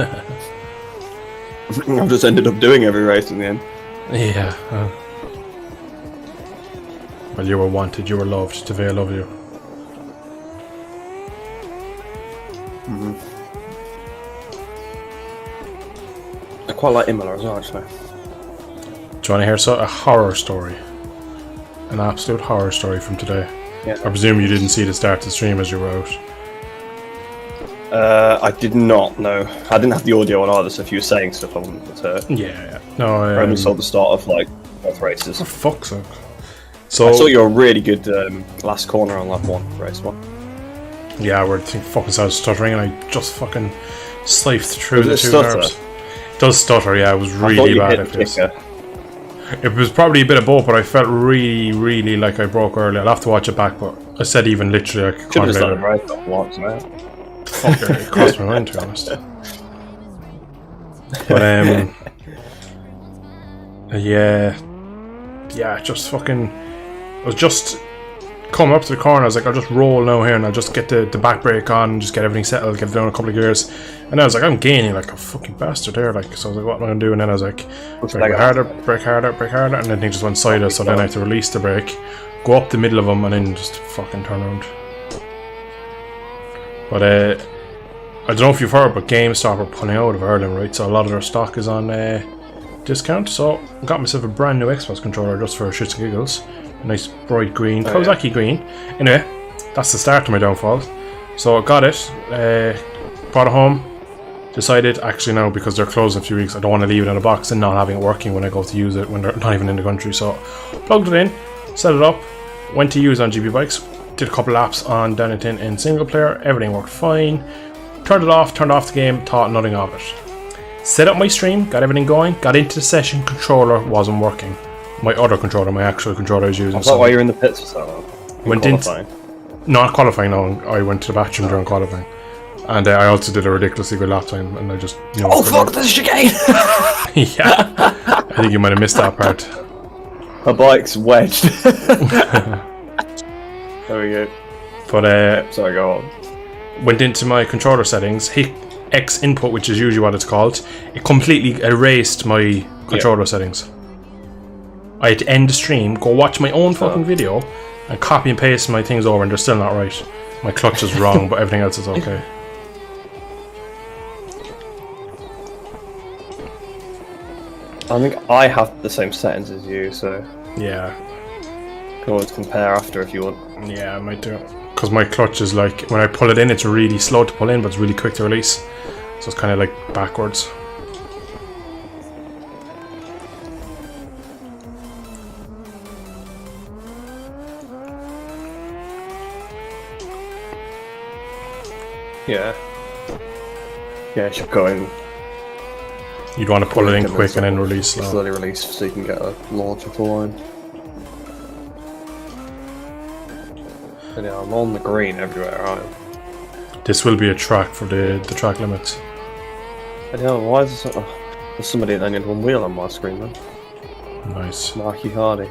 just ended up doing every race in the end. Yeah. Well, you were wanted, you were loved, Tavia loved you. I quite like Imola as well, actually. Do you want to hear a horror story? An absolute horror story from today. Yeah. I presume you didn't see the start of the stream as you were out. I did not, no. I didn't have the audio on either, so if you were saying stuff, I wouldn't have heard. Yeah. No, I only saw the start of, like, both races. For fuck's sake. So, I saw your really good last corner on lap 1, race 1. Yeah, where the thing fucking started stuttering and I just fucking sliced through the two stutter? nerves. It does stutter, yeah, it was really bad. It was probably a bit of both, but I felt really like I broke early. I'll have to watch it back, but I said even literally like should have done it right once, man. Fuck it, it crossed my mind to be honest. But yeah, just fucking. I was just coming up to the corner. I was like, I'll just roll now here, and I'll just get the back brake on, and just get everything settled, get it down a couple of gears. And I was like, I'm gaining like a fucking bastard here, like. So I was like, what am I gonna do? And then I was like, brake harder, and then he just went sideways. So then I had to release the brake, go up the middle of him, and then just fucking turn around. But I don't know if you've heard, but GameStop are pulling out of Ireland, right? So a lot of their stock is on discount. So I got myself a brand new Xbox controller just for shits and giggles. A nice bright green, Kawasaki green. Anyway, that's the start of my downfall. So I got it, brought it home, decided actually now because they're closed in a few weeks, I don't want to leave it in a box and not having it working when I go to use it when they're not even in the country. So plugged it in, set it up, went to use on GP Bikes, did a couple laps on Donington in single player, everything worked fine. Turned off the game, thought nothing of it. Set up my stream, got everything going, got into the session, controller wasn't working. My other controller, my actual controller I was using. I thought why you're in the pits for so long. Went into not qualifying, no, I went to the bathroom during qualifying. And I also did a ridiculously good lap time, and I just... oh fuck, this chicane! Yeah, I think you might have missed that part. My bike's wedged. There we go. But sorry, go on. Went into my controller settings, hit X input, which is usually what it's called. It completely erased my controller settings. I had to end the stream, go watch my own fucking video, and copy and paste my things over, and they're still not right. My clutch is wrong, but everything else is okay. I think I have the same settings as you, so yeah, you can always compare after if you want. Yeah, I might do. Because my clutch is like, when I pull it in, it's really slow to pull in, but it's really quick to release. So it's kind of like backwards. Yeah. Yeah, it should go in. You'd want to pull it in quick and then release slow. Slowly release so you can get a launch of the line. And yeah, I'm on the green everywhere, I am. This will be a track for the track limits. But yeah, why is this, there's somebody that only had one wheel on my screen then? Nice. Marky Hardy.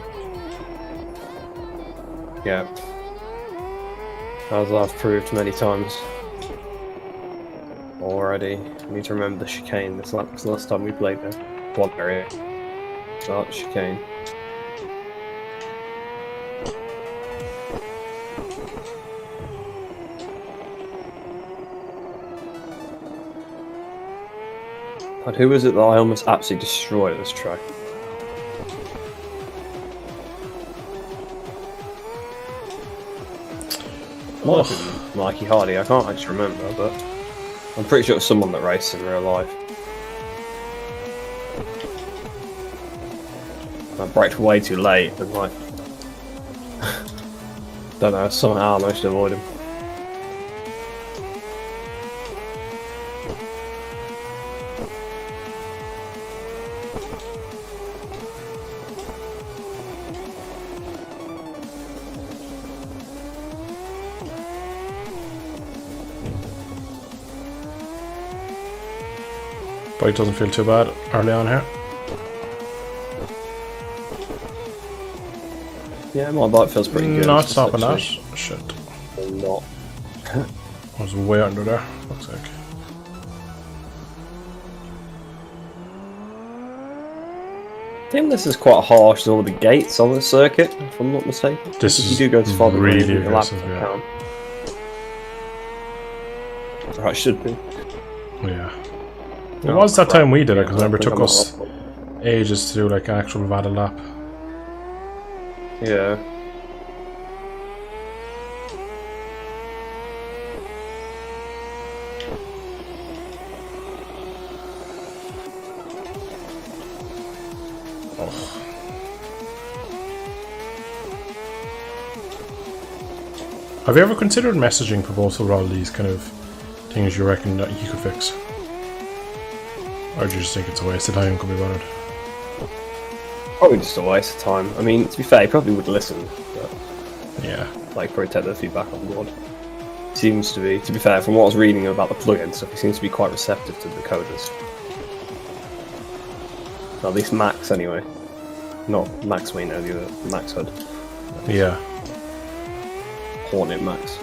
Yeah. As I've proved many times already. I need to remember the chicane. This was the last time we played there. One area. Start the chicane. And who was it that I almost absolutely destroyed at this track? Might have been Mikey Hardy, I can't actually remember, but I'm pretty sure it was someone that raced in real life. I braked way too late, and like, don't know, somehow I managed to avoid him. Bike doesn't feel too bad early on here. Yeah, my bike feels pretty good. Not stopping that. Shit. Not. I was way under there, looks like. I think this is quite harsh with all the gates on the circuit, if I'm not mistaken. This is you do go to far really aggressive, yeah. Right, should be. Yeah. It was that time we did it, because I remember it took us ages to do like an actual valid lap. Yeah. Have you ever considered messaging proposal for all these kind of things you reckon that you could fix? Or do you just think it's a waste of time, could be bothered? Probably just a waste of time. I mean, to be fair, he probably would listen, but Yeah. like probably take the feedback on board. Seems to be fair, from what I was reading about the plugin stuff, he seems to be quite receptive to the coders. At least Max, anyway. Not Max we know, the other Max Hood. Yeah. Hornet Max.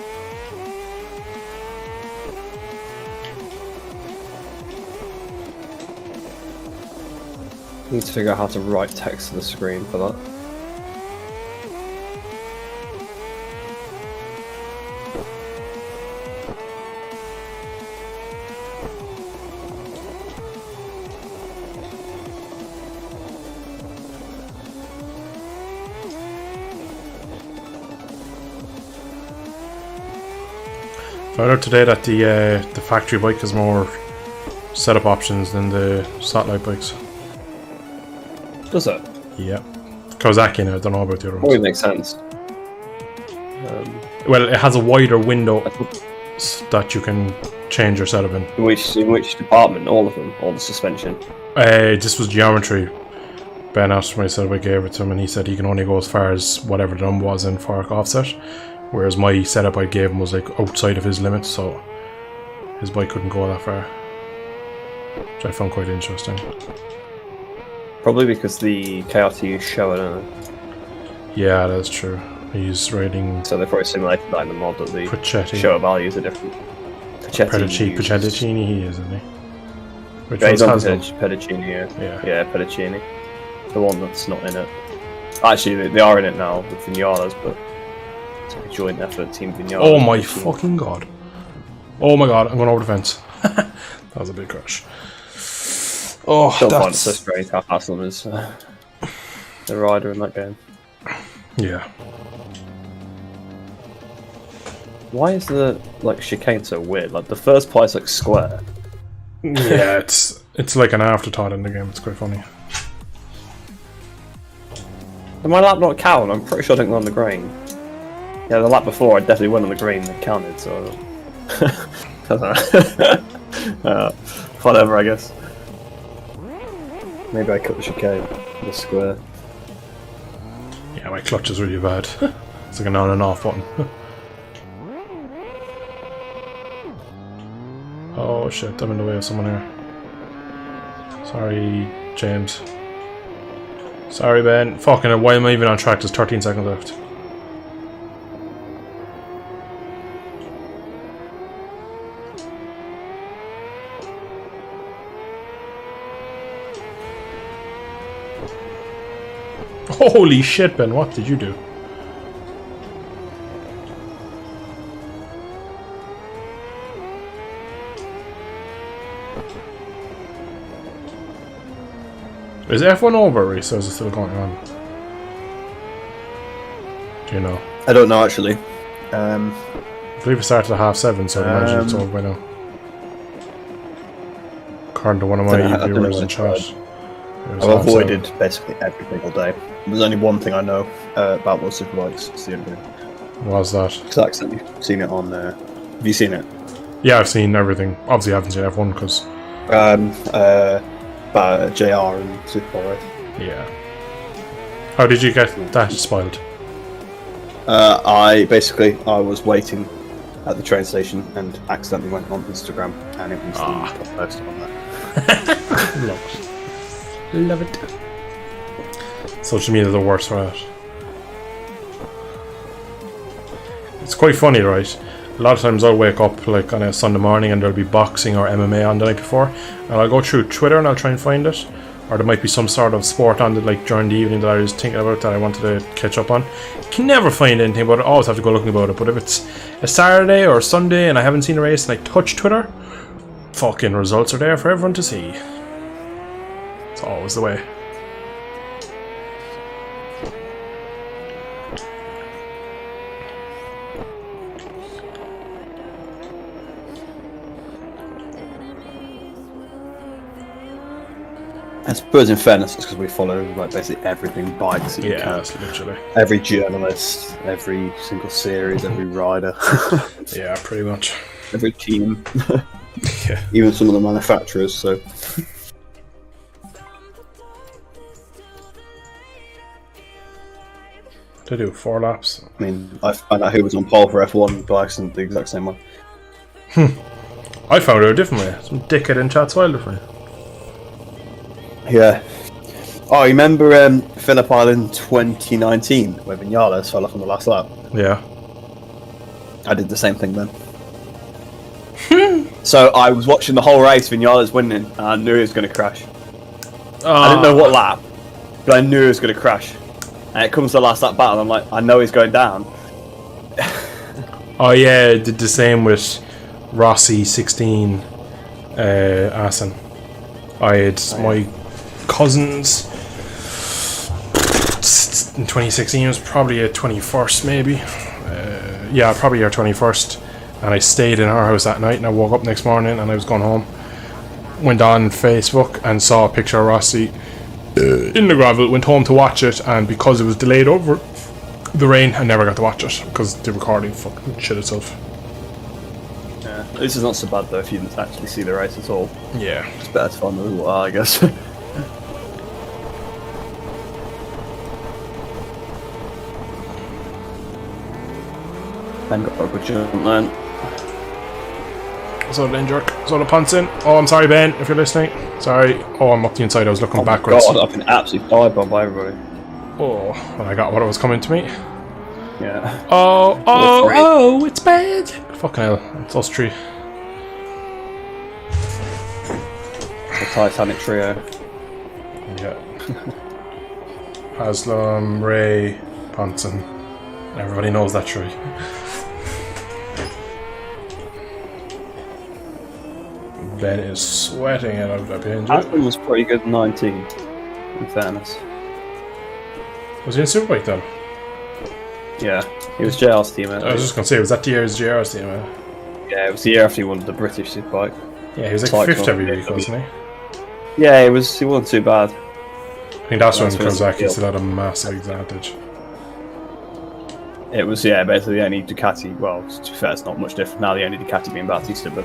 Need to figure out how to write text to the screen for that. Found out today that the factory bike has more setup options than the satellite bikes. Does it? Yeah. Kawasaki now, I don't know about the other Probably ones. makes sense. Well, it has a wider window that you can change your setup in. In which department? All of them? All the suspension? This was geometry. Ben asked for my setup, I gave it to him, and he said he can only go as far as whatever the number was in fork offset. Whereas my setup I gave him was like outside of his limits, so his bike couldn't go that far. Which I found quite interesting. Probably because the KRT is showing, Yeah, that's true. He's riding so they probably simulated that in the mod that the Puccetti. show values are different. Puccettini he is, isn't he? Which Yeah, he's one's on Haslam? Pedicini, Yeah. Yeah, Pedicini. The one that's not in it. Actually, they are in it now with Vignalas, but it's like a joint effort, Team Vignalas. Oh my fucking god. Oh my god, I'm going over the fence. That was a big crash. Oh, Still find it that's... so strange how Haslam is the rider in that game. Yeah. Why is the chicane so weird? Like the first part's like square. Yeah, it's like an afterthought in the game, it's quite funny. Did my lap not count? I'm pretty sure I didn't go on the green. Yeah, the lap before I definitely went on the green that counted, so... I don't know. Whatever, I guess. Maybe I cut the chicane, the square. Yeah, my clutch is really bad. It's like an on and off button. Oh shit, I'm in the way of someone here. Sorry, James. Sorry, Ben. Fucking hell, why am I even on track? There's 13 seconds left. Holy shit, Ben, what did you do? Is F1 over, Reese, or is it still going on? Do you know? I don't know, actually. I believe it started at 7:30, so I imagine it's over by now. According to one of my viewers in chat. It was I've half avoided 7. basically every single day. There's only one thing I know about World Superbikes. It's the only thing. What was that? Because I accidentally seen it on. Have you seen it? Yeah, I've seen everything. Obviously, I haven't seen F1 because. About JR and Superbike race. Yeah. How did you get that spoiled? I was waiting at the train station and accidentally went on Instagram, and it was the top post on that. Love it. Love it. Social media is the worst for that. It's quite funny, right? A lot of times I'll wake up like on a Sunday morning and there'll be boxing or MMA on the night before, and I'll go through Twitter and I'll try and find it, or there might be some sort of sport on like during the evening that I was thinking about that I wanted to catch up on. Can never find anything about it. Always have to go looking about it. But if it's a Saturday or a Sunday and I haven't seen a race and I touch Twitter, fucking results are there for everyone to see. It's always the way. I suppose, in fairness, it's because we follow like basically everything bikes. Yeah, that's literally. Every journalist, every single series, every rider. Yeah, pretty much. Every team. Yeah. Even some of the manufacturers. So. To do 4 laps. I mean, I found out who was on pole for F1 by accident the exact same way. I found it a different way. Some dickhead in chat's wild for me. Yeah. Oh, you remember Phillip Island 2019 where Vinales fell off on the last lap? Yeah. I did the same thing then. So I was watching the whole race, Vinales winning, and I knew he was going to crash. I didn't know what lap, but I knew he was going to crash. And it comes to the last lap battle, and I'm like, I know he's going down. Oh yeah, I did the same with Rossi 16 Assen. I had my cousins in 2016, it was probably a 21st maybe. Yeah, probably our 21st. And I stayed in our house that night, and I woke up next morning and I was going home. Went on Facebook and saw a picture of Rossi in the gravel, went home to watch it, and because it was delayed over the rain, I never got to watch it because the recording fucking shit itself. Yeah, this is not so bad though if you didn't actually see the race at all. Yeah. It's better to find the little I guess. Ben got a good jump then. So the jerk. So the punt's in. Oh, I'm sorry, Ben, if you're listening. Sorry. Oh, I'm up the inside. I was looking backwards. God, I've been absolutely died by everybody. Oh, when I got what was coming to me. Yeah. Oh, it's bad. Fucking hell. It's us three. The Titanic trio. Yeah. Haslam, Ray, Ponson. Everybody knows that tree. Ben is sweating it out behind you. Aston was pretty good in 19, in fairness. Was he in Superbike then? Yeah, he was JR's teammate. I was just going to say, was that the year's JR's teammate? Yeah, it was the year after he won the British Superbike. Yeah, he was like fifth every week, wasn't he? Yeah, he wasn't too bad. I think that's when Kawasaki still had a massive advantage. It was, yeah, basically the only Ducati, well, to be fair, it's not much different now, the only Ducati being Bautista, but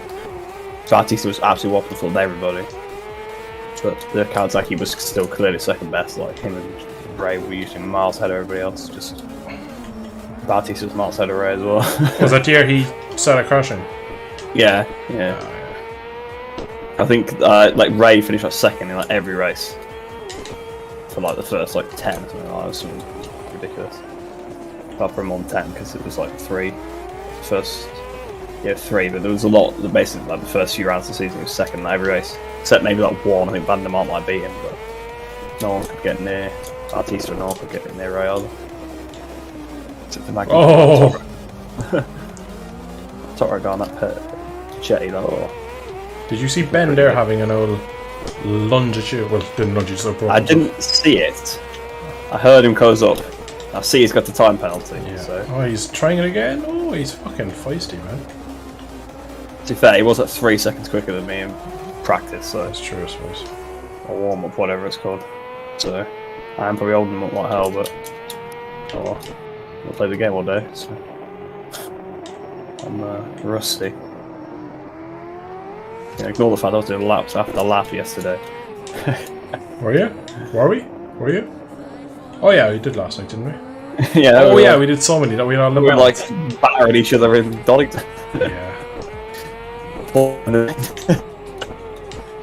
Bautista was absolutely whopping with everybody. But the Kawasaki was still clearly second best, like him and Ray were usually miles ahead of everybody else, just Bautista was miles ahead of Ray as well. Was that the year he started crashing? Yeah. I think like Ray finished like second in like every race for like the first like 10 or something like that. It was something ridiculous. Apart from on 10 because it was like three, but there was a lot. Basically, like the first few rounds of the season, he was second in every race, except maybe like one. I think Van der Mark might beat him, but no one could get near Bautista, and no one could get near Ray either. Oh! Sorry, I got on that pit. Jetty though. Did you see Ben there having an old lunge at you? Well, didn't lunge, so I didn't see it. I heard him close up. I see he's got the time penalty. Yeah. So. Oh, he's trying it again? Oh, he's fucking feisty, man. To be fair, he was like 3 seconds quicker than me in practice, so. That's true, I suppose. or warm up, whatever it's called. So I am probably holding them up like hell, but oh well. I'll play the game all day, so I'm rusty. Yeah, ignore the fact I was doing laps after lap yesterday. Were you? Were we? Were you? Oh yeah, we did last night, didn't we? Yeah. Oh yeah, we did so many that we all were like battering each other in Donington. Yeah. Well,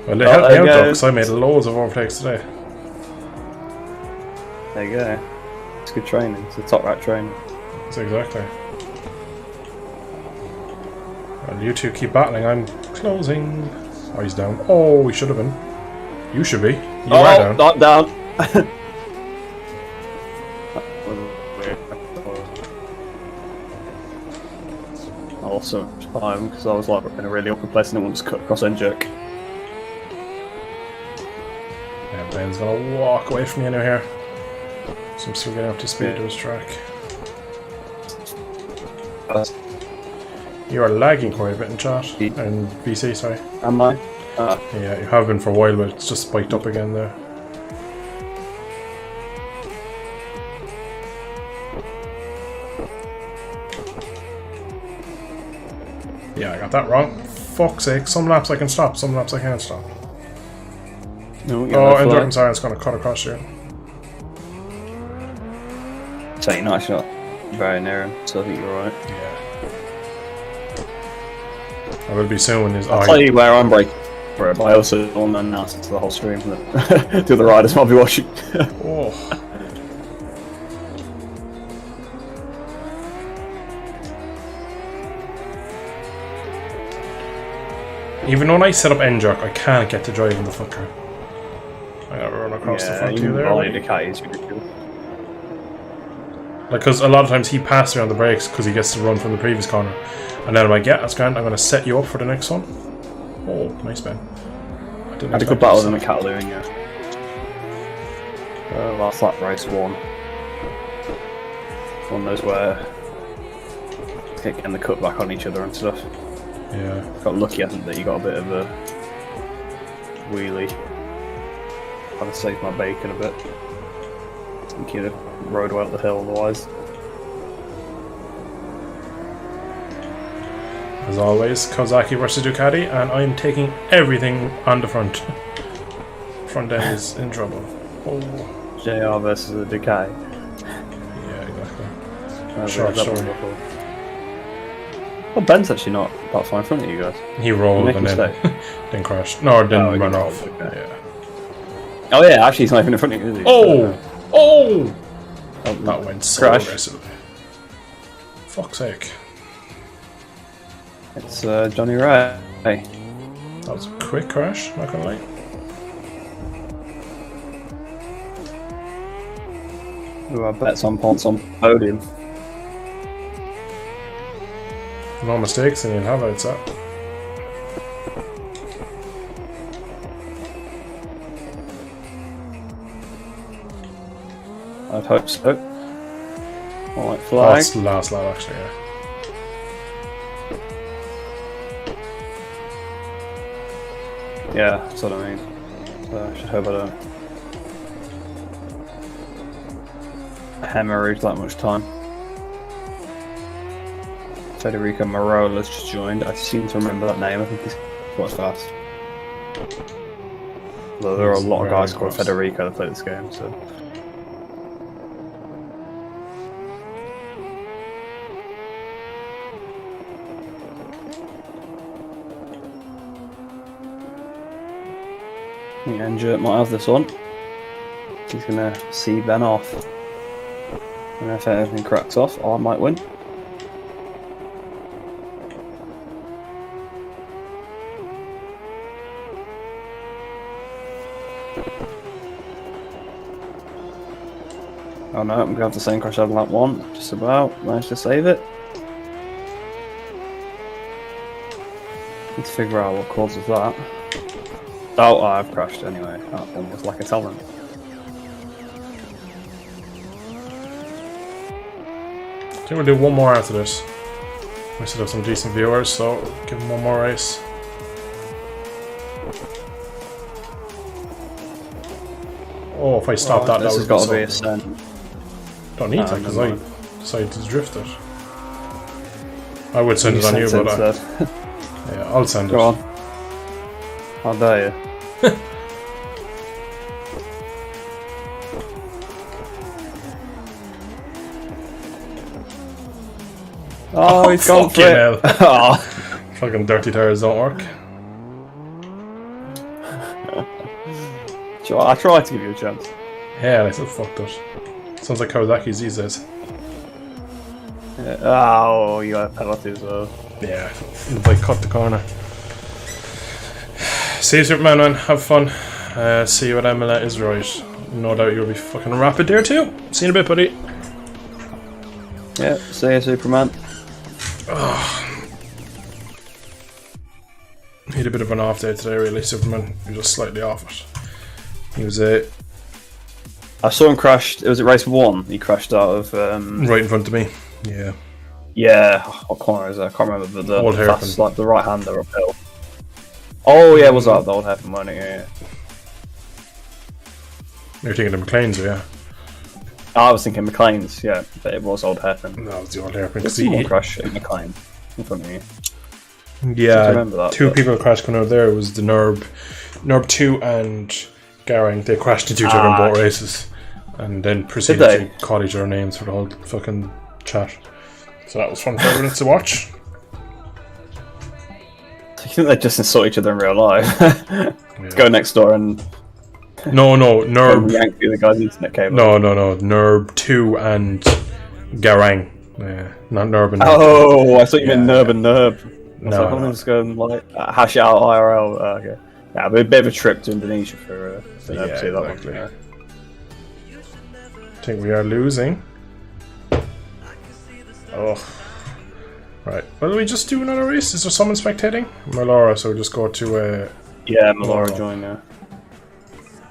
Well, it helped me out though, because I made loads of overtakes today. There you go. It's good training. It's a top rat training. That's exactly. Well, you two keep battling. I'm closing. Oh, he's down. Oh, he should have been. You should be. You are down. Not down. Also, time because I was like in a really awkward place and it wants to cut cross end jerk. Yeah, Ben's gonna walk away from you now here. So I'm still getting up to speed to his track. You are lagging quite a bit in chat. And VC, sorry. Am I? Yeah, you have been for a while, but it's just spiked up again there. Yeah, I got that wrong. Fuck's sake, some laps I can stop, some laps I can't stop. No, oh, and sorry, it's going to cut across you. So you're not shot very near him, so I think you're right. Yeah. I will be soon. I'll tell you where I'm breaking. But I also don't announce it to the whole stream that the other riders might be watching. Oh. Even when I set up end jerk, I can't get to driving the fucker. I gotta run across the front of you there. The cat is ridiculous. Like, because a lot of times he passed me on the brakes because he gets to run from the previous corner. And then I'm like, yeah, that's grand, I'm going to set you up for the next one. Oh, nice, Ben. I had a good battle with him at Cataloo, yeah. Last lap race one. One knows where getting the cut back on each other and stuff. Yeah. Got lucky, I think, that you got a bit of a wheelie. I'd saved my bacon a bit. I think you'd have rode well up the hill otherwise. As always, Kawasaki versus Ducati, and I'm taking everything on the front. Front end is in trouble. Oh. JR versus the Ducati. Yeah, exactly. Short story. Well, Ben's actually not that far in front of you guys. He rolled and then crashed. No, didn't run off. Okay. Yeah. Oh yeah, actually he's not even in front of you, is he? Oh! Oh! That went so aggressively. Fuck's sake. It's Johnny Ray. That was a quick crash, not gonna lie. Ooh, I bet some points on podium. No mistakes, and you'll have it, so. I'd hope so. White flag. That's the last lap, actually, yeah. Yeah, that's what I mean. So I should hope I don't hemorrhage that much time. Federico Marola's just joined. I seem to remember that name. I think he's quite fast. Though there are a lot of guys called Federico that play this game, so. I think Njert might have this one. He's gonna see Ben off. And if everything cracks off, I might win. Oh no, I'm gonna have the same crash on lap one. Just about. Managed to save it. Need to figure out what causes that. Oh, I've crashed anyway. That one was like a talent. I think we'll do one more after this. We still have some decent viewers, so give them one more race. Oh, if I stop that, this that has would got to be be a so... send. Don't need to, because I decided to drift it. I would send it on you, but yeah, I'll send it. Go on. How dare you? Oh, he's gone for it. Oh. Fucking dirty tires don't work. I tried to give you a chance. Yeah, I said fuck that. Sounds like Kawasaki's these days. Yeah. Oh, you got a penalty as well. Yeah, like cut the corner. See you, Superman, man. Have fun. See you when Emila is right. No doubt you'll be fucking rapid there too. See you in a bit, buddy. Yeah, see you, Superman. He had a bit of an off day today, really, Superman. He was just slightly off it. He was I saw him crash. It was at race 1. He crashed out of. right in front of me. Yeah. Yeah. What corner is that? I can't remember. But the Old hairpin. that's like the right hander uphill. Oh yeah, it was that the old hairpin, wasn't it? Yeah. You're thinking of McLean's, yeah? I was thinking McLean's, yeah, but it was old hairpin. That was the old hairpin. Did someone crash at McLean in front of you? Yeah, remember that, two but... people crashed coming out there. It was the Nerb 2 and Garing. They crashed into each other in both races, and then proceeded to call each other names for the whole fucking chat. So that was fun for everyone to watch. You think they just insult each other in real life? Let's go next door and no, Nerb. yank the guy's internet cable. No, Nerb 2 and Garang. Yeah, not Nerb and Nerb. Oh, I thought you meant Nerb and Nerb. No, I'm just going like hash it out IRL. Okay, yeah, but a bit of a trip to Indonesia for exactly. that one. Yeah. I think we are losing. Oh. Right. Well, we just do another race? Is there someone spectating? Melora, so we'll just go to yeah, Melora join now.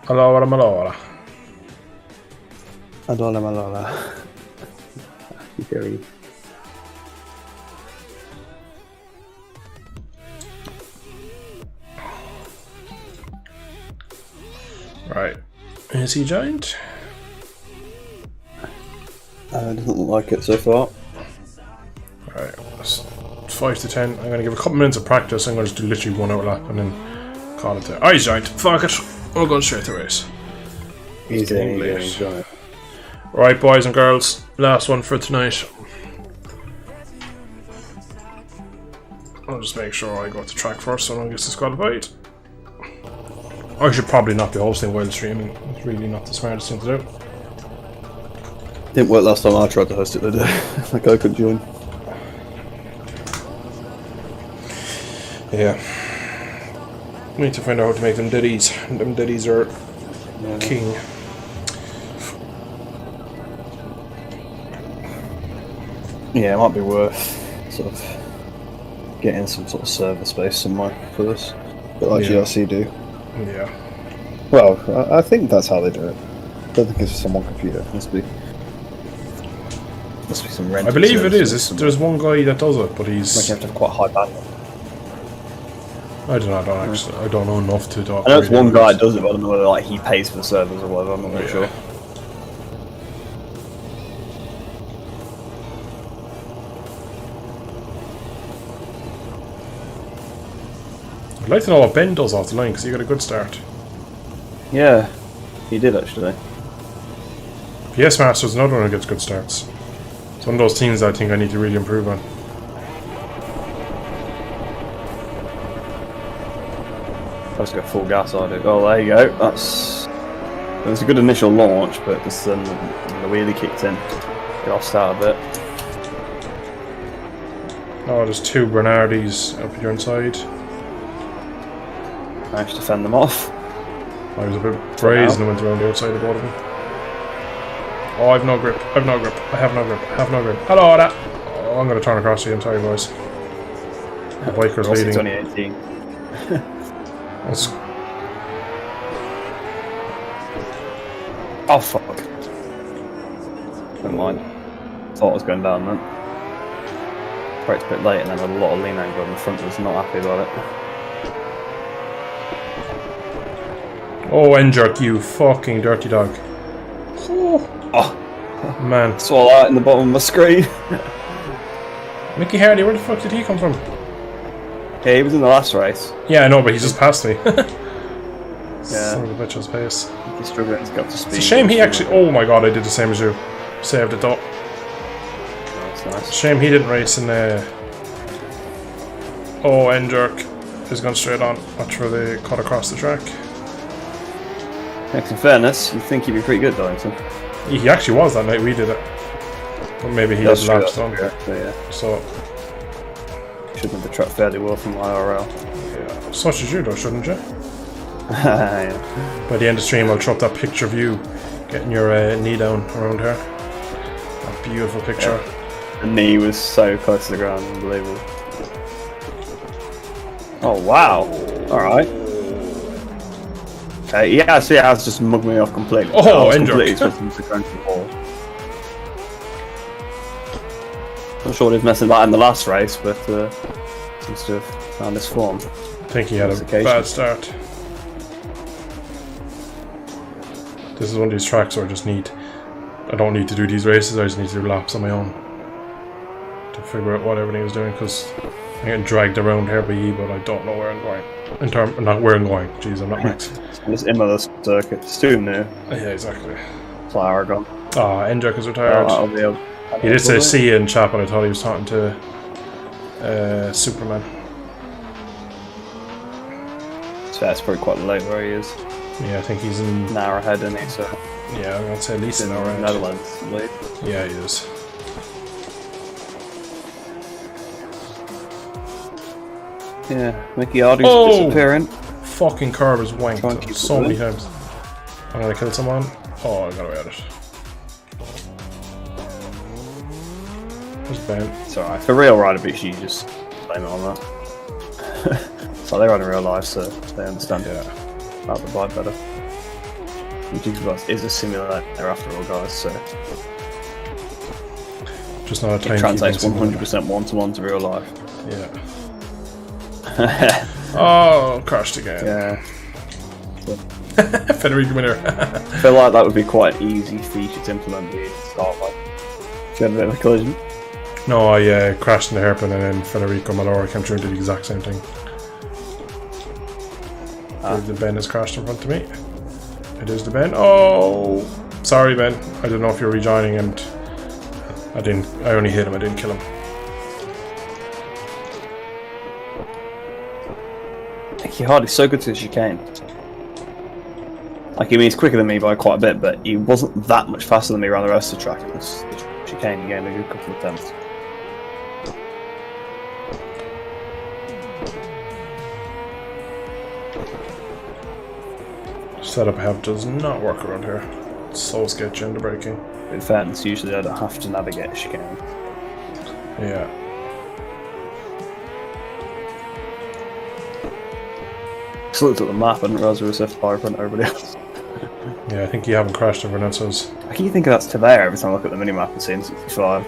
Melora. Melora. Very. Right. Is he joined? Doesn't look like it so far. Right. It's 5 to 10. I'm going to give a couple minutes of practice. I'm going to do literally one overlap and then call it there. Oh, he's joined. Fuck it. We're going straight to race. He's in. Right, boys and girls. Last one for tonight. I'll just make sure I go to track first so no one gets disqualified. I should probably not be hosting while streaming. It's really not the smartest thing to do. Didn't work last time I tried to host it today. Like I couldn't join. Yeah. We need to find out how to make them ditties. Them ditties are king. Yeah, it might be worth sort of getting some sort of server space somewhere for this. But like GRC do. Yeah. Well, I think that's how they do it. I don't think it's just on one computer. It must be some rent. I believe it is. There's one guy that does it, but he's. Like you have to have quite high bandwidth. I don't know. I don't know enough to talk. I know it's one guy that does it, but I don't know whether like he pays for the servers or whatever. I'm not really sure. I'd like to know what Ben does off the line because he got a good start. Yeah, he did actually. PS Master's another one who gets good starts. It's one of those teams that I think I need to really improve on. I just got full gas on it. Oh, there you go. It was a good initial launch, but just then the wheelie kicked in. It lost out a bit. Oh, there's two Bernardis up here inside. Managed to fend them off. I was a bit brazen and went around the outside of both of them. Oh, I've no grip. I have no grip. Hello, that. Oh, I'm going to turn across to you. I'm sorry, boys. The biker's leading. 2018. That's... Oh, fuck. Never mind. Thought I was going down then. Braked a bit late and then had a lot of lean angle in the front. Was not happy about it. Oh, N-jerk, you fucking dirty dog. Oh, Man. saw that in the bottom of my screen. Mickey Hardy, where the fuck did he come from? Yeah, he was in the last race. Yeah, I know, but he just passed me. Yeah. Son of a bitch's pace. He's struggling to get up to speed. It's a shame he actually... Oh my god, I did the same as you. Saved it though. That's nice. Shame he didn't race in Oh, N-jerk is going straight on. Watch where they cut across the track. In fairness, you'd think he'd be pretty good, Darlington. He actually was that night we did it. But maybe he had laps done. Yeah. So... Shouldn't have tracked fairly well from IRL. Yeah. Such as you though, shouldn't you? Yeah. By the end of the stream, I'll throw up that picture of you getting your knee down around here. That beautiful picture. Yeah. The knee was so close to the ground, unbelievable. Oh wow! Alright. Okay, yeah, so yeah, has just mugged me off completely. Oh, I was N-jerk. completely expecting to go into the ball. Not sure they've messed about in the last race, but seems to have found this form. I think he had a bad start. This is one of these tracks where I don't need to do these races, I just need to do laps on my own. To figure out what everything is doing, because I'm getting dragged around here by you, but I don't know where I'm going. Not where I'm going, jeez, I'm not Max. This Imola circuit, it's too new. Yeah, exactly. Flower gone. Ah, N-jerk is retired. He did say see you in chat, but I thought he was talking to Superman. So that's probably quite late where he is. Yeah, I think he's in... An hour ahead, isn't he? So yeah, I'm going to say at least an hour ahead. Netherlands, late. Yeah, he is. Yeah, Mickey Hardy's disappearing. Fucking curve is wanked so many going. times. I'm going to kill someone. Oh, I got away with it. There's Ben. It's alright. For real rider beats, you just blame it on that. So they run in real life, so they understand how to ride better. Wsbk is a simulator after all, guys, so just not a time. It translates 100% one-to-one to real life. Yeah. Oh, crashed again. Yeah. Federico winner. I feel like that would be quite an easy feature to implement at the start, like if you had a bit of a collision. No, I crashed in the hairpin and then Federico Malora came through and did the exact same thing. The Ben has crashed in front of me. It is the Ben. Oh, sorry Ben. I didn't know if you were rejoining, and I only hit him. I didn't kill him. He hardly so good to the chicane. Like, I mean, he's quicker than me by quite a bit, but he wasn't that much faster than me around the rest of the track. It was the chicane. He gave me a good couple of attempts. Setup I have does not work around here. It's so sketchy under braking. In fairness, usually I don't have to navigate a chicane. Yeah. Just looked at the map, I didn't realise there was a far in front of everybody else. Yeah, I think you haven't crashed everyone else's. I keep thinking that's to there every time I look at the minimap and see 65.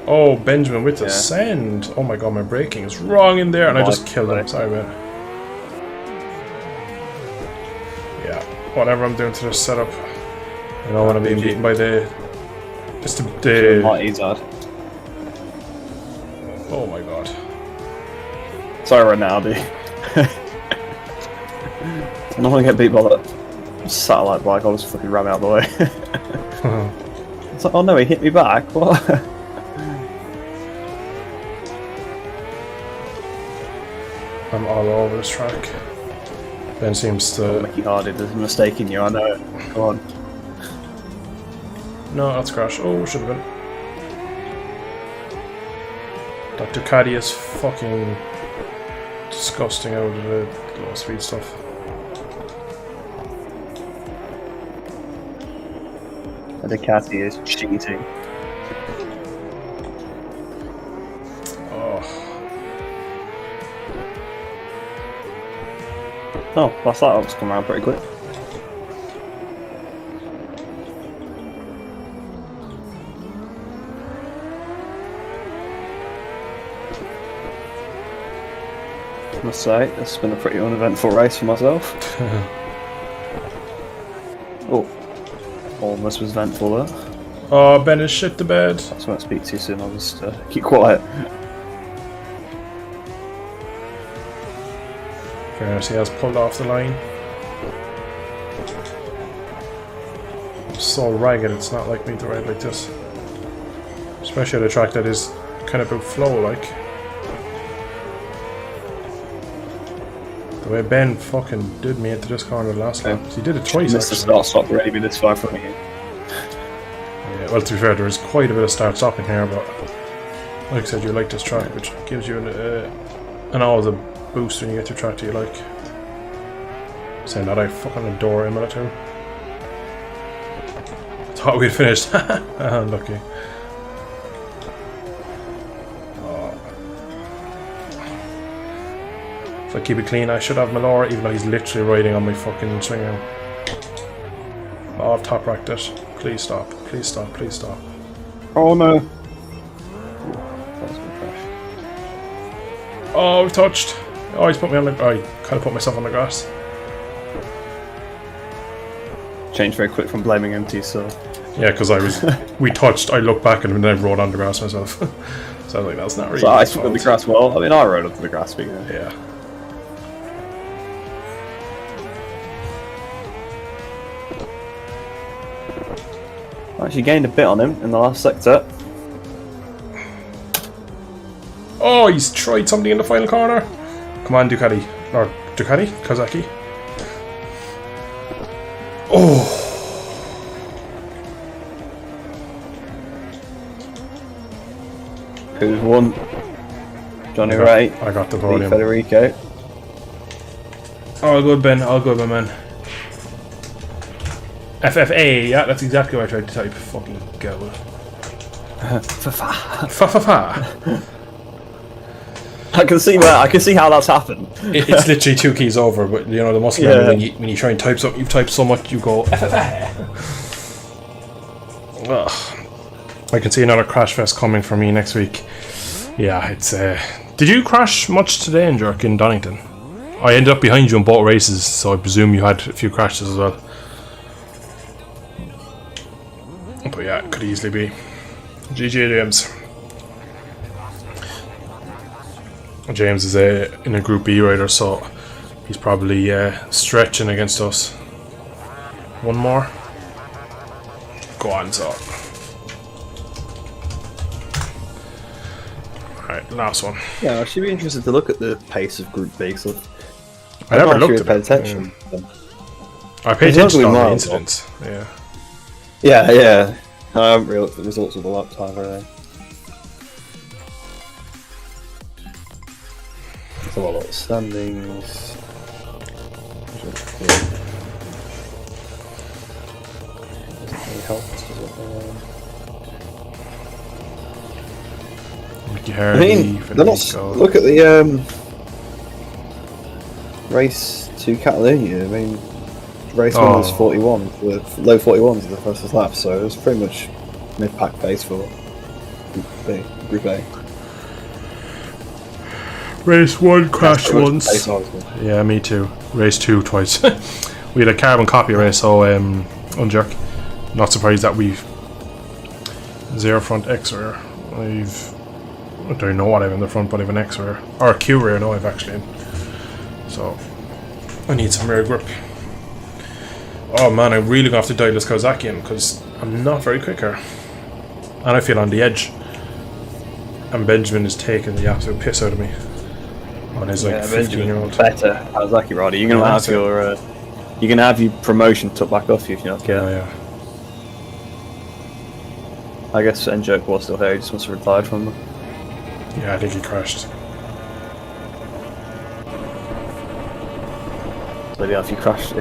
Oh, Benjamin with the send. Oh my god, my braking is wrong in there, and I just killed him. Sorry, man. Yeah, whatever I'm doing to this setup, I don't want to be beaten by the... Just the... Oh my god. Sorry, Ronaldo. I don't want to get beat by that satellite bike. I was fucking ram out of the way. It's like, oh no, he hit me back. What? I'm all over this track. Ben seems to... Mickey Hardy, there's a mistake in you, I know. Come on. No, that's crash. Oh, should have been. That Ducati is fucking disgusting out of the low speed stuff. The Ducati is cheating. Oh, that's that looks come around pretty quick. must say. It's been a pretty uneventful race for myself. Oh, almost was eventful there. Oh, Ben is shit to bed. I won't speak too soon, I'll just keep quiet. Fairness, he has pulled off the line. I'm so ragged, it's not like me to ride like this. Especially at a track that is kind of a flow like. The way Ben fucking did me into this corner last lap. He did it twice Missed the actually. start-stop already be this far from me. Yeah, well, to be fair, there's quite a bit of start-stop in here, but like I said, you like this track, which gives you an always a boost when you get to a track that you like. Saying that, I fucking adore Imola too. Thought we'd finished. Unlucky. If I keep it clean, I should have Malora, even though he's literally riding on my fucking swing arm. Oh, I've top racked it. Please stop. Please stop. Please stop. Oh no! That was a good crash. Oh, we've touched. Oh, he's put me on the... Oh, I kind of put myself on the grass. Changed very quick from blaming MT, so... Yeah, because I was... we touched, I looked back and then I rode on the grass myself. So I was like, that's not really... So I took the grass well. I mean, I rode up to the grass, but yeah. Actually gained a bit on him in the last sector. Oh, he's tried something in the final corner. Come on, Ducati. Or Ducati? Kazaki. Oh. Who's won? Johnny Ray. I got the podium. Federico. All good, Ben. All good, my man. FFA, yeah, that's exactly what I tried to type. Fucking go. Fa-fa-fa. I can see how that's happened. It's literally 2 keys over, but you know the muscle memory when you try and type something, you type so much you go. I can see another crash fest coming for me next week. Yeah, it's. Did you crash much today in Jerk in Donington? I ended up behind you in both races, so I presume you had a few crashes as well. But yeah, it could easily be. GG James. James is in a Group B rider, so he's probably stretching against us. One more. Go on, so. Alright, last one. Yeah, I should be interested to look at the pace of Group B. So I never looked at paid attention. I paid attention to all the incidents. Yeah. Yeah. I haven't really looked at the results of the lap time or anything. There's a lot of standings. I mean, they're not. Look at the race to Catalonia. I mean, race 1 was 41, with low 41s in the first lap, so it was pretty much mid-pack pace for Group A. Race 1 crashed once. Yeah, me too. Race 2 twice. We had a carbon copy race, so on Jerk. Not surprised that we've 0 front X rear. I don't know what I have in the front, but I have an X rear. Or a Q rear, no, I've actually. So, I need some rear grip. Oh man, I'm really going to have to dial this Kawasaki in because I'm not very quick here. And I feel on the edge. And Benjamin is taking the absolute piss out of me. On his like 15-year-old. Better Kawasaki rider. You're going to have your promotion took back off you if you're not careful. Yeah. I guess N-Jerk was still here, he just must have retired from them. Yeah, I think he crashed. So yeah, if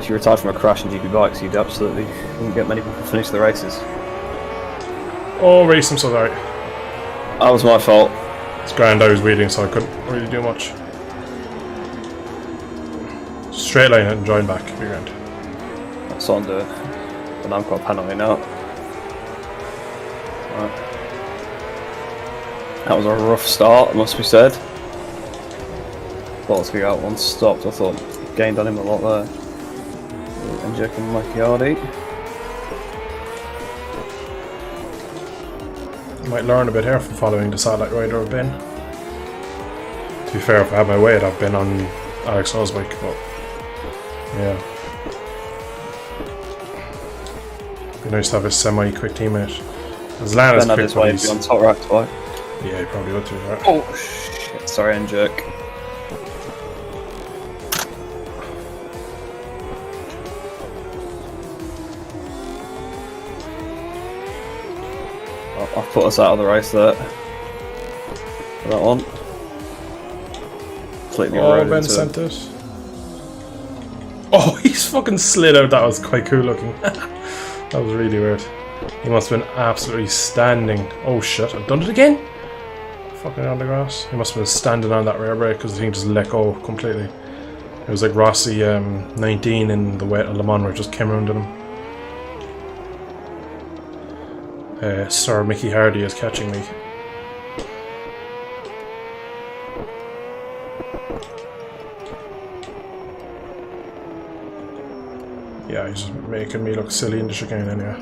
you retired from a crash in GP bikes, you'd absolutely wouldn't get many people to finish the races. Oh, race, I'm so sorry. That was my fault. It's grand, I was waiting, so I couldn't really do much. Straight line and join back, be grand. That's on the Namco panel now. Right. That was a rough start, it must be said. Wsbk out once stopped. I thought gained on him a lot there. And jerking Macchiardi. Might learn a bit here from following the satellite rider I've been. To be fair, if I had my way, I'd have been on Alex Wsbk, but yeah. Be nice to have a semi-quick teammate. As Lana's quick, his way to be on top right twice. Yeah, he probably would too. Right? Oh shit! Sorry, and jerk. I've put us out of the race there. For that one. Completely Oh, Ben sent it. Oh, he's fucking slid out. That was quite cool looking. That was really weird. He must have been absolutely standing. Oh shit, I've done it again? Fucking on the grass. He must have been standing on that rear brake because the thing just let go completely. It was like Rossi 19 in the wet Le Mans where it just came around in him. Sir Mickey Hardy is catching me. Yeah, he's just making me look silly in the chicane anyway.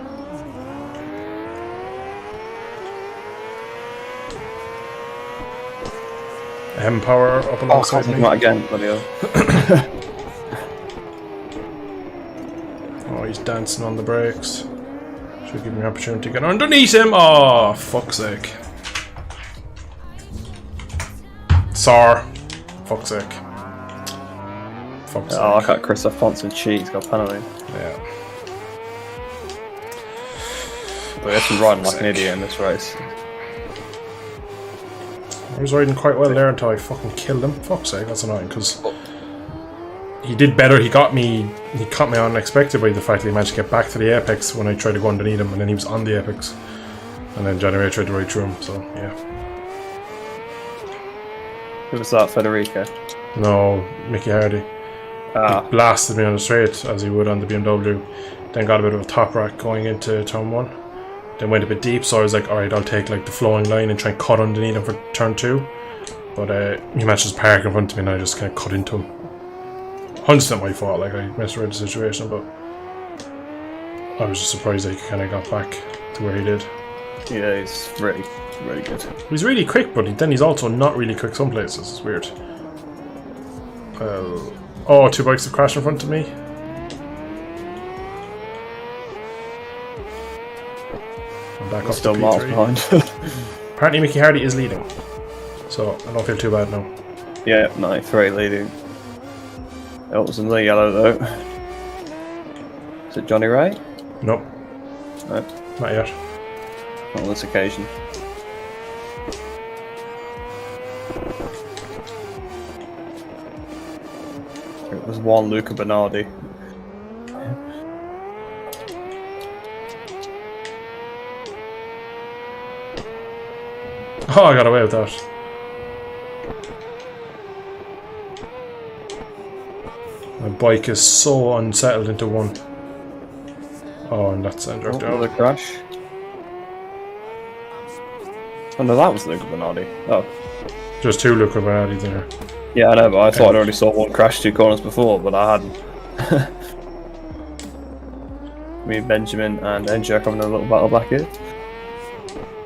Power up alongside me. Not again, bloody hell. Oh, he's dancing on the brakes. Should give me an opportunity to get underneath him. Oh, fuck's sake. Sorry. Fuck's sake. Fuck's sake. Oh, I got Christoph Ponson cheat. He's got a penalty. Yeah. But he's been riding like an idiot in this race. I was riding quite well there until I fucking killed him. Fuck's sake, that's annoying because he did better. He caught me unexpected by the fact that he managed to get back to the apex when I tried to go underneath him, and then he was on the apex, and then January tried to ride through him. So yeah. Who was that, Federica? No, Mickey Hardy. He blasted me on the straight as he would on the BMW. Then got a bit of a top rack going into turn 1. Then went a bit deep, so I was like, alright, I'll take like the flowing line and try and cut underneath him for turn 2. But he managed to park in front of me and I just kind of cut into him. 100% my fault, like I misread the situation, but I was just surprised that he kind of got back to where he did. Yeah, he's really, really good. He's really quick, but then he's also not really quick some places. It's weird. Oh, 2 bikes have crashed in front of me. I'm back up Still to miles P3. behind. Apparently Mickey Hardy is leading, so I don't feel too bad now. Yeah, 93 leading. It was in the yellow though. Is it Johnny Ray? Nope. No, Not yet. not on this occasion. It was one Luca Bernardi. Oh, I got away with that. My bike is so unsettled into one. Oh, and that's ended up Another down. crash. Oh no, that was Luca Bernardi. Oh. There's 2 Luca Bernardi there. Yeah, I know, but I thought I'd already saw one crash 2 corners before, but I hadn't. Me, Benjamin, and Enjo are having a little battle back here.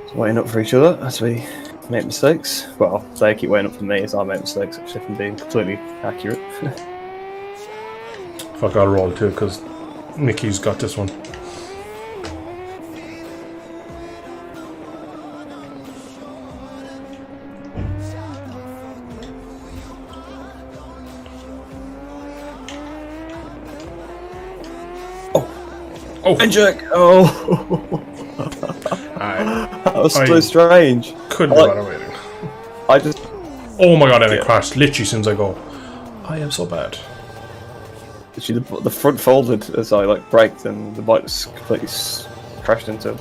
Just waiting up for each other as we make mistakes. Well, they keep waiting up for me as I make mistakes, actually, if I'm being completely accurate. Fuck, I'll roll too, because Nicky's got this one. Oh! Enjo! Oh! That was so strange. Couldn't be better waiting. I just... Oh my god, and it crashed literally as soon as I go. I am so bad. Actually, the front folded as I like braked and the bike just completely crashed into him.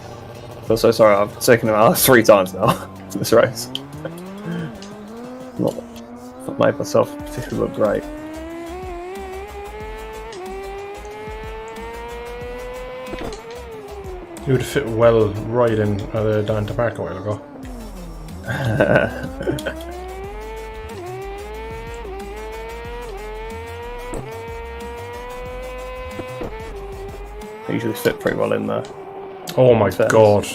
I feel so sorry, I've taken him out 3 times now in this race. Not made myself particularly look great. You would fit well right in down to park a while ago. They usually fit pretty well in there. Oh my Fairness. god.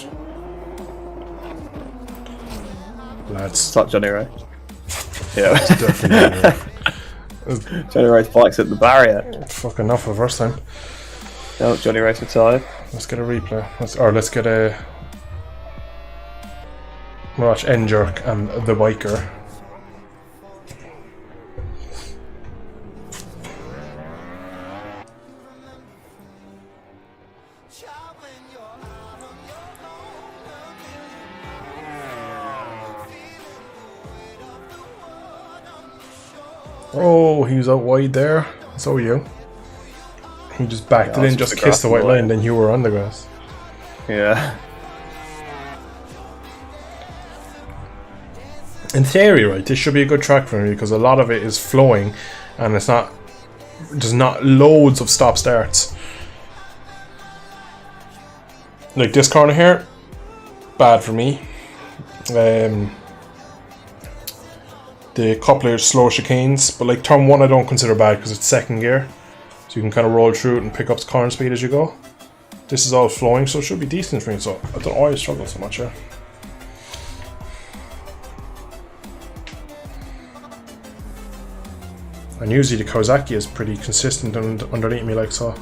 Lads. It's like Johnny Ray. Yeah. Definitely. Johnny Ray spikes at the barrier. Fuck enough for the first time. No, Johnny Ray's retired. Let's get a replay. Let's get a... We'll watch N-Jerk and the biker. Oh, he was out wide there. So were you. He just backed it in, just kissed the white line, then you were on the grass. Yeah. In theory, right, this should be a good track for me because a lot of it is flowing and it's not... There's not loads of stop-starts. Like this corner here, bad for me. The couple of slow chicanes, but like turn 1 I don't consider bad because it's second gear. So you can kind of roll through it and pick up corner speed as you go. This is all flowing, so it should be decent for me, so I don't always struggle so much here. And usually the Kawasaki is pretty consistent and underneath me like so.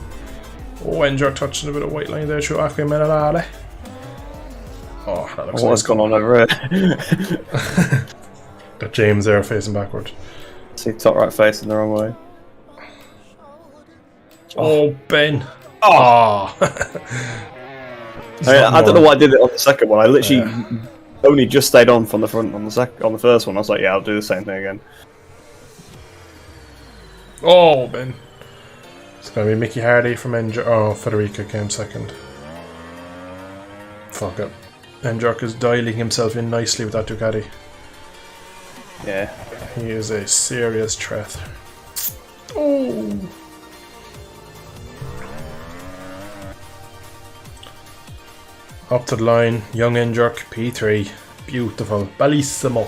Oh, N-Jerk touching a bit of white line there through Acque Menelale. Oh, that looks What's gone on over here? Got James there facing backward. See top right facing the wrong way. Oh, Ben. Oh. I don't know why I did it on the second one. I literally only just stayed on from the front on the first one. I was like, yeah, I'll do the same thing again. Oh, Ben. It's going to be Mickey Hardy from N-Jerk. Oh, Federica came second. Fuck it. N-Jerk is dialing himself in nicely with that Ducati. Yeah. He is a serious threat. Oh. Up to the line, young N-Jerk, P3. Beautiful. Bellissimo.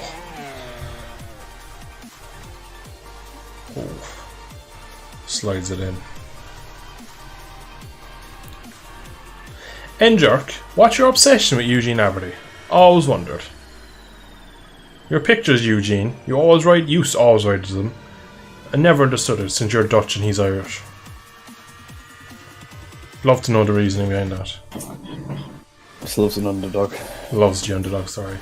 Oh. Slides it in. N-Jerk, what's your obsession with Eugene Averty? Always wondered. Your pictures, Eugene, you always used to always write to them. I never understood it since you're Dutch and he's Irish. Love to know the reasoning behind that. Just loves an underdog. Loves the underdog, sorry.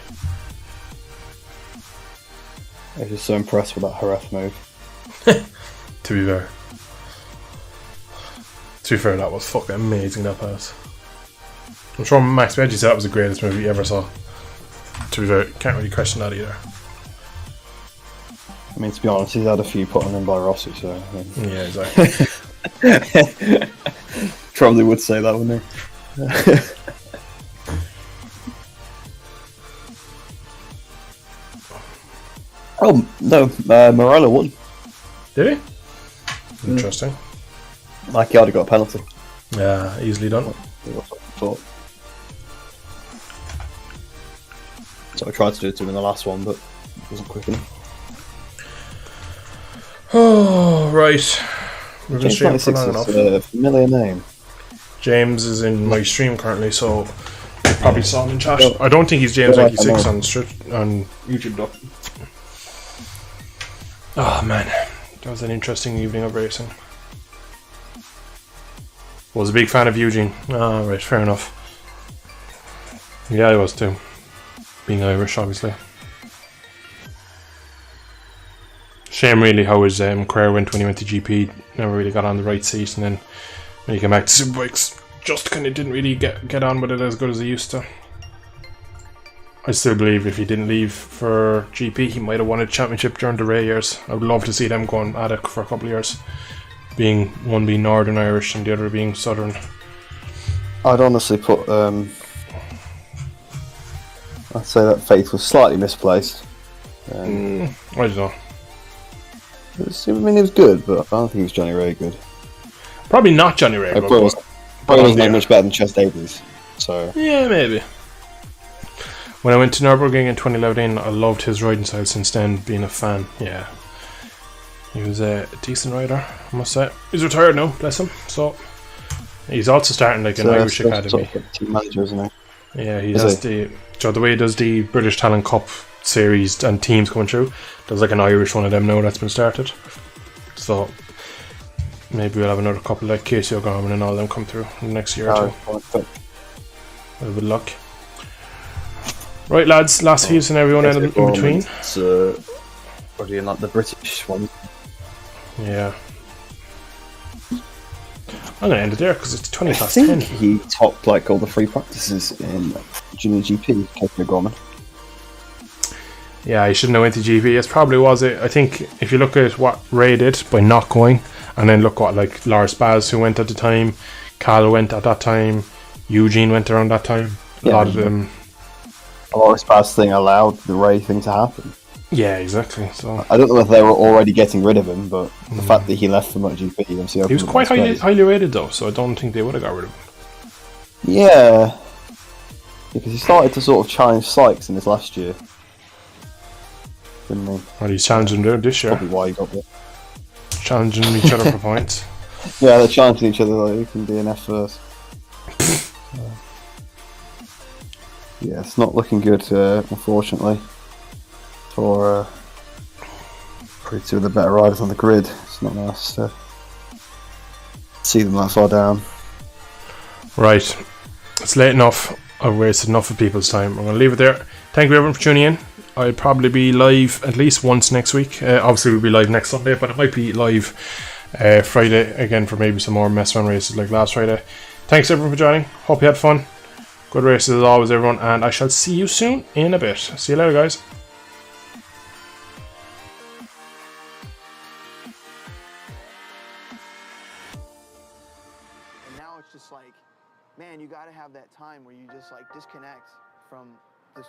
I was just so impressed with that Haref move. To be fair. To be fair, that was fucking amazing, that pass. I'm sure Max Veggie said that was the greatest movie you ever saw. To be fair, can't really question that either. I mean, to be honest, he's had a few put on him by Rossi, so... I mean. Yeah, exactly. Probably would say that, wouldn't he? Oh, no, Morello won. Did he? Interesting. Macchiardi got a penalty. Yeah, easily done. So I tried to do it to him in the last one, but it wasn't quick enough. Oh, right. We've been streaming for long enough. A familiar name. James is in my stream currently, so you probably saw him in chat. I don't think he's James96 on YouTube though. Oh man, that was an interesting evening of racing. Was a big fan of Eugene. Ah, right, fair enough. Yeah, I was too. Being Irish, obviously. Shame really how his career went when he went to GP. Never really got on the right seat, and then when he came back to Superbikes, just kind of didn't really get on with it as good as he used to. I still believe if he didn't leave for GP, he might have won a championship during the Ray years. I would love to see them going at it for a couple of years. One being Northern Irish and the other being Southern. I'd honestly put, I'd say that faith was slightly misplaced. I don't know. I mean, he was good, but I don't think he was Johnny Ray good. Probably not Johnny Ray. Probably wasn't much better than Chess Davies. So yeah, maybe. When I went to Nürburgring in 2011, I loved his riding style since then, being a fan. Yeah, He was a decent rider, I must say. He's retired now, bless him. So he's also starting like an Irish academy. Team manager, isn't he? Yeah, he does the way he does the British Talent Cup series and teams coming through. There's like an Irish one of them now that's been started. So maybe we'll have another couple like Casey O'Gorman and all them come through in the next year or two. Well, good luck. Right, lads, last few and everyone in between. What are you like the British one? Yeah. I'm going to end it there because it's 20 past 10. I think he topped like all the free practices in Junior GP, Casey O'Gorman. Yeah, he shouldn't have went to GP. It probably was it. I think if you look at what Ray did by not going, and then look what like Lars Baz who went at the time, Cal went at that time, Eugene went around that time. A lot of them. The Lars Baz thing allowed the Ray thing to happen. Yeah, exactly. So I don't know if they were already getting rid of him, but the fact that he left for MotoGP, he was quite highly rated though, so I don't think they would have got rid of him. Yeah, because he started to sort of challenge Sykes in his last year, didn't he? Well, he's challenging them this year. Probably why he got there. Challenging each other for points. Yeah, they're challenging each other like who can be an F first. Yeah, it's not looking good, unfortunately, for probably two of the better riders on the grid. It's not nice to see them that far down. Right, it's late enough. I've wasted enough of people's time. I'm going to leave it there. Thank you everyone for tuning in. I'll probably be live at least once next week. Obviously we'll be live next Sunday, but it might be live Friday again for maybe some more mess run races like last Friday. Thanks everyone for joining. Hope you had fun. Good races as always everyone, and I shall see you soon in a bit. See you later guys. And now it's just like, man, you got to have that time where you just like disconnect from the